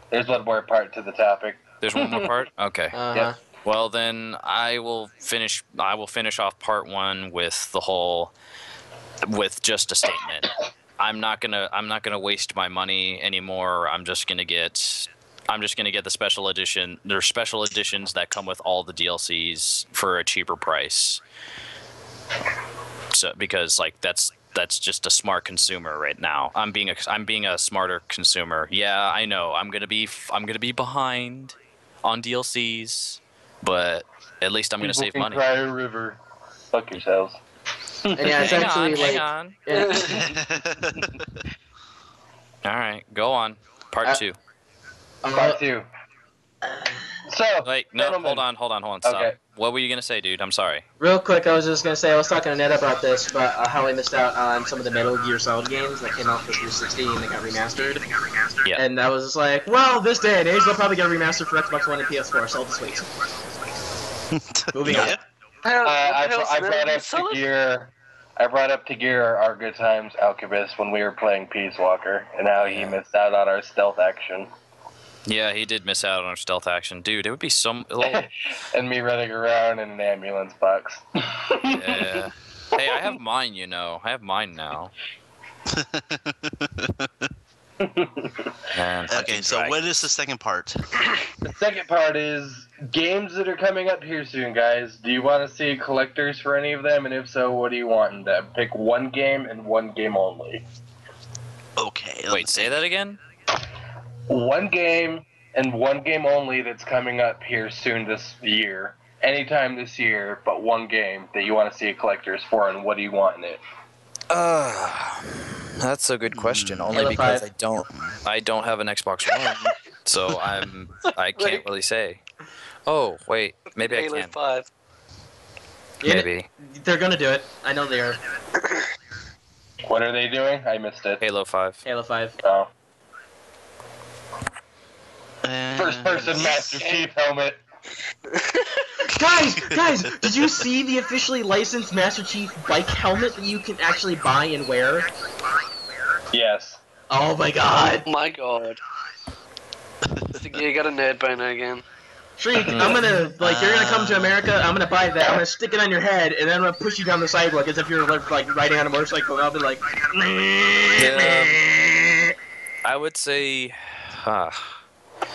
There's one more part to the topic. There's one more part. Okay. Uh-huh. Well, then I will finish off part 1 with just a statement. I'm not gonna waste my money anymore. I'm just gonna get the special edition. There's special editions that come with all the DLCs for a cheaper price. So because that's just a smart consumer right now. I'm being a smarter consumer. Yeah, I know. I'm gonna be behind on DLCs, but at least I'm gonna save money. Cry a river. Fuck yourselves. And yeah, it's actually hang on. Yeah. All right, go on. Part 2. Part 2. So, Wait, no, gentlemen. hold on. Stop. Okay. What were you gonna say, dude? I'm sorry. Real quick, I was just gonna say I was talking to Ned about this, about how I missed out on some of the Metal Gear Solid games that came out for 360 and they got remastered. Yeah. And I was just like, well, this day and age, they'll probably get remastered for Xbox One and PS4, so I'll just wait. Moving on. I brought up to Gear our good times Alchemist when we were playing Peace Walker, and how he missed out on our stealth action. Yeah, he did miss out on our stealth action, dude. It would be so. And me running around in an ambulance box. Yeah. Hey, I have mine. I have mine now. Man, Okay, so what is the second part? The second part is games that are coming up here soon, guys. Do you want to see collectors for any of them? And if so, what do you want in them? Pick one game and one game only. Okay. Wait, say that again? One game and one game only that's coming up here soon this year. Anytime this year, but one game that you want to see collectors for, and what do you want in it? That's a good question. Only Halo because 5. I don't have an Xbox One, so I can't really say. Oh wait, maybe I Halo can. 5. Yeah, Maybe they're gonna do it. I know they are. What are they doing? I missed it. Halo 5. Halo 5. Oh. First person Master Chief helmet. Guys, did you see the officially licensed Master Chief bike helmet that you can actually buy and wear? Yes. Oh my god. Oh my god. You got a nerd boner again. Shriek, I'm gonna, you're gonna come to America, I'm gonna buy that, I'm gonna stick it on your head, and then I'm gonna push you down the sidewalk as if you're, riding on a motorcycle, and I'll be like... I would say,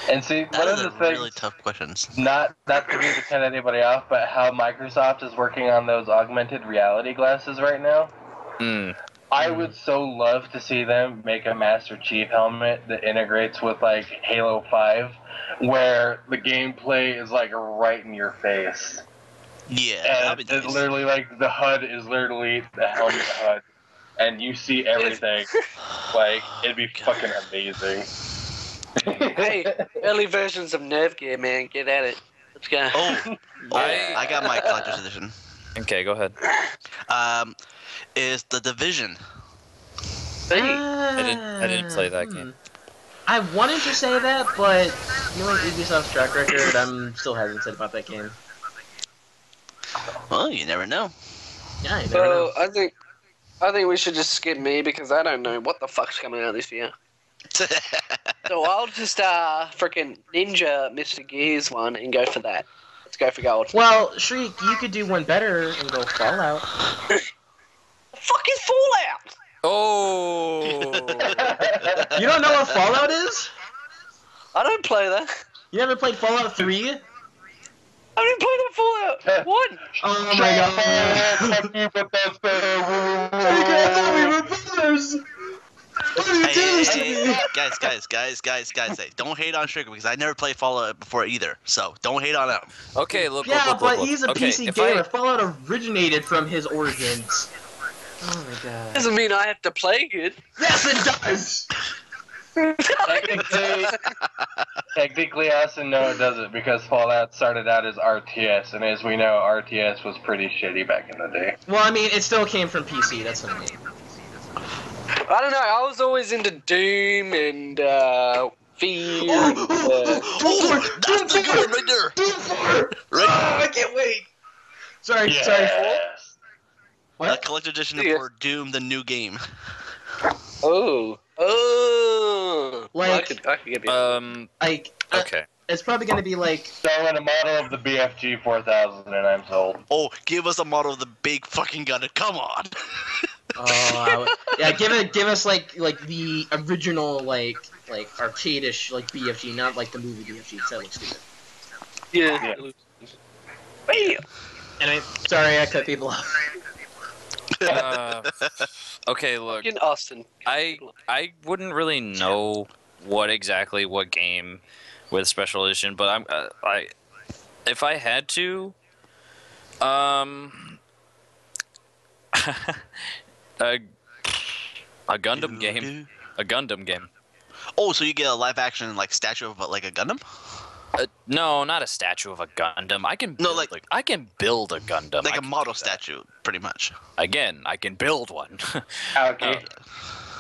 And see, one That of is the a things, really tough questions. not to be to cut anybody off, but how Microsoft is working on those augmented reality glasses right now. I would so love to see them make a Master Chief helmet that integrates with Halo 5, where the gameplay is right in your face. Yeah, And that'd be it's nice. literally the HUD is literally the helmet HUD, and you see everything. It'd be fucking amazing. Hey, early versions of Nerve Gear, man. Get at it. Let's go. Oh, I got my collector's edition. okay, go ahead. Is The Division. Hey, I didn't play that game. I wanted to say that, but knowing Ubisoft's track record, I'm still hesitant about that game. Well, you never know. Yeah, you never know. I think we should just skip me because I don't know what the fuck's coming out this year. So I'll just frickin' ninja Mr. Gears one and go for that. Let's go for gold. Well, Shriek, you could do one better and go Fallout. Fucking Fallout! Oh. You don't know what Fallout is? I don't play that. You never played Fallout 3? I didn't play that Fallout 1. Oh my god. Fuck you, Bethesda. I thought we were brothers. What are you doing to me? Guys, hey, don't hate on Sugar because I never played Fallout before either. So don't hate on him. Okay, look. Yeah, look, but look. he's a Okay, PC if gamer. Fallout originated from his origins. Oh my god. Doesn't mean I have to play it. Yes, it does! Technically, Austin, no, it doesn't, because Fallout started out as RTS, and as we know, RTS was pretty shitty back in the day. Well, I mean, it still came from PC, that's what I mean. I don't know. I was always into Doom and Fear. That's the good one right there. Oh, I can't wait! Sorry. Yes. A collector edition for Doom, the new game. Oh. Like, I could get behind. Okay. It's probably gonna be like... Selling a model of the BFG 4000, and I'm sold. Oh, give us a model of the big fucking gun. Come on. Yeah, give us like the original like arcade-ish like BFG, not like the movie BFG. That looks stupid. Yeah. Bam. And sorry, I cut people off. Okay, look. In Austin. I wouldn't really know what game with special edition, but if I had to, a Gundam game. A Gundam game. Oh, so you get a live action like statue of like a Gundam? No, not a statue of a Gundam. I can build I can build a Gundam. Like a model statue, pretty much. Again, I can build one. Okay.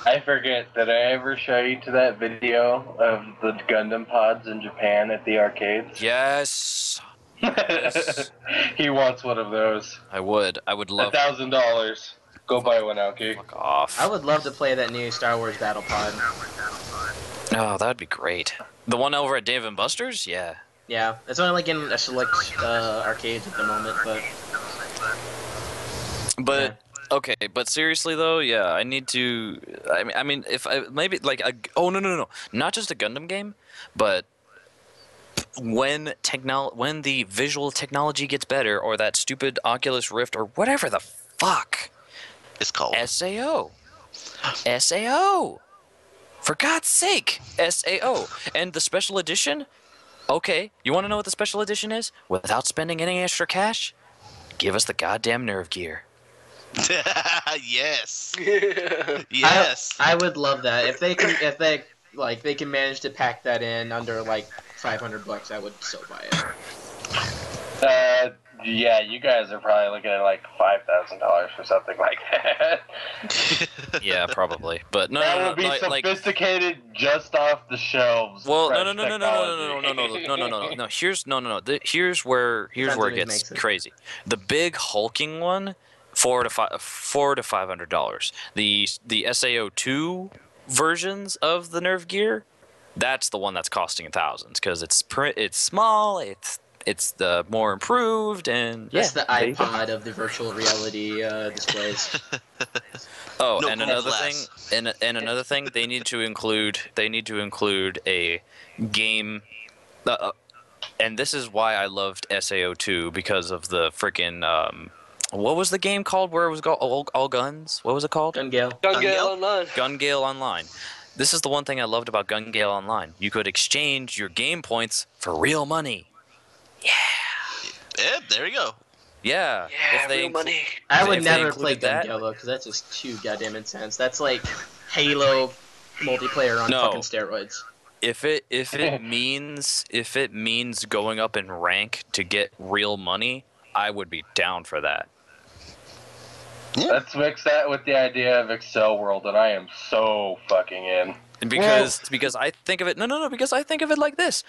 I forget, did I ever show you to that video of the Gundam pods in Japan at the arcades? Yes. Yes. He wants one of those. I would love $1,000. Go buy one, Alki. Fuck off. I would love to play that new Star Wars Battle Pod. Oh, that'd be great. The one over at Dave & Buster's? Yeah. Yeah, it's only like in a select arcades at the moment, but yeah. Okay, but seriously though, yeah, I need to. I mean, if I maybe like no, not just a Gundam game, but when the visual technology gets better, or that stupid Oculus Rift, or whatever the fuck it's called SAO. For God's sake, SAO. And the special edition? Okay, you want to know what the special edition is? Without spending any extra cash? Give us the goddamn Nerve Gear. Yes. Yes. I would love that if they can manage to pack that in under like $500. I would so buy it. Yeah, you guys are probably looking at like $5,000 for something like that. Yeah, probably. But no, that would be sophisticated, just off the shelves. Well, no. Here's where it gets crazy. The big hulking one, $400 to $500. The SAO2 versions of the Nerve Gear, that's the one that's costing thousands because it's small. It's the more improved, and that's the iPod of the virtual reality displays. Oh, no, and another thing, and another thing, they need to include a game, and this is why I loved SAO2 because of the freaking what was the game called where it was all guns? What was it called? Gun Gale Online. Gun Gale Online. This is the one thing I loved about Gun Gale Online. You could exchange your game points for real money. Yeah, there you go. Yeah, if they real money. I would never play Gun Gale though, because that's just too goddamn intense. That's like Halo multiplayer on fucking steroids. If it means going up in rank to get real money, I would be down for that. Yeah. Let's mix that with the idea of Excel World, and I am so fucking in. And because I think of it because I think of it like this.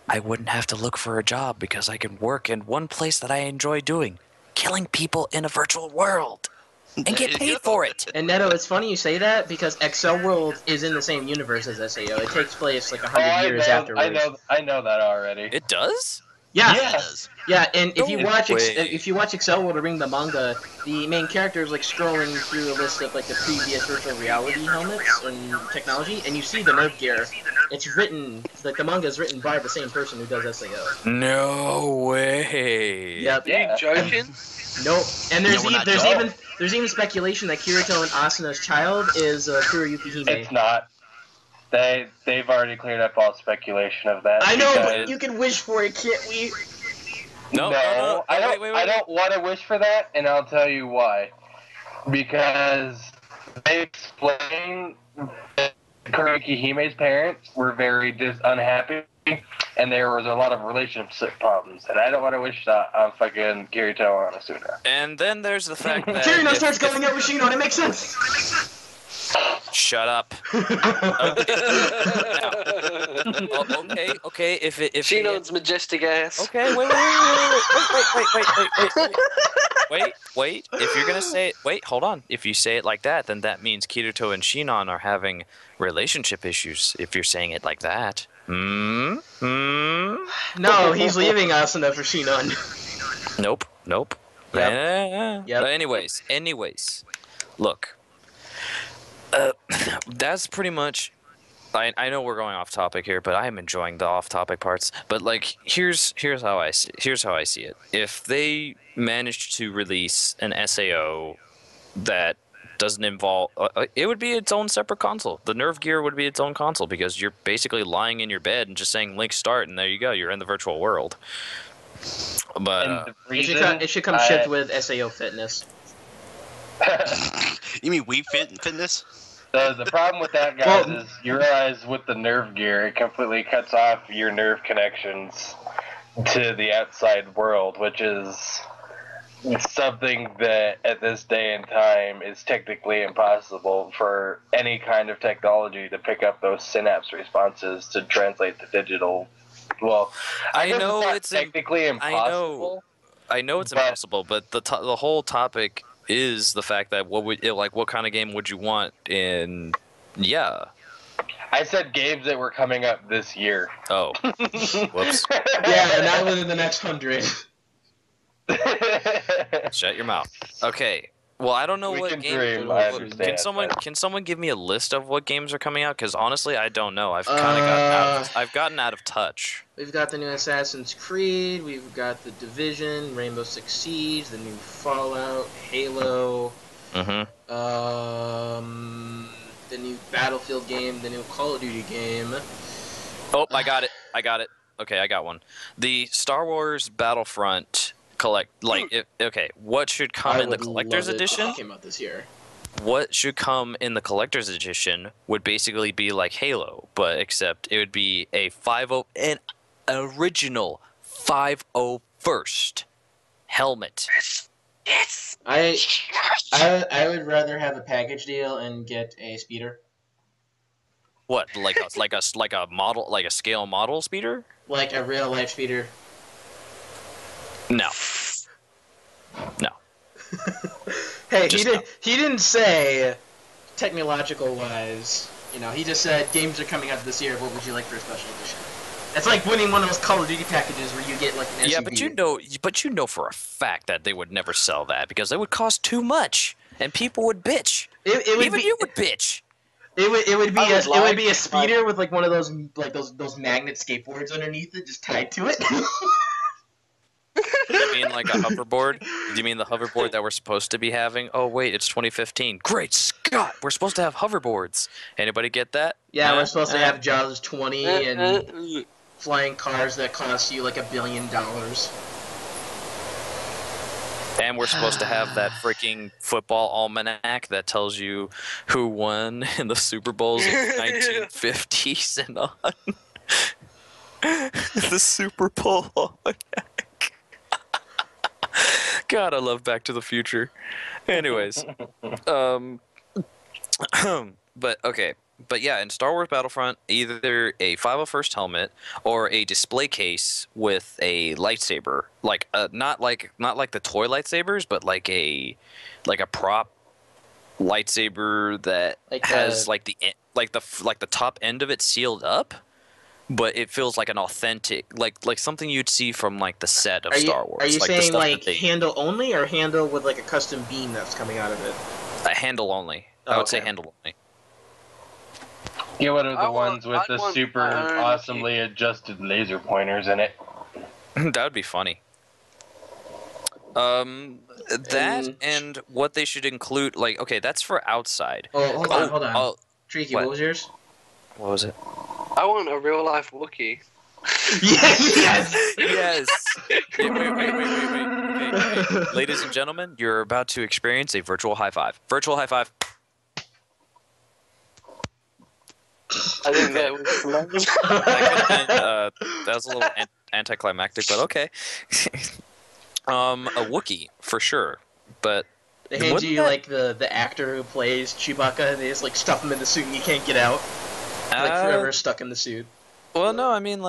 I wouldn't have to look for a job because I can work in one place that I enjoy doing, killing people in a virtual world, and get paid for it. And Neto, it's funny you say that because Excel World is in the same universe as SAO. It takes place like 100 years afterwards. I know that already. It does? Yeah, It does. yeah, and if you No watch way. if you watch Excel World or Ring the manga, the main character is like scrolling through a list of like the previous virtual reality helmets and technology, and you see the Nerve Gear. It's written like the manga is written by the same person who does SAO. No way. Yep. Are you joking? Nope. And No, we're not there's even speculation that Kirito and Asuna's child is Kuruyuki Hime. It's not. They've already cleared up all speculation of that. I know, because- but you can wish for it, can't we? No, I don't. wait. I don't want to wish for that, and I'll tell you why. Because they explain that Kuriki Hime's parents were very unhappy, and there was a lot of relationship problems, and I don't want to wish that on fucking Kirito or on Asuna. And then there's the fact that Kirito if- starts going out with Shino, and it makes sense. Shut up. Okay. If Shinon's majestic ass. Okay, wait. If you're gonna say it, wait, hold on. If you say it like that, then that means Kirito and Shinon are having relationship issues. If you're saying it like that, No, he's leaving Asuna for Shinon. Nope. Yep. But anyways, look. That's pretty much. I know we're going off topic here, but I am enjoying the off topic parts. But like, here's how I see it. If they managed to release an SAO that doesn't involve, it would be its own separate console. The Nerve Gear would be its own console because you're basically lying in your bed and just saying Link start, and there you go. You're in the virtual world. But And the It should come shipped with SAO Fitness. You mean Wii Fitness? The problem with that, guys, is you realize with the Nerve Gear, it completely cuts off your nerve connections to the outside world, which is something that at this day and time is technically impossible for any kind of technology to pick up those synapse responses to translate to digital. Well, I guess know not it's technically impossible. I know it's But- impossible, but the whole topic is the fact that what kind of game would you want in I said games that were coming up this year. oh whoops Yeah, not within the next 100. shut your mouth. Okay, well I don't know We what can game. dream, I Can understand, can someone give me a list of what games are coming out? Because honestly, I don't know. I've kind of gotten out of touch. We've got the new Assassin's Creed, we've got the Division, Rainbow Six Siege, the new Fallout, Halo, Mm-hmm. the new Battlefield game, the new Call of Duty game. Oh, I got it. Okay, I got one. The Star Wars Battlefront what should come in the collector's edition? Came out this year. What should come in the collector's edition would basically be like Halo, but except it would be an original 501st helmet. I would rather have a package deal and get a speeder. What, like a model, like a scale model speeder? Like a real life speeder. No. Hey, Just he didn't say technological wise. You know, he just said games are coming out this year. What would you like for a special edition? That's like winning one of those Call of Duty packages where you get like an SUV. Yeah, but you know for a fact that they would never sell that because it would cost too much, and people would bitch. Even you would bitch. It would be I would it would be a like- speeder with like one of those those magnet skateboards underneath it, just tied to it. You mean like a hoverboard? Do you mean the hoverboard that we're supposed to be having? Oh wait, it's 2015. Great Scott, we're supposed to have hoverboards. Anybody get that? Yeah, we're supposed to have Jaws 20 and Uh, flying cars that cost you like $1 billion. And we're supposed to have that freaking football almanac that tells you who won in the Super Bowls of the 1950s and on. The Super Bowl almanac. God, I love Back to the Future. Anyways, but okay. But yeah, in Star Wars Battlefront, either a 501st helmet or a display case with a lightsaber, like not like the toy lightsabers, but like a prop lightsaber that Like has the- like the top end of it sealed up, but it feels like an authentic, like something you'd see from like the set of Are you Star Wars. are you like the saying stuff like that they, handle only or handle with like a custom beam that's coming out of it? a handle only? I Oh, would say okay. handle only. Yeah, what are the I want- ones with I'd the want super my own awesomely adjusted laser pointers in it? That would be funny. That and what they should include, like, okay, that's for outside. Oh, hold on. Oh, Tricky, what? what was yours? what was it? I want a real life Wookiee. Yes! Yes. Yeah, wait. Okay. Ladies and gentlemen, you're about to experience a virtual high five. Virtual high five. I think that was That could have been, that was a little anticlimactic, but okay. A Wookiee for sure, but They hand wouldn't you that- like the actor who plays Chewbacca, and they just like stuff him in the suit, and he can't get out. Like forever stuck in the suit. Well, no, I mean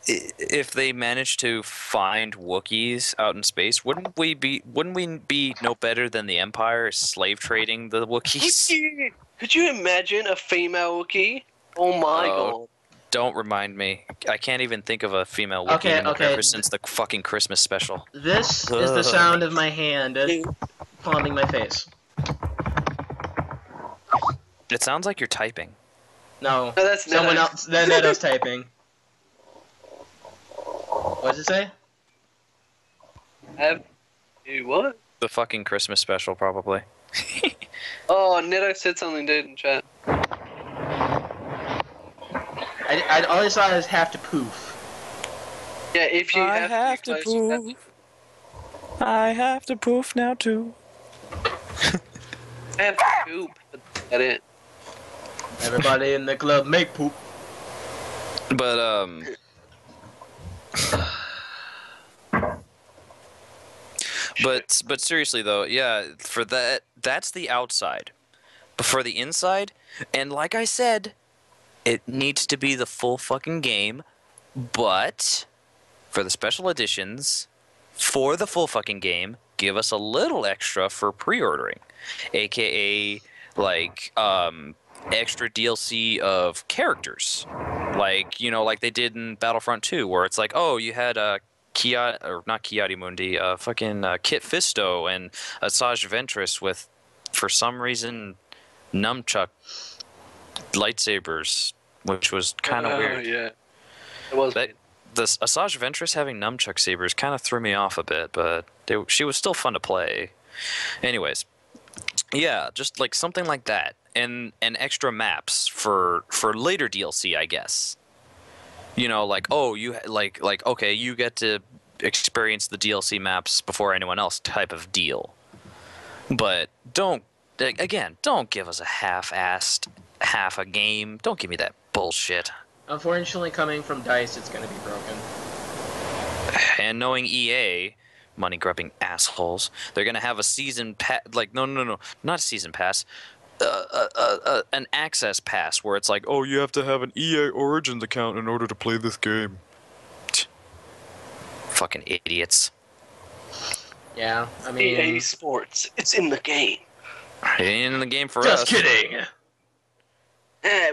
if they managed to find Wookiees out in space, wouldn't we be no better than the Empire slave trading the Wookiees? Could you imagine a female Wookiee? Oh my Oh. god. Don't remind me. I can't even think of a female Wookiee anymore Okay. ever since the fucking Christmas special. This is the sound of my hand palming my face. It sounds like you're typing. No, No, that's someone Neto. else. Then Neto's typing. What does it say? Have you what? The fucking Christmas special, probably. Oh, Neto said something, dude, in chat. I all I saw is have to poof. Yeah, if you have to, be close, you have to I have to poof now too. have to poop. That's it. Everybody in the club make poop. But but seriously though, yeah, for that's the outside. But for the inside, and like I said, it needs to be the full fucking game, but for the special editions, for the full fucking game, give us a little extra for pre-ordering, aka like extra DLC of characters, like like they did in Battlefront 2, where it's like, oh, you had not Kiadi Mundi, Kit Fisto and Asajj Ventress with, for some reason, nunchuck lightsabers, which was kind of weird. Yeah. It was. That, this Asajj Ventress having nunchuck sabers kind of threw me off a bit, but she was still fun to play. Anyways, yeah, just like something like that, and extra maps for later DLC, I guess. Like, oh, you like okay, you get to experience the DLC maps before anyone else type of deal. But don't give us a half-assed half a game. Don't give me that bullshit. Unfortunately, coming from DICE, it's gonna be broken. And knowing EA, money-grubbing assholes, they're gonna have a season pass. Like, no, not a season pass. An access pass where it's like, oh, you have to have an EA Origins account in order to play this game. Fucking idiots. Yeah, I mean, EA Sports. It's in the game. It ain't in the game for just us. kidding.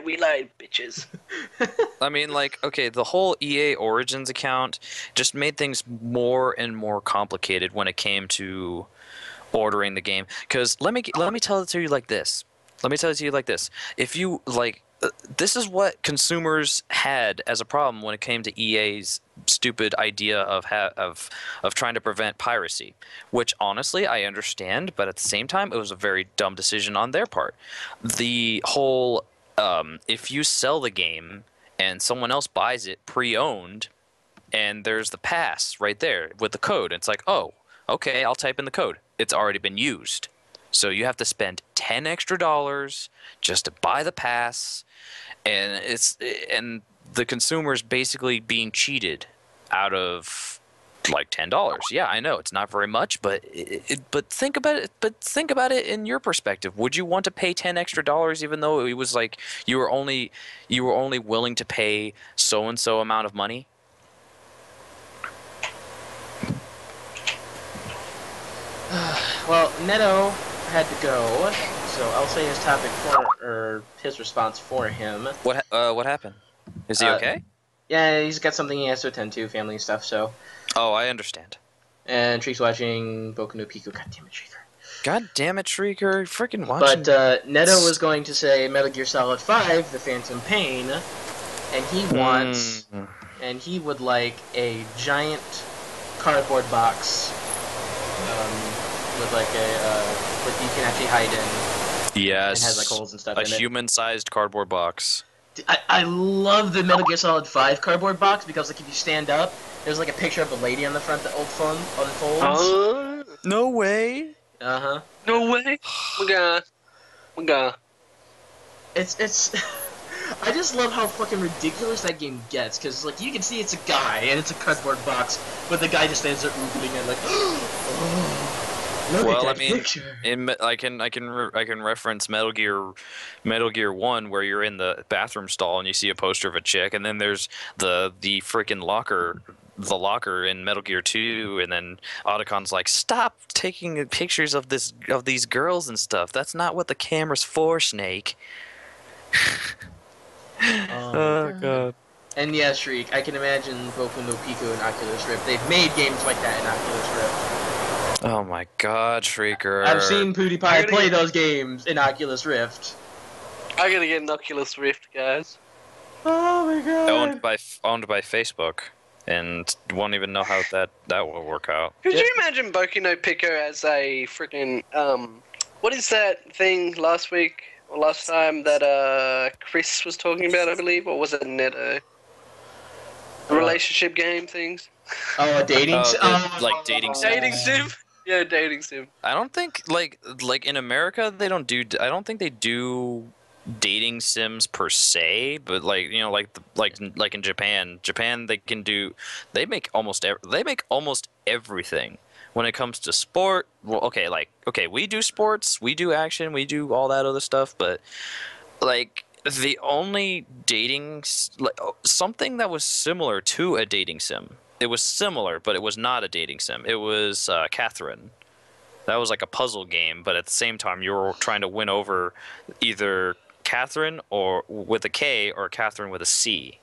We lied, bitches. I mean, like, okay, the whole EA Origins account just made things more and more complicated when it came to ordering the game. Because let me tell it to you like this. If you like, this is what consumers had as a problem when it came to EA's stupid idea of trying to prevent piracy, which honestly I understand, but at the same time it was a very dumb decision on their part. The whole if you sell the game and someone else buys it pre-owned, and there's the pass right there with the code, it's like, oh, okay, I'll type in the code. It's already been used. So you have to spend $10 extra just to buy the pass, and the consumer's basically being cheated out of like $10. Yeah, I know it's not very much, but think about it. But think about it in your perspective. Would you want to pay $10 extra even though it was like you were only willing to pay so and so amount of money? Well, Neto had to go, so I'll say his topic for, or his response for him. What happened? Is he okay? Yeah, he's got something he has to attend to, family stuff. So. Oh, I understand. And Shriek's watching Boku no Pico. God damn it, Shrieker. God damn it, Shrieker! Freaking watching. But Neto was going to say Metal Gear Solid 5, The Phantom Pain, and he wants, and he would like a giant cardboard box with like that you can actually hide in. Yes. And has like holes and stuff A in it. human-sized cardboard box. I love the Metal Gear Solid 5 cardboard box because like if you stand up, there's like a picture of a lady on the front that unfolds. No way. Uh-huh. No way. We got. It's I just love how fucking ridiculous that game gets, because like you can see it's a guy and it's a cardboard box, but the guy just stands there oogling and like, oh, look Well, at that I mean, picture. I can reference Metal Gear 1 where you're in the bathroom stall and you see a poster of a chick, and then there's the freaking locker. The locker in Metal Gear 2, and then Otacon's like, "Stop taking pictures of these girls and stuff. That's not what the camera's for, Snake." Oh god. And yeah, Shriek, I can imagine Boku no Pico and Oculus Rift. They've made games like that in Oculus Rift. Oh my god, Shrieker. I've seen PewDiePie play those games in Oculus Rift. I gotta get an Oculus Rift, guys. Oh my god. Owned by Facebook. And won't even know how that will work out. Could you imagine Boku no Pico as a freaking what is that thing last week or last time that Chris was talking about, I believe, or was it Neto? Relationship game things. Oh, a dating sim? Like dating sim. Dating sim? Yeah, dating sim. I don't think like in America they don't do. I don't think they do dating sims per se, but like like in Japan they make almost everything when it comes to sport. Well, okay, we do sports, we do action, we do all that other stuff, but like the only something that was similar to a dating sim. It was similar, but it was not a dating sim. It was Catherine. That was like a puzzle game, but at the same time you were trying to win over either Catherine or with a K or Catherine with a C.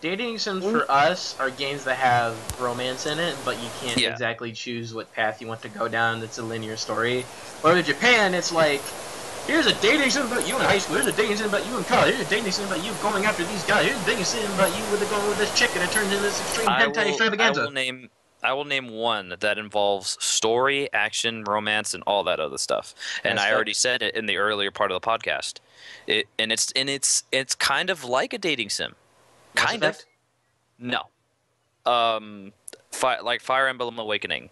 Dating sims for us are games that have romance in it, but you can't exactly choose what path you want to go down. It's a linear story. Or in Japan, it's like, here's a dating sim about you in high school, here's a dating sim about you in college, here's a dating sim about you going after these guys, here's a dating sim about you going with this chick and it turns into this extreme hentai extravaganza. I will name one that involves story, action, romance, and all that other stuff. And I already said it in the earlier part of the podcast. It's kind of like a dating sim. Kind of. No. Like Fire Emblem Awakening.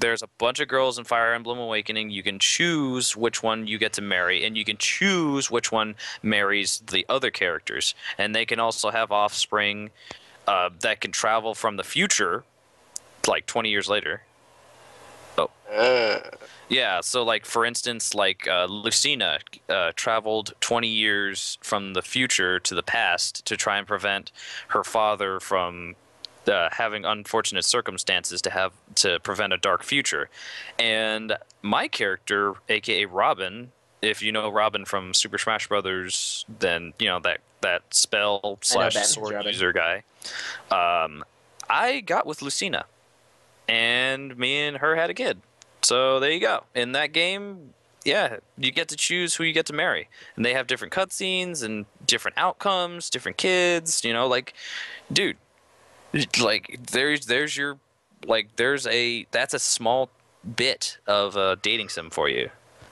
There's a bunch of girls in Fire Emblem Awakening. You can choose which one you get to marry, and you can choose which one marries the other characters. And they can also have offspring that can travel from the future, like 20 years later. Yeah, so like for instance, like Lucina traveled 20 years from the future to the past to try and prevent her father from having unfortunate circumstances to prevent a dark future. And my character, aka Robin, if you know Robin from Super Smash Brothers, then you know that spell / sword user guy. I got with Lucina, and me and her had a kid. So there you go. In that game, yeah, you get to choose who you get to marry, and they have different cutscenes and different outcomes, different kids. You know, like, dude, like there's your like that's a small bit of a dating sim for you.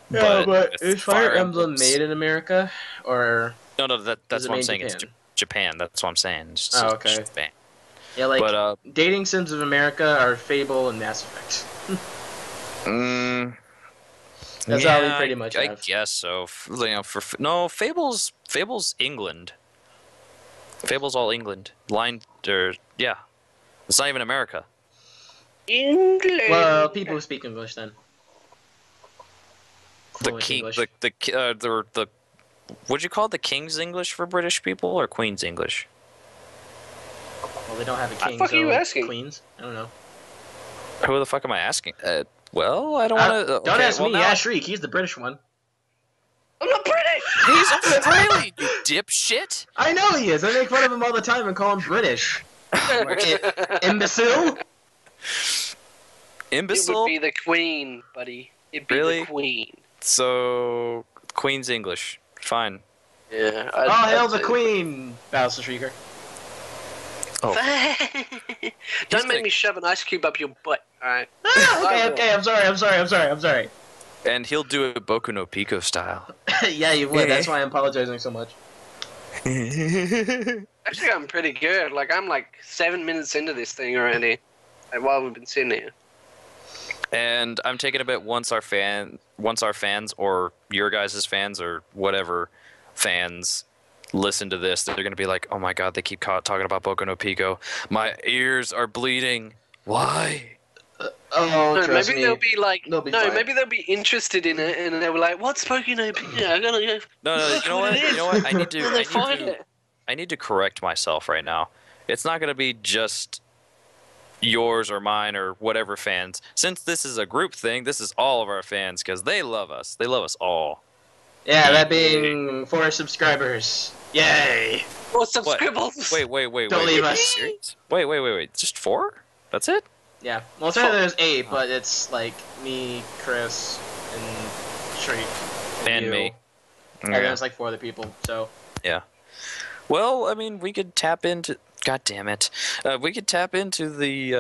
Yeah, but is Fire Emblem made in America or? No, that's what I'm saying. It's Japan. That's what I'm saying. It's okay. Japan. Yeah, like dating sims of America are Fable and Mass Effect. That's all we pretty much have. I guess so. You know, Fable's England. Fable's all England. Yeah. It's not even America. England. Well, people who speak English then. The would you call it the King's English for British people or Queen's English? Well, they don't have a king, so you asking? Queens. I don't know. Who the fuck am I asking? Well, I don't want to. Don't ask me. Shriek. He's the British one. I'm not British. He's Australian, you dipshit. I know he is. I make fun of him all the time and call him British. Imbecile? It Imbecile? would be the Queen, buddy. It'd be Really? the Queen. So, Queen's English. Fine. Yeah. Oh, hail the Queen! Battlestar Shrieker. Oh. Don't gonna- make me shove an ice cube up your butt, alright? Okay, I'm sorry. And he'll do it Boku no Pico style. Yeah, you would. That's why I'm apologizing so much. Actually, I'm pretty good. Like, I'm like 7 minutes into this thing already. Like, while we've been sitting here. And I'm taking a bet once our fans or your guys' fans or whatever fans listen to this, they're gonna be like, "Oh my god, they keep talking about Boku no Pico. My ears are bleeding. Why?" Oh, No, trust maybe me. they'll be like, They'll be fine. maybe they'll be interested in it, and they were like, "What's Pokemon Pico? I gotta go." No, you know what? You know what? I need Then they find to. it. I need to correct myself right now. It's not gonna be just yours or mine or whatever fans. Since this is a group thing, this is all of our fans because they love us. They love us all. Yeah, that being 4 subscribers. Yay! Or some scribbles. Wait. Don't leave Are you us. serious? Wait. Just 4? That's it? Yeah. Well, technically there's 8, but it's like me, Chris, and Shriek. And you. me. And then it's like 4 other people, so. Well, I mean, we could tap into. God damn it! We could tap into the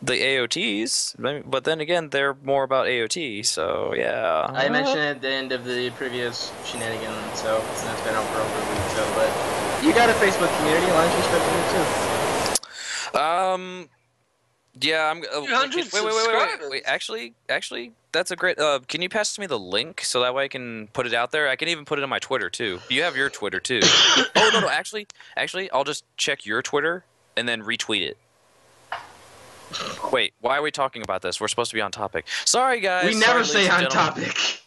AOTs, but then again, they're more about AOT. So yeah. I mentioned it at the end of the previous shenanigan, so that's been out for over a week, so, but you got a Facebook community, why don't you spread it too? Yeah, I'm. 200 wait. subscribers. Actually, that's a great. Can you pass me the link so that way I can put it out there? I can even put it on my Twitter too. You have your Twitter too. Oh no, actually, I'll just check your Twitter and then retweet it. Wait, why are we talking about this? We're supposed to be on topic. Sorry, guys. We never Sorry, stay ladies on and gentlemen. topic.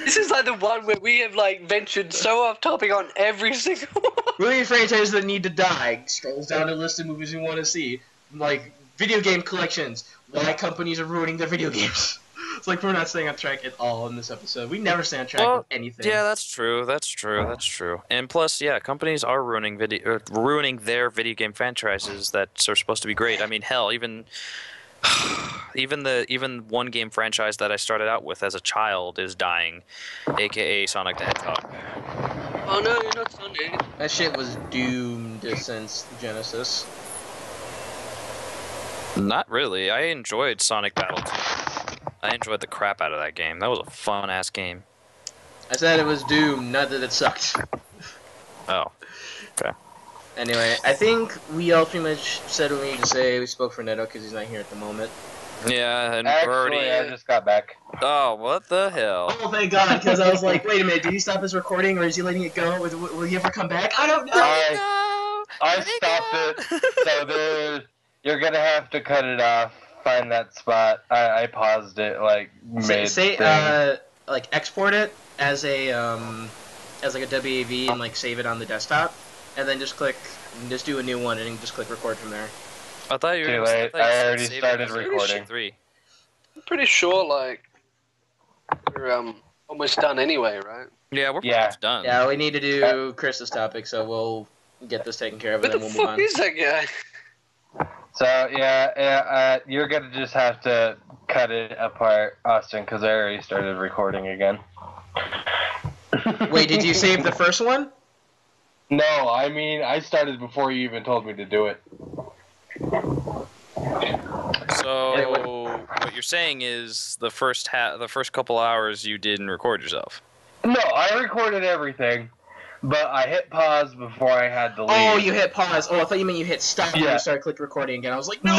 This is like the one where we have like ventured so off topic on every single one. Movie franchises that need to die. Scrolls down a list of movies we want to see. Like, video game collections. Why companies are ruining their video games. It's like we're not staying on track at all in this episode. We never stay on track with anything. Yeah, that's true. And plus, yeah, companies are ruining their video game franchises that are supposed to be great. I mean, hell, even one game franchise that I started out with as a child is dying, aka Sonic the Hedgehog. Oh no, you're not Sonic. That shit was doomed since Genesis. Not really. I enjoyed Sonic Battle 2. I enjoyed the crap out of that game. That was a fun ass game. I said it was doomed, not that it sucked. Oh. Anyway, I think we all pretty much said what we need to say. We spoke for Neto because he's not here at the moment. Yeah, and Actually, Birdie. I just got back. Oh, what the hell? Oh, thank God, because I was like, wait a minute, did he stop his recording or is he letting it go? Will he ever come back? I don't know. I stopped it, so you're gonna have to cut it off. Find that spot. I paused it like mid. Like export it as a like a WAV and like save it on the desktop, and then just do a new one and just click record from there. I thought you were Too gonna say- late. I thought you I said already save it started as recording. 3. I'm pretty sure like we're almost done anyway, right? Yeah, we're pretty Yeah. much done. Yeah, we need to do Chris's topic, so we'll get this taken care of Where and the then we'll move fuck on. is that guy? So you're gonna just have to cut it apart, Austin, because I already started recording again. Wait, did you save the first one? No, I mean I started before you even told me to do it. So what you're saying is the first couple hours you didn't record yourself. No, I recorded everything, but I hit pause before I had to leave. Oh, you hit pause. Oh, I thought you meant you hit stop when Yeah. you started click recording again. I was like, no!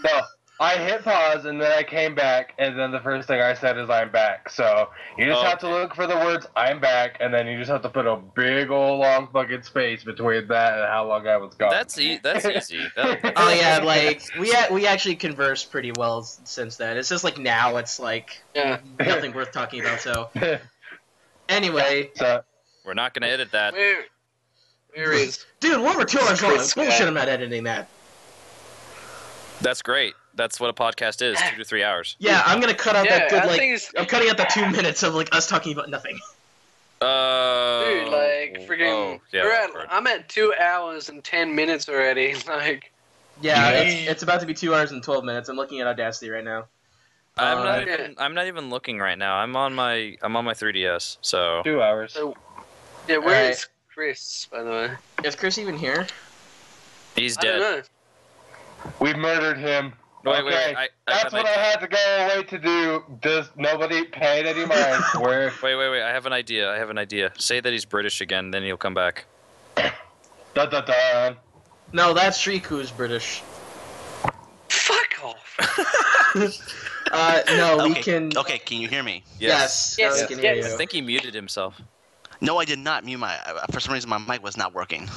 No, I hit pause and then I came back, and then the first thing I said is I'm back. So you just have to look for the words I'm back, and then you just have to put a big old long fucking space between that and how long I was gone. That's easy. Oh yeah, like we actually conversed pretty well since then. It's just like now it's like Yeah. nothing worth talking about. So anyway, So We're not gonna edit that. Where is? dude, we're over 2 hours long. Chris, Bullshit, yeah. I'm not editing that. That's great. That's what a podcast is. 2 to 3 hours. Yeah, I'm gonna cut out Yeah, that good I like think it's- I'm cutting out the 2 minutes of like us talking about nothing. Dude, like freaking. yeah, Lord. I'm at 2 hours and 10 minutes already. Like, Yeah, it's about to be 2 hours and 12 minutes. I'm looking at Audacity right now. I'm not even looking right now. I'm on my 3DS. So 2 hours. so, yeah, where Alright. is Chris, by the way? Is Chris even here? he's I don't dead. know. We murdered him. Wait, Okay, I that's have what an I had to go away to do. Does nobody pay it any mind? Where? wait. I have an idea. Say that he's British again, then he'll come back. Dun dun dun. No, that's Shriek who's British. Fuck off. No, we Okay. can. Okay, can you hear me? Yes, Yes, now we can hear yes. I you. think he muted himself. No, I did not mute my. For some reason, my mic was not working.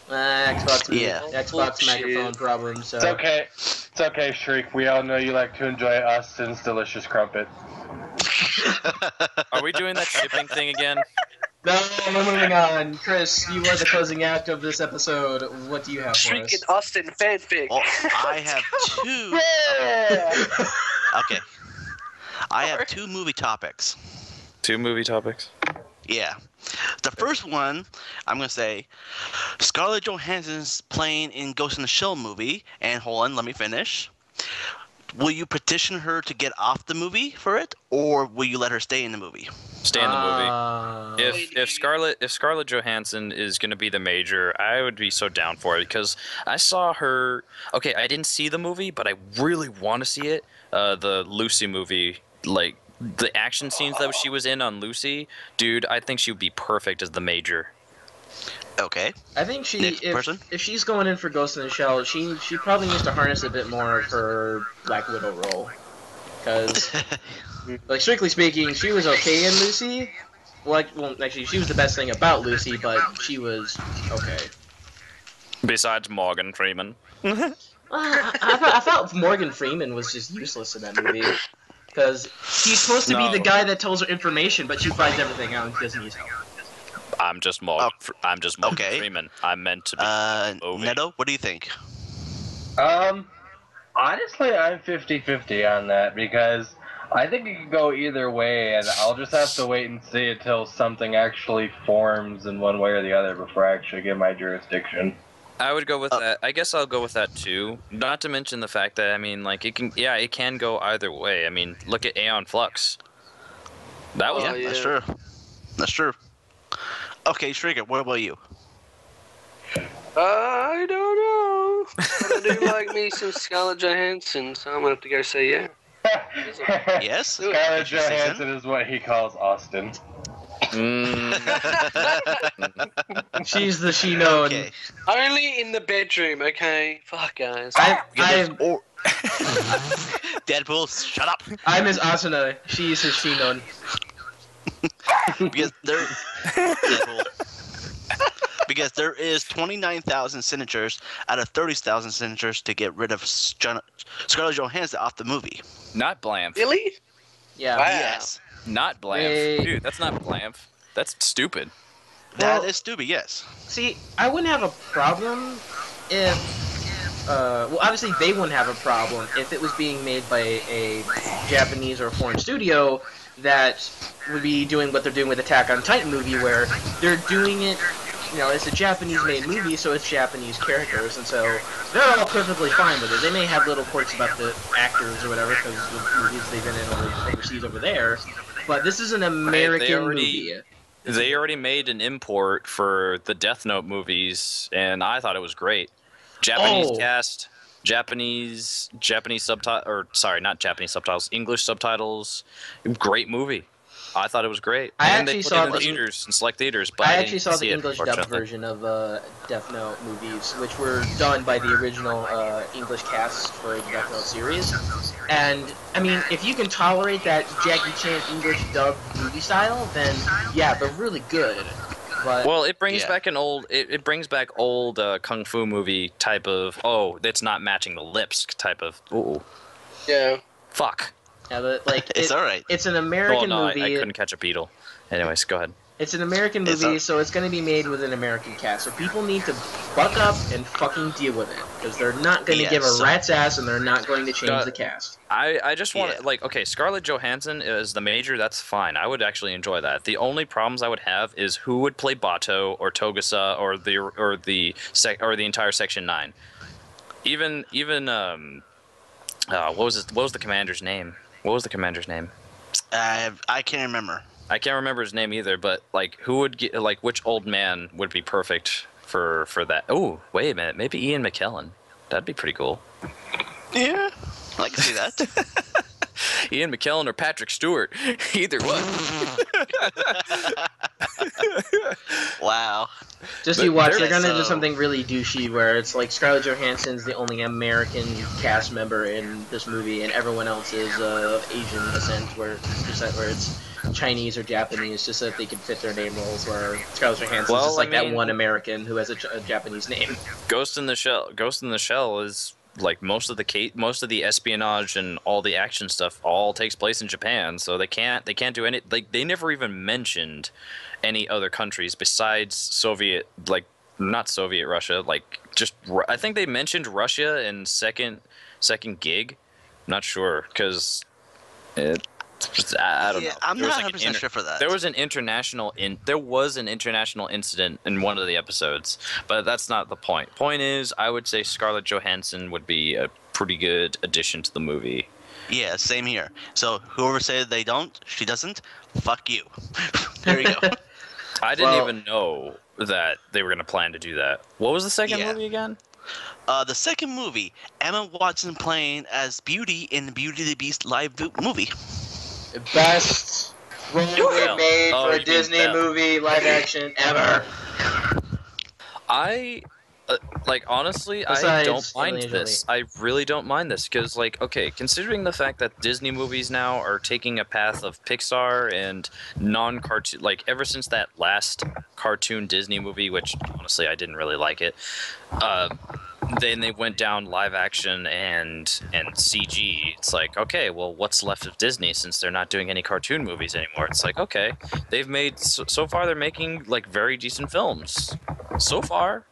Xbox, Yeah. Xbox Bullshit. microphone problem. So It's okay. It's okay, Shriek. We all know you like to enjoy Austin's delicious crumpet. Are we doing that shipping thing again? no, we're moving on. Chris, you are the closing act of this episode. What do you have for us? Freaking Austin fanfic. Well, I have two. Okay. I have two movie topics. 2 movie topics. Yeah. The first one, I'm going to say Scarlett Johansson's playing in Ghost in the Shell movie. And hold on, let me finish. Will you petition her to get off the movie for it, or will you let her stay in the movie? Stay in the movie. If Scarlett Johansson is gonna be the major, I would be so down for it because I saw her. Okay, I didn't see the movie, but I really want to see it. The Lucy movie, like the action scenes that she was in on Lucy, dude, I think she would be perfect as the major. Okay. I think she, Next person? if she's going in for Ghost in the Shell, she probably needs to harness a bit more of her Black Widow role. Because, like, strictly speaking, she was okay in Lucy. Well, actually, she was the best thing about Lucy, but she was okay. Besides Morgan Freeman. I thought Morgan Freeman was just useless in that movie. Because he's supposed to be No. the guy that tells her information, but she finds everything out and doesn't use help. I'm just Morgan. I'm just Morgan Okay. Freeman. I'm meant to be. movie. Neto, what do you think? Honestly, I'm 50-50 on that because I think it could go either way, and I'll just have to wait and see until something actually forms in one way or the other before I actually give my jurisdiction. I would go with that. I guess I'll go with that too. Not to mention the fact that I mean, like it can go either way. I mean, look at Aeon Flux. That was Yeah, yeah. that's true. That's true. Okay, Shrieker, what about you? I don't know. But I do like me some Scarlett Johansson, so I'm gonna have to go say yeah. Yes? Scarlett Did you say so? Johansson is what he calls Austin. She's the she known. Okay. Only in the bedroom, okay? Fuck, guys. Or Deadpool, shut up. I'm his Asuna. She's his she known. Because there, Deadpool. Because there is 29,000 signatures out of 30,000 signatures to get rid of Scarlett Johansson off the movie. Not Blamf. Really? Yeah. Wow. Yes. Not Blamf. Wait. Dude, that's not Blamf. That's stupid. That Well- is stupid, yes. See, I wouldn't have a problem if. Well, obviously they wouldn't have a problem if it was being made by a Japanese or a foreign studio that would be doing what they're doing with Attack on Titan movie, where they're doing it. You know, it's a Japanese-made movie, so it's Japanese characters, and so they're all perfectly fine with it. They may have little quirks about the actors or whatever, because of the movies they've been in overseas over there, but this is an American already- movie. They already made an import for the Death Note movies, and I thought it was great. Japanese Oh. cast, Japanese subtitles, or sorry, not Japanese subtitles, English subtitles. Great movie. I thought it was great. I and actually they put saw it in the- theaters, in select theaters, but I didn't actually saw see the it, English dubbed unfortunately. version of Death Note movies, which were done by the original English casts for the Death Note series. And, I mean, if you can tolerate that Jackie Chan English dubbed movie style, then, yeah, they're really good. But, Well, it brings Yeah. back an old. It brings back old kung fu movie type of. Oh, it's not matching the lips type of. Ooh, Yeah. fuck. yeah, but like, It's alright. it's an Oh American no, movie. I couldn't catch a beetle. Anyways, go ahead. It's an American It's movie, a- so it's going to be made with an American cast. So people need to buck up and fucking deal with it, because they're not going to Yeah, give a so- rat's ass, and they're not going to change Uh, the cast. I just want Yeah. to, like, okay, Scarlett Johansson is the major. That's fine. I would actually enjoy that. The only problems I would have is who would play Bato or Togusa or the entire Section 9. Even what was the commander's name? What was the commander's name? I can't remember. I can't remember his name either, but like who would get, like, which old man would be perfect for that? Oh, wait a minute, maybe Ian McKellen. That'd be pretty cool. Yeah, I can see that. Ian McKellen or Patrick Stewart, either one. Wow. Just But you watch, there- they're going to do so- something really douchey, where it's like Scarlett Johansson's the only American cast member in this movie, and everyone else is of Asian descent, where it's Chinese or Japanese, just so that they can fit their name roles, where Scarlett Johansson's Well, just like I mean- that one American who has a Japanese name. Ghost in the Shell is like most of the espionage and all the action stuff all takes place in Japan, so they can't do any, like, they never even mentioned any other countries besides Soviet, like, not Soviet Russia, like, just I think they mentioned Russia in second gig. I'm not sure, because I don't know. I'm There was, not like, 100% sure for that. There was an international incident in one of the episodes, but that's not the point. Point is, I would say Scarlett Johansson would be a pretty good addition to the movie. Yeah, same here. So whoever said she doesn't, fuck you. There you go. I didn't Well- even know that they were going to plan to do that. What was the second Yeah. movie again? The second movie, Emma Watson playing as Beauty in the Beauty and the Beast movie. Best movie Belle. made Oh, for you a mean Disney Belle. movie live action ever. I like, honestly, I Besides don't mind Angelina this. I really don't mind this because, like, okay, considering the fact that Disney movies now are taking a path of Pixar and non-cartoon, like, ever since that last cartoon Disney movie, which honestly I didn't really like it, then they went down live action and CG. It's like, okay, well, what's left of Disney since they're not doing any cartoon movies anymore? It's like, okay, they've made so far they're making, like, very decent films. So far.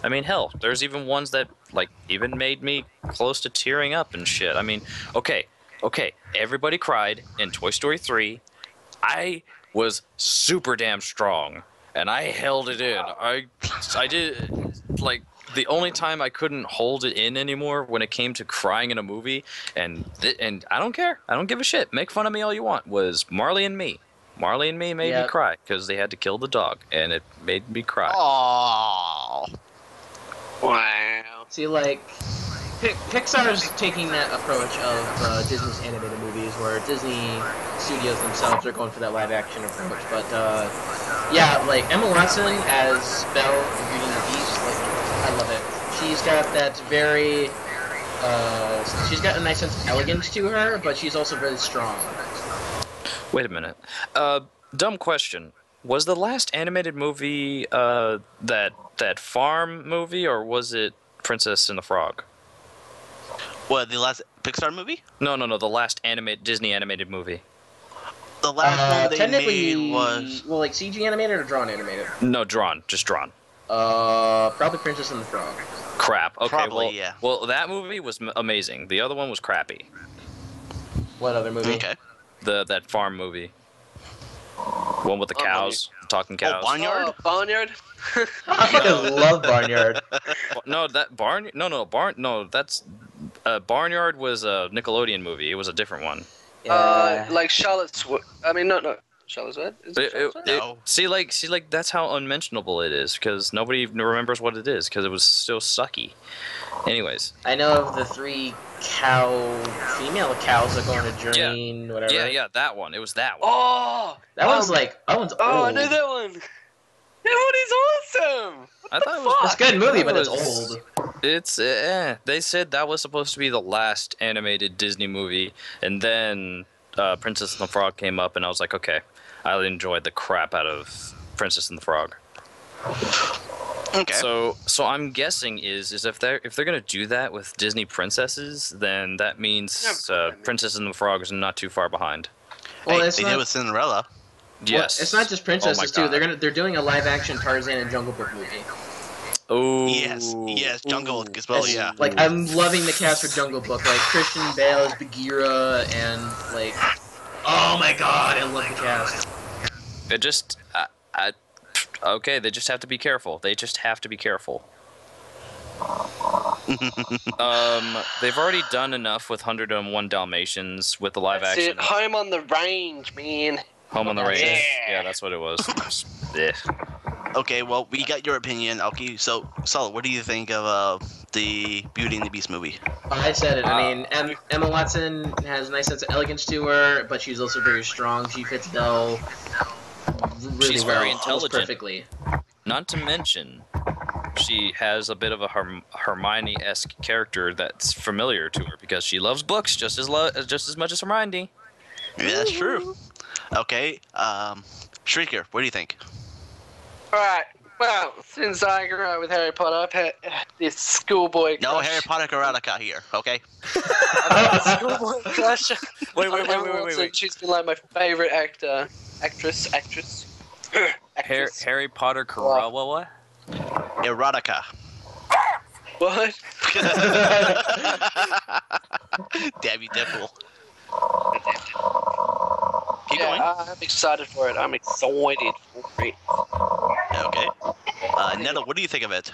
I mean, hell, there's even ones that, like, even made me close to tearing up and shit. I mean, okay, everybody cried in Toy Story 3. I was super damn strong, and I held it in. I did, like, the only time I couldn't hold it in anymore when it came to crying in a movie, and I don't care. I don't give a shit. Make fun of me all you want, was Marley and Me. Marley and Me made me Yep. cry because they had to kill the dog, and it made me cry. Aww. Wow. See, like, Pixar's taking that approach of Disney's animated movies, where Disney studios themselves are going for that live action approach. But yeah, like Emma Watson as Belle in Beauty and the Beast, like, I love it. She's got that very, she's got a nice sense of elegance to her, but she's also very strong. Wait a minute. Dumb question. Was the last animated movie that farm movie, or was it Princess and the Frog? What, the last Pixar movie? No. The last Disney animated movie. The last one they Technically, made was... well, like CG animated or drawn animated? No, just drawn. Probably Princess and the Frog. Crap. Okay, Probably, well, yeah. Well, that movie was amazing. The other one was crappy. What other movie? Okay. That farm movie. One with the cows, talking cows. Oh, Barnyard? Oh, Barnyard? I fucking love Barnyard. No, that barn. No, that's Barnyard was a Nickelodeon movie. It was a different one. Yeah. Like Charlotte's... I mean, no. Charlotte's Web? Is it Charlotte's Web? No. See, like that's how unmentionable it is because nobody even remembers what it is because it was so sucky. Anyways, I know of the 3 female cows that go on a journey, whatever. yeah, that one. It was that one. Oh! That one's like, that one's old. Oh, I know that one! That one is awesome! I thought it was. It's a good movie, but it's It was- old. It's They said that was supposed to be the last animated Disney movie, and then Princess and the Frog came up, and I was like, okay, I enjoyed the crap out of Princess and the Frog. Okay. So I'm guessing is if they're gonna do that with Disney princesses, then that means Princess and the Frog is not too far behind. Well, hey, it's they not, did with Cinderella. Yes. It's not just Oh princesses my too. God. They're doing a live action Tarzan and Jungle Book movie. Oh. Yes, Jungle Book as well. It's- Yeah. Like I'm loving the cast for Jungle Book. Like Christian Bale as Bagheera and like, oh my god, I love the cast. It just, okay, they just have to be careful. They just have to be careful. They've already done enough with 101 Dalmatians with the live That's action. it. Home on the range, man. Home on the That's Range. it. Yeah, that's what it was. Ugh. Okay, well, we got your opinion. Okay, so Solid, what do you think of the Beauty and the Beast movie? I said it. I mean, Emma Watson has a nice sense of elegance to her, but she's also very strong. She fits Belle really She's well, very almost intelligent. perfectly. Not to mention, she has a bit of a Hermione-esque character that's familiar to her because she loves books just as much as Hermione. Yeah, that's true. Okay, Shrieker, what do you think? Alright, well, since I grew up with Harry Potter, I've had this schoolboy No crush. Harry Potter Karateka here, okay? Schoolboy crush. Wait, on Emma Watson. She's been like my favorite actress. Harry Potter Corral, what? Erotica. What? Damn you, Deadpool. Keep Yeah, going. I'm excited for it. I'm excited for it. Okay. Netta, what do you think of it?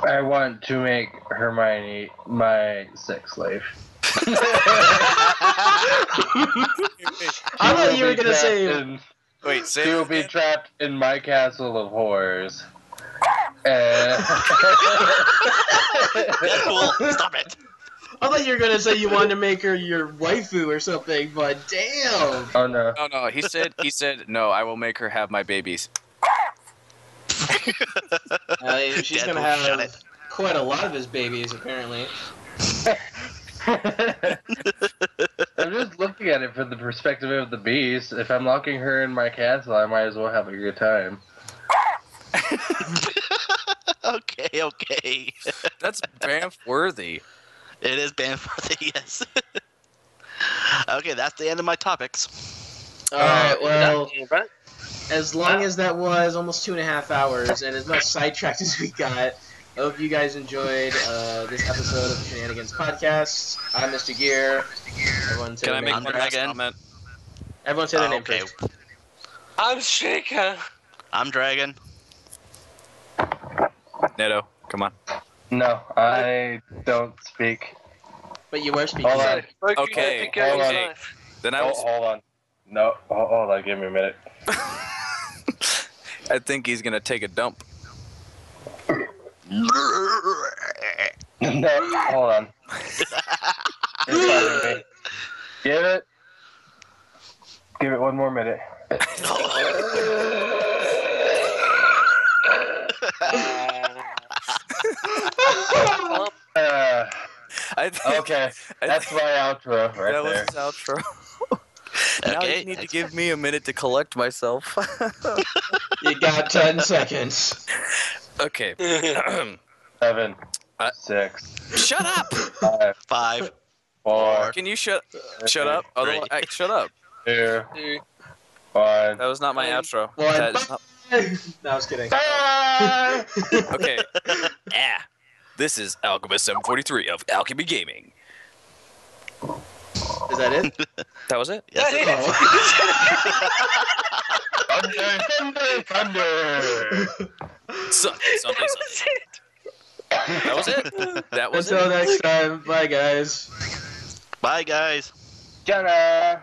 I want to make Hermione my sex slave. I thought you were gonna say. Wait, She will be trapped in my castle of horrors. Deadpool, stop it. I thought you were gonna say you wanted to make her your waifu or something, but damn. Oh no. No, he said, no, I will make her have my babies. She's Deadpool, gonna shut have it. quite a lot of his babies, apparently. I'm just looking at it from the perspective of the beast. If I'm locking her in my castle, I might as well have a good time. Okay. That's Banff worthy. It is Banworthy, yes. Okay, that's the end of my topics. Alright, well, Right? as long as that was almost 2.5 hours, and as much sidetracked as we got, I hope you guys enjoyed this episode of the Shenanigans Podcast. I'm Mr. Gear. Everyone say Can I their make name. one last comment? Everyone say their name Okay. first. I'm Shaker. I'm Dragon. Neto, come on. No, I don't speak. But you were speaking. Hold on. Okay, hold on. Then I Oh, was. hold on. No, hold on. Give me a minute. I think he's gonna take a dump. No, hold on. You're bothering me. Give it one more minute. Okay, that's my outro right that was there. his outro. Now Okay, you need to give me a minute to collect myself. You got 10 seconds. Okay. 7, Uh, 6, Shut up! 5, 5, 4, Can you shut up? Otherwise, shut up. 2, 1. That was not my outro. One. That is not- No, I was kidding. Okay. This is Alchemist 743 of Alchemy Gaming. Is that it? That was it? yes, it is. Thunder! Sunday. That was it. That was Until it. next time, bye guys. Bye, guys. Jenna!